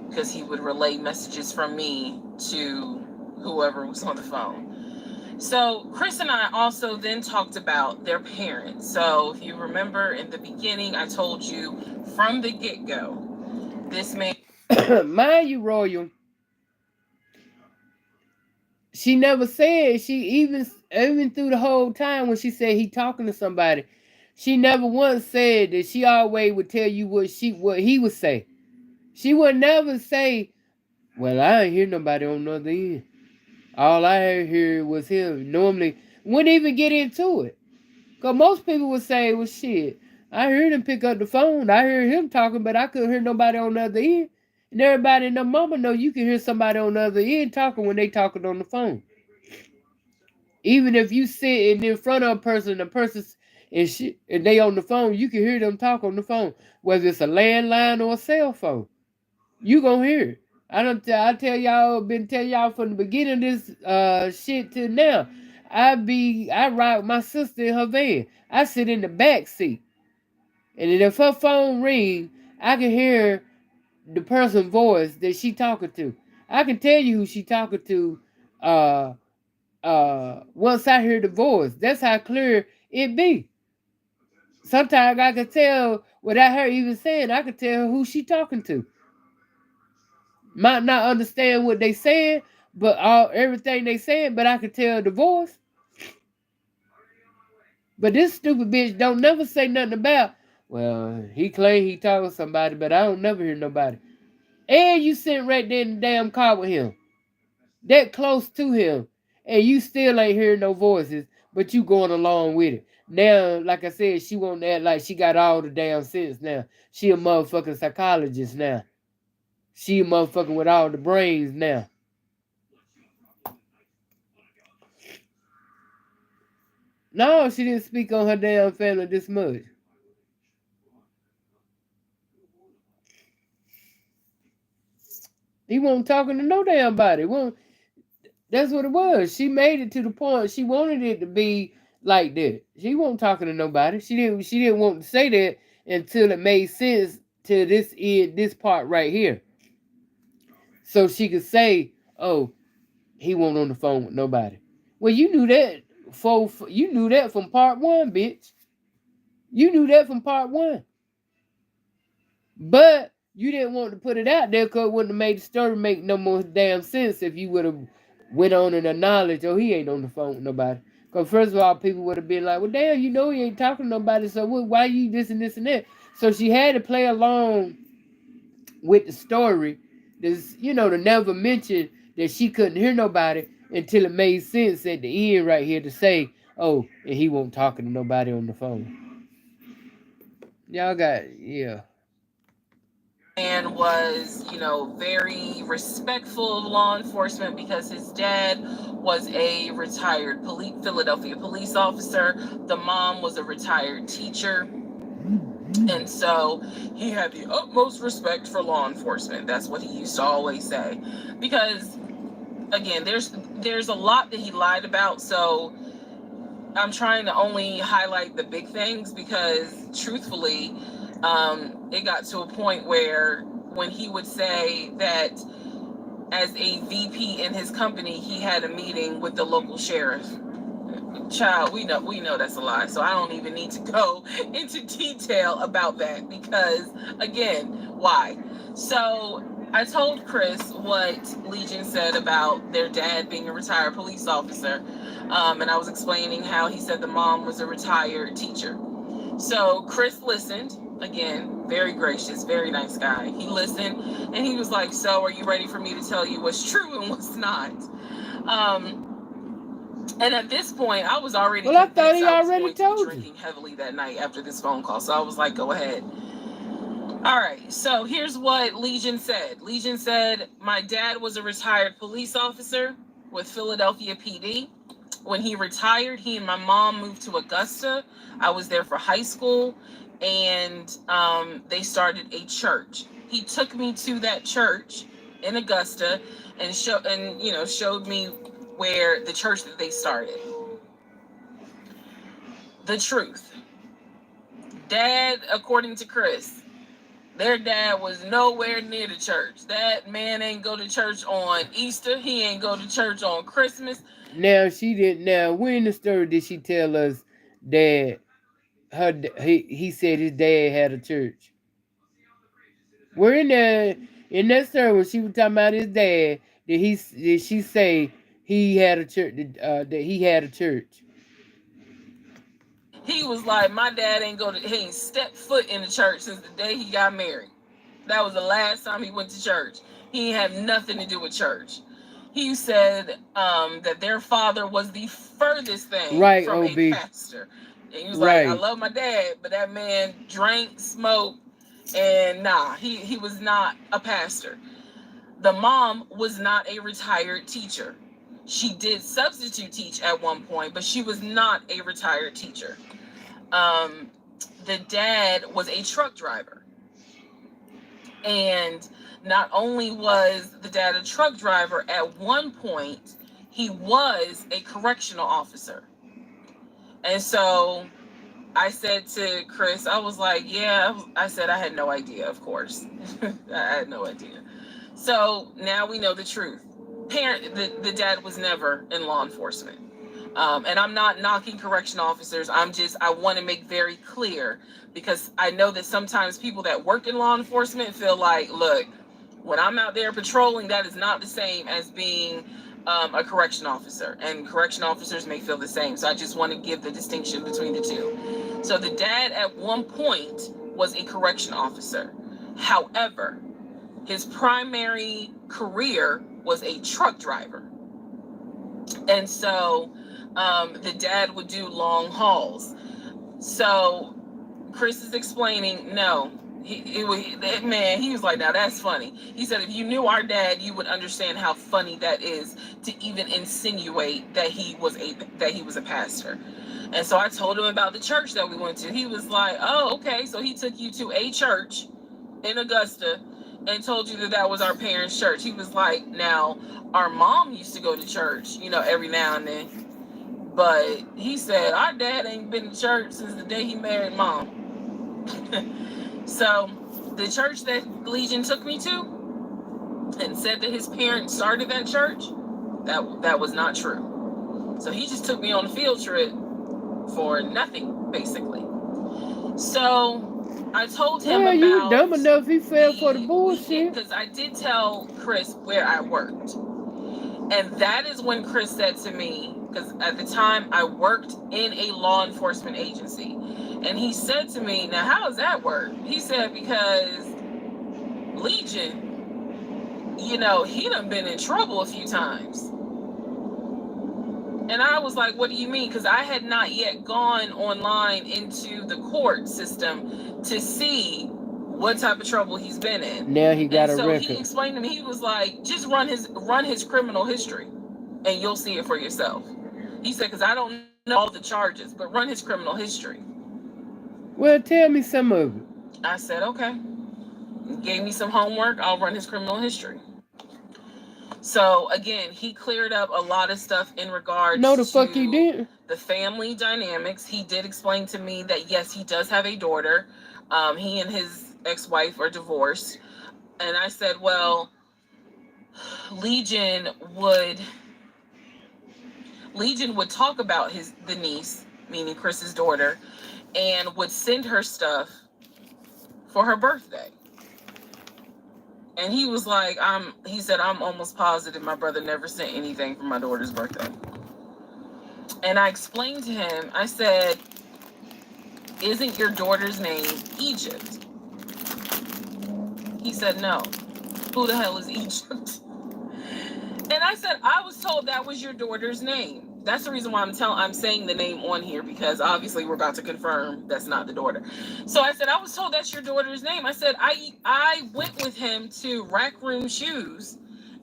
Because he would relay messages from me to whoever was on the phone. So Chris and I also then talked about their parents. So if you remember in the beginning, I told you from the get-go, this man. mind you, Royal. She never said she even through the whole time when she said he talking to somebody. She never once said that she always would tell you what he would say. She would never say, "Well, I ain't hear nobody on the other end. All I heard was him. Normally, wouldn't even get into it. Because most people would say, well, shit, I heard him pick up the phone. I heard him talking, but I couldn't hear nobody on the other end. And everybody in the mama know you can hear somebody on the other end talking when they talking on the phone. Even if you sit in front of a person, the person's and shit, and they on the phone, you can hear them talk on the phone, whether it's a landline or a cell phone. You gonna hear it. I tell y'all, been tell y'all from the beginning of this shit to now. I ride with my sister in her van. I sit in the back seat. And then if her phone ring, I can hear the person's voice that she talking to. I can tell you who she talking to uh once I hear the voice. That's how clear it be. Sometimes I can tell without her even saying, I can tell who she talking to. Might not understand what they saying, but all everything they saying, but I can tell the voice. But this stupid bitch don't never say nothing about, well, he claim he talking to somebody, but I don't never hear nobody. And you sitting right there in the damn car with him. That close to him. And you still ain't hearing no voices, but you going along with it. Now, like I said, she won't act like she got all the damn sense now. She a motherfucking psychologist now. She a motherfucking with all the brains now. No, she didn't speak on her damn family this much. He wasn't talking to no damn body. That's what it was. She made it to the point she wanted it to be like that. She wasn't talking to nobody. She didn't want to say that until it made sense to this part right here. So she could say, "Oh, he wasn't on the phone with nobody." Well, you knew that you knew that from part one, bitch. You knew that from part one. But you didn't want to put it out there because it wouldn't have made the story make no more damn sense if you would have went on and acknowledged, oh, he ain't on the phone with nobody. Because first of all, people would have been like, well, damn, you know he ain't talking to nobody, so why you this and that? So she had to play along with the story, this, to never mention that she couldn't hear nobody until it made sense at the end right here to say, oh, and he won't talking to nobody on the phone. Y'all got, yeah. And was, very respectful of law enforcement because his dad was a retired Philadelphia police officer. The mom was a retired teacher. And so he had the utmost respect for law enforcement. That's what he used to always say. Because again, there's a lot that he lied about, so I'm trying to only highlight the big things because truthfully, it got to a point where when he would say that as a VP in his company, he had a meeting with the local sheriff. Child, we know that's a lie, so I don't even need to go into detail about that because again, why? So I told Chris what Legion said about their dad being a retired police officer, and I was explaining how he said the mom was a retired teacher. So Chris listened. Again, very gracious, very nice guy. He listened and he was like, so are you ready for me to tell you what's true and what's not? And at this point, I was already Well, I thought convinced he I was already going to be told you. drinking heavily that night after this phone call. So I was like, go ahead. All right. So here's what Legion said. Legion said, my dad was a retired police officer with Philadelphia PD. When he retired, he and my mom moved to Augusta. I was there for high school, and they started a church. He took me to that church in Augusta and showed me where the church that they started. The truth. Dad, according to Chris, their dad was nowhere near the church. That man ain't go to church on Easter. He ain't go to church on Christmas. Now she didn't. Now when in the story did she tell us that he said his dad had a church? We're in that story when she was talking about his dad. Did she say he had a church? That he had a church? He was like, my dad he ain't stepped foot in the church since the day he got married. That was the last time he went to church. He ain't have nothing to do with church. He said that their father was the furthest thing Right, from a OB. pastor. And he was like, I Right. love my dad, but that man drank, smoked, and nah, he was not a pastor. The mom was not a retired teacher. She did substitute teach at one point, but she was not a retired teacher. Um, the dad was a truck driver. And not only was the dad a truck driver, at one point, he was a correctional officer. And so I said to Chris, I was like, yeah, I said I had no idea, of course. I had no idea. So now we know the truth. The dad was never in law enforcement. And I'm not knocking correction officers. I want to make very clear, because I know that sometimes people that work in law enforcement feel like, look, when I'm out there patrolling, that is not the same as being a correction officer. And correction officers may feel the same. So I just want to give the distinction between the two. So the dad at one point was a correction officer. However, his primary career was a truck driver. And so the dad would do long hauls. So Chris is explaining, no, he was like, now that's funny. He said, if you knew our dad, you would understand how funny that is to even insinuate that he was a pastor. And so I told him about the church that we went to. He was like, oh, okay. So he took you to a church in Augusta and told you that that was our parents' church. He was like, now, our mom used to go to church, every now and then. But he said, our dad ain't been to church since the day he married mom. So the church that Legion took me to and said that his parents started that church, that was not true. So he just took me on a field trip for nothing, basically. So I told him Well, you about dumb enough. He fell for the bullshit. because I did tell Chris where I worked. And that is when Chris said to me, because at the time I worked in a law enforcement agency. And he said to me, now how does that work? He said, because Legion, he done been in trouble a few times. And I was like, what do you mean? Because I had not yet gone online into the court system to see what type of trouble he's been in. Now he got and a so record. he explained to me, he was like, just run his criminal history and you'll see it for yourself. He said, because I don't know all the charges, but run his criminal history. Well, tell me some of it. I said, okay. He gave me some homework. I'll run his criminal history. So again, he cleared up a lot of stuff in regards No, the fuck to he didn't. the family dynamics. He did explain to me that yes, he does have a daughter. He and his ex-wife are divorced. And I said, well, Legion would talk about the niece, meaning Chris's daughter, and would send her stuff for her birthday. And he was like, he said, I'm almost positive my brother never sent anything for my daughter's birthday. And I explained to him, I said, isn't your daughter's name Egypt? He said, no. Who the hell is Egypt? And I said, I was told that was your daughter's name. That's the reason why I'm saying the name on here, because obviously we're about to confirm that's not the daughter. So I said, I was told that's your daughter's name. I said, I went with him to Rack Room Shoes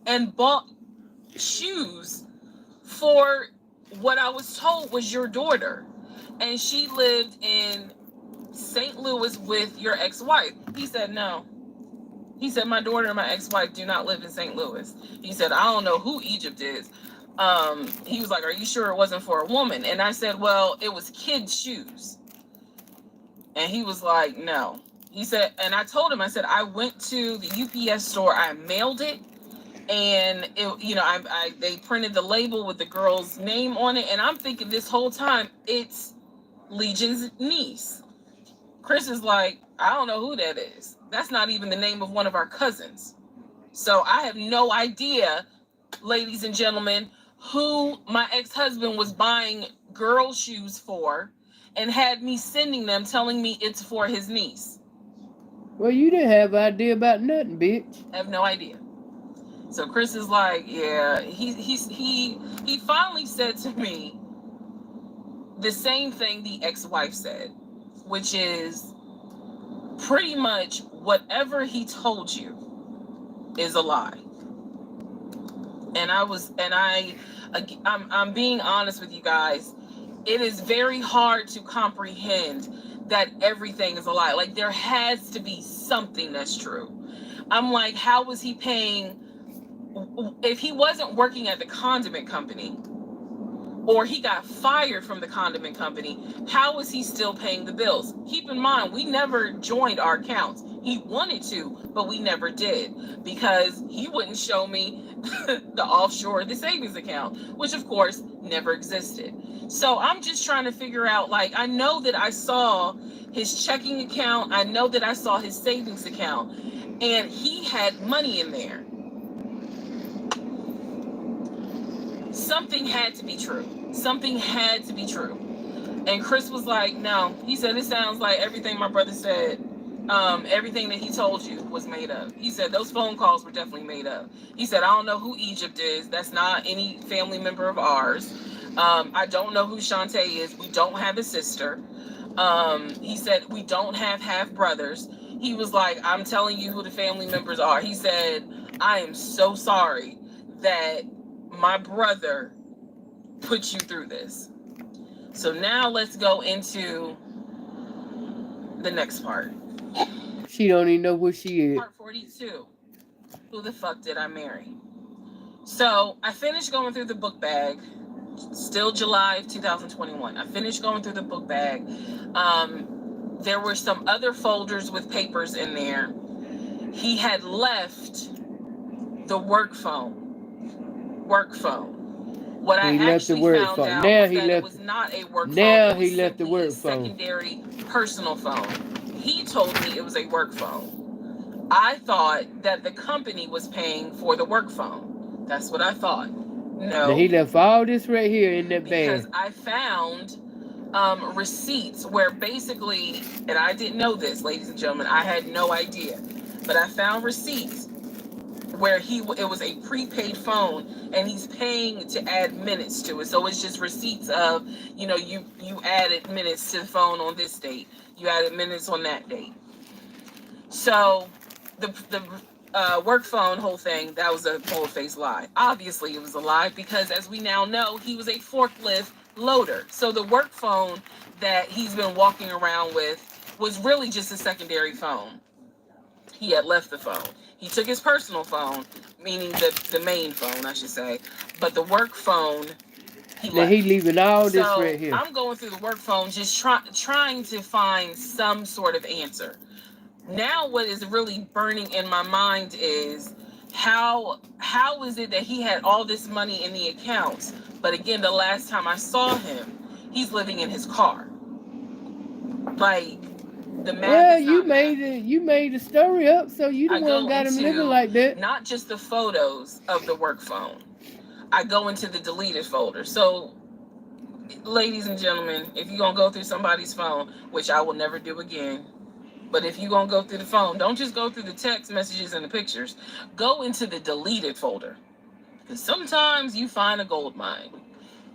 and bought shoes for what I was told was your daughter. And she lived in St. Louis with your ex-wife. He said, no. He said, my daughter and my ex-wife do not live in St. Louis. He said, I don't know who Egypt is. He was like, are you sure it wasn't for a woman? And I said, well, it was kids' shoes. And he was like, no. He said, and I told him, I said, I went to the UPS store, I mailed it, and it, they printed the label with the girl's name on it, and I'm thinking this whole time it's Legion's niece. Chris is like, I don't know who that is. That's not even the name of one of our cousins. So I have no idea, ladies and gentlemen, who my ex-husband was buying girl shoes for and had me sending them, telling me it's for his niece. Well, you didn't have an idea about nothing, bitch. I have no idea. So Chris is like, yeah, he finally said to me the same thing the ex-wife said, which is pretty much whatever he told you is a lie. And I'm being honest with you guys. It is very hard to comprehend that everything is a lie. Like, there has to be something that's true. I'm like, how was he paying? If he wasn't working at the condiment company, or he got fired from the condiment company, how is he still paying the bills? Keep in mind, we never joined our accounts. He wanted to, but we never did, because he wouldn't show me the offshore, the savings account, which of course never existed. So I'm just trying to figure out, like, I know that I saw his checking account, I know that I saw his savings account, and he had money in there. Something had to be true. Something had to be true. And Chris was like, no. He said, it sounds like everything my brother said, everything that he told you was made up. He said, those phone calls were definitely made up. He said, I don't know who Egypt is. That's not any family member of ours. I don't know who Shantae is. We don't have a sister. He said, we don't have half brothers. He was like, I'm telling you who the family members are. He said, I am so sorry that my brother put you through this. So now let's go into the next part. She don't even know what she is. Part 42. Who the fuck did I marry? So I finished going through the book bag. Still July of 2021. I finished going through the book bag. There were some other folders with papers in there. He had left the work phone. What I actually found out was that it was not a work phone. It was simply a secondary personal phone. He told me it was a work phone. I thought that the company was paying for the work phone. That's what I thought. No. Now he left all this right here in that bag. Because I found receipts where basically, and I didn't know this, ladies and gentlemen, I had no idea, but I found receipts where it was a prepaid phone and he's paying to add minutes to it. So it's just receipts of, you added minutes to the phone on this date, you added minutes on that date. So the work phone whole thing, that was a bold-faced lie. Obviously it was a lie, because as we now know, he was a forklift loader. So the work phone that he's been walking around with was really just a secondary phone. He had left the phone. He took his personal phone, meaning the main phone, I should say. But the work phone, he left. He leaving all this right here. I'm going through the work phone, just trying to find some sort of answer. Now what is really burning in my mind is how is it that he had all this money in the accounts, but again, the last time I saw him, he's living in his car. Like, the math. Well, you made the story up, so you the one got him living like that. Not just the photos of the work phone. I go into the deleted folder. So, ladies and gentlemen, if you're gonna go through somebody's phone, which I will never do again, but if you're going to go through the phone, don't just go through the text messages and the pictures. Go into the deleted folder, because sometimes you find a gold mine.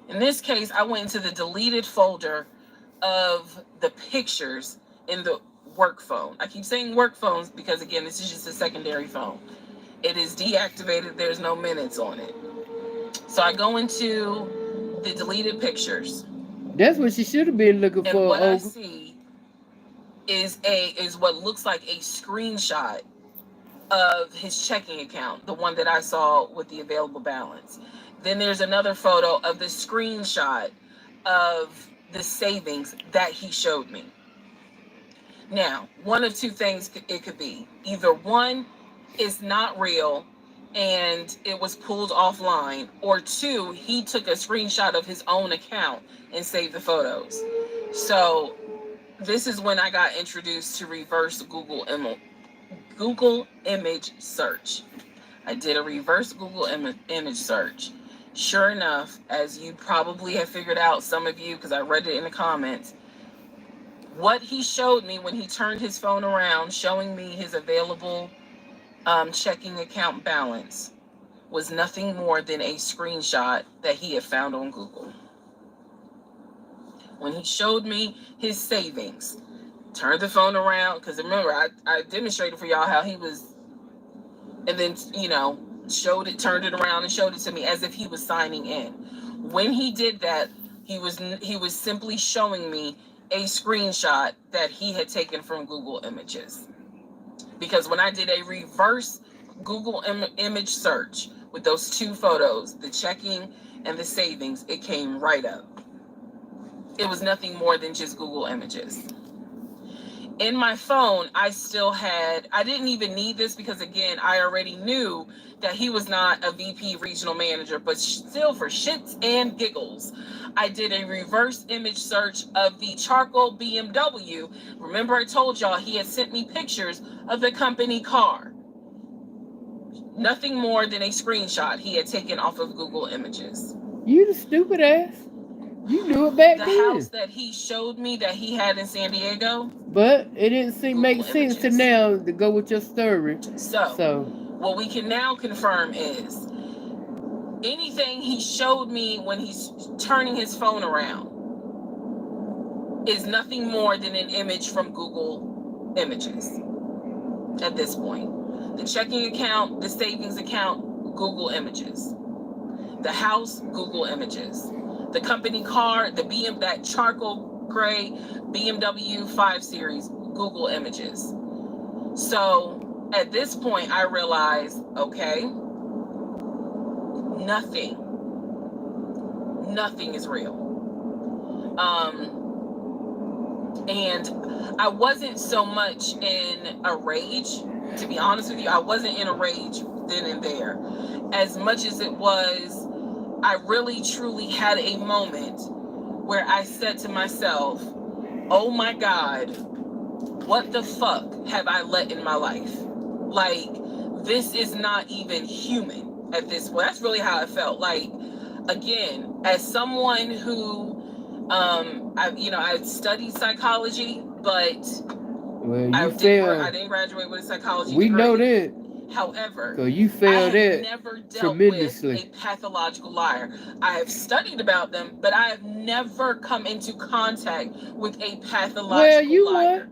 In this case, I went into the deleted folder of the pictures in the work phone. I keep saying work phones because, again, this is just a secondary phone. It is deactivated. There's no minutes on it. So I go into the deleted pictures. That's what she should have been looking for. And what I see is what looks like a screenshot of his checking account, the one that I saw with the available balance. Then there's another photo of the screenshot of the savings that he showed me. Now, one of two things it could be. Either one, is not real and it was pulled offline, or two, he took a screenshot of his own account and saved the photos. So this is when I got introduced to reverse Google image search. I did a reverse Google image search. Sure enough, as you probably have figured out, some of you, because I read it in the comments, what he showed me when he turned his phone around, showing me his available checking account balance, was nothing more than a screenshot that he had found on Google. When he showed me his savings, turned the phone around, because remember, I demonstrated for y'all how he was, and then, showed it, turned it around and showed it to me as if he was signing in. When he did that, he was simply showing me a screenshot that he had taken from Google Images. Because when I did a reverse Google image search with those two photos, the checking and the savings, it came right up. It was nothing more than just Google Images. In my phone, I didn't even need this because, again, I already knew that he was not a VP regional manager, but still, for shits and giggles, I did a reverse image search of the charcoal BMW. Remember, I told y'all he had sent me pictures of the company car. Nothing more than a screenshot he had taken off of Google Images. You the stupid ass. You knew it back The then. house that he showed me that he had in San Diego. But it didn't make sense to now to go with your story. So what we can now confirm is anything he showed me when he's turning his phone around is nothing more than an image from Google Images at this point. The checking account, the savings account, Google Images. The house, Google Images. The company car, that charcoal gray BMW 5 Series, Google Images. So at this point, I realized, okay, nothing is real. And I wasn't so much in a rage, to be honest with you. I wasn't in a rage then and there. As much as it was, I really truly had a moment where I said to myself, oh my God, what the fuck have I let in my life? Like, this is not even human at this point. That's really how I felt. Like, again, as someone who, I studied psychology, but I didn't graduate with a psychology degree. We know that. However, so you failed I it never dealt tremendously with a pathological liar. I have studied about them, but I have never come into contact with a pathological liar.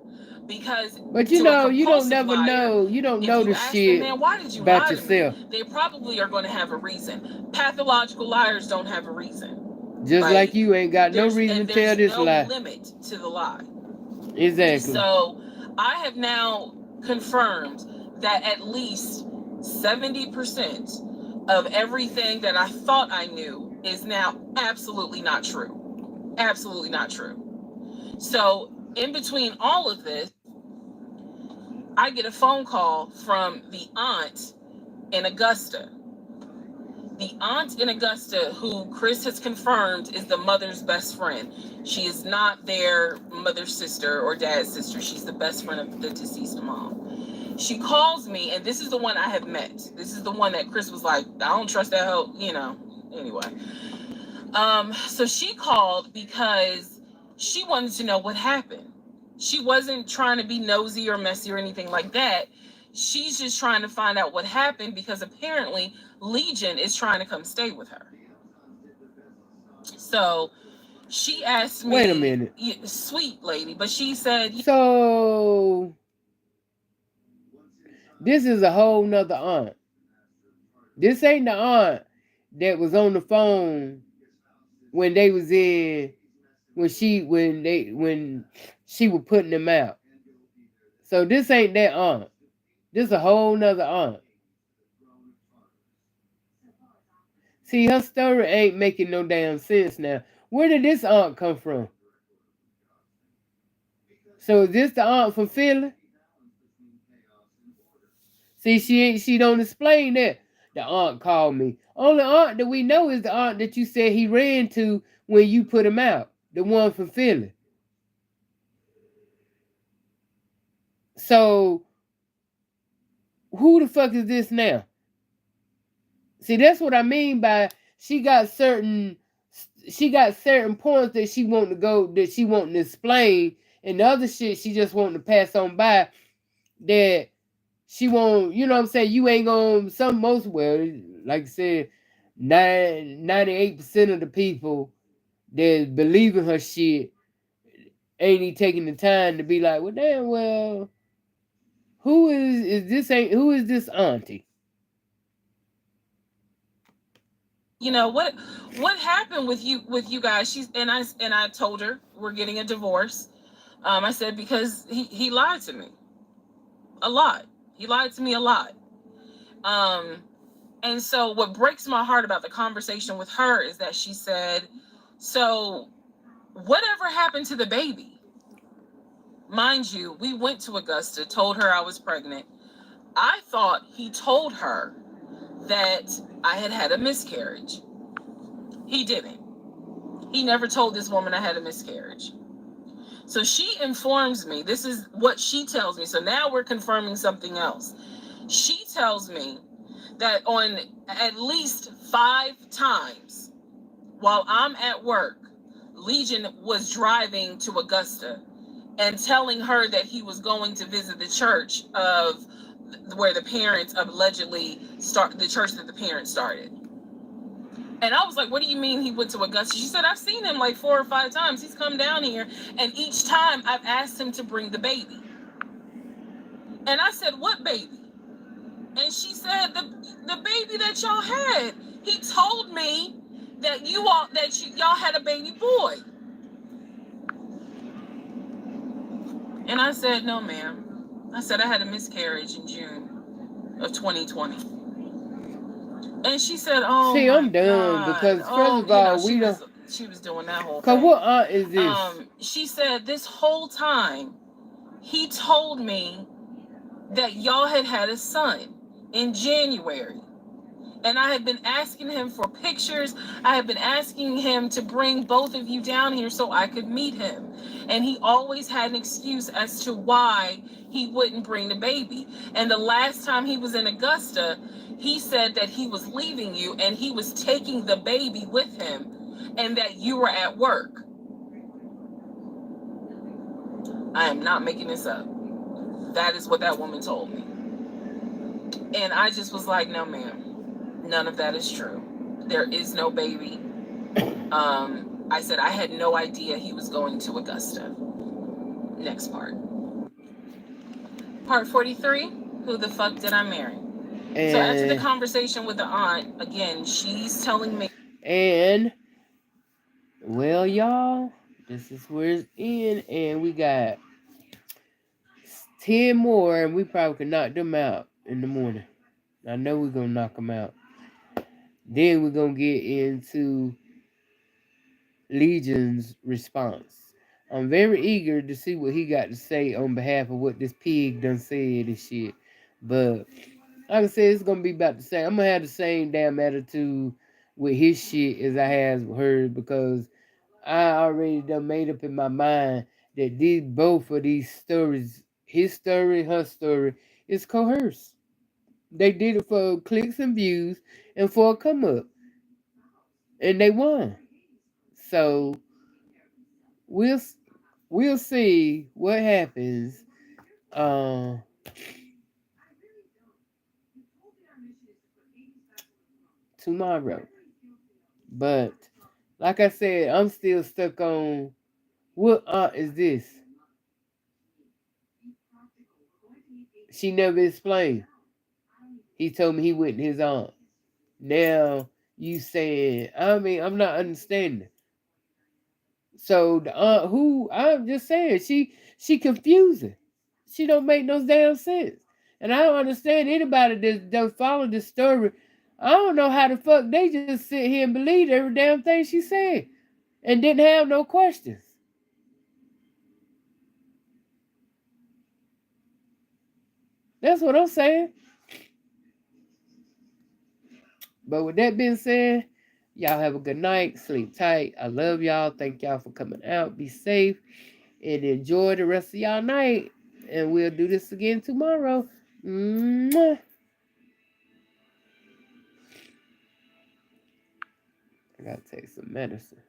Because, but you don't never know. You don't know the shit them, man, why did you about lie yourself. To me? They probably are going to have a reason. Pathological liars don't have a reason. Just like you ain't got no reason to tell this lie. There's no limit to the lie. Exactly. So I have now confirmed that at least 70% of everything that I thought I knew is now absolutely not true. Absolutely not true. So in between all of this, I get a phone call from the aunt in Augusta. The aunt in Augusta, who Chris has confirmed is the mother's best friend. She is not their mother's sister or dad's sister. She's the best friend of the deceased mom. She calls me, and this is the one I have met. This is the one that Chris was like, I don't trust that hoe, anyway. So she called because she wanted to know what happened. She wasn't trying to be nosy or messy or anything like that. She's just trying to find out what happened because apparently Legion is trying to come stay with her. So she asked me, wait a minute, sweet lady, but she said, so this is a whole nother aunt. This ain't the aunt that was on the phone when they was in when she was putting them out. So this ain't that aunt. This a whole nother aunt. See, her story ain't making no damn sense now. Where did this aunt come from? So is this the aunt from Philly? See, she don't explain that. The aunt called me. Only aunt that we know is the aunt that you said he ran to when you put him out. The one from Philly. So who the fuck is this now? See, that's what I mean by she got certain points that she want to explain, and the other shit she just want to pass on by that She won't, you know what I'm saying? You ain't gonna, some most, well, like I said, 98% of the people that believe in her shit ain't even taking the time to be like, well, damn, well, who is this auntie? You know what happened with you guys? I told her we're getting a divorce. I said because he lied to me a lot. He lied to me a lot. Um, and so what breaks my heart about the conversation with her is that she said, "So whatever happened to the baby?" Mind you, we went to Augusta, told her I was pregnant. I thought he told her that I had had a miscarriage. He didn't. He never told this woman I had a miscarriage. So she informs me. This is what she tells me. So now we're confirming something else. She tells me that on at least 5 times while I'm at work, Legion was driving to Augusta and telling her that he was going to visit the church of where the parents allegedly start the church that the parents started. And I was like, what do you mean he went to Augusta? She said, I've seen him like 4 or 5 times. He's come down here, and each time I've asked him to bring the baby. And I said, what baby? And she said, the baby that y'all had. He told me that y'all had a baby boy. And I said, no, ma'am. I said I had a miscarriage in June of 2020. And she said, "Oh See, my I'm done God!" because first Oh, of all, she was doing that whole cause thing. what aunt is this? She said this whole time he told me that y'all had a son in January. And I have been asking him for pictures. I have been asking him to bring both of you down here so I could meet him. And he always had an excuse as to why he wouldn't bring the baby. And the last time he was in Augusta, he said that he was leaving you and he was taking the baby with him and that you were at work. I am not making this up. That is what that woman told me. And I just was like, no, ma'am, none of that is true. There is no baby. I said I had no idea he was going to Augusta. Next part. Part 43. Who the fuck did I marry? So after the And conversation with the aunt, again, she's telling me. and well, y'all, this is where it's in, and we got 10 more, and we probably could knock them out in the morning. I know we're gonna knock them out. Then we're gonna get into Legion's response. I'm very eager to see what he got to say on behalf of what this pig done said and shit. But like I said, it's gonna be about the same. I'm gonna have the same damn attitude with his shit as I has with hers because I already done made up in my mind that these both of these stories, his story, her story, is coerced. They did it for clicks and views and for a come up, and they won. So we'll we'll see what happens uh, tomorrow. But like I said, I'm still stuck on what aunt is this? She never explained. He told me he went to his aunt. Now you saying, I mean, I'm not understanding. So the aunt who I'm just saying, she confusing. She don't make no damn sense. And I don't understand anybody that don't follow this story. I don't know how the fuck they just sit here and believe every damn thing she said and didn't have no questions. That's what I'm saying. But with that being said, y'all have a good night. Sleep tight. I love y'all. Thank y'all for coming out. Be safe and enjoy the rest of y'all night. And we'll do this again tomorrow. Mwah. I gotta take some medicine.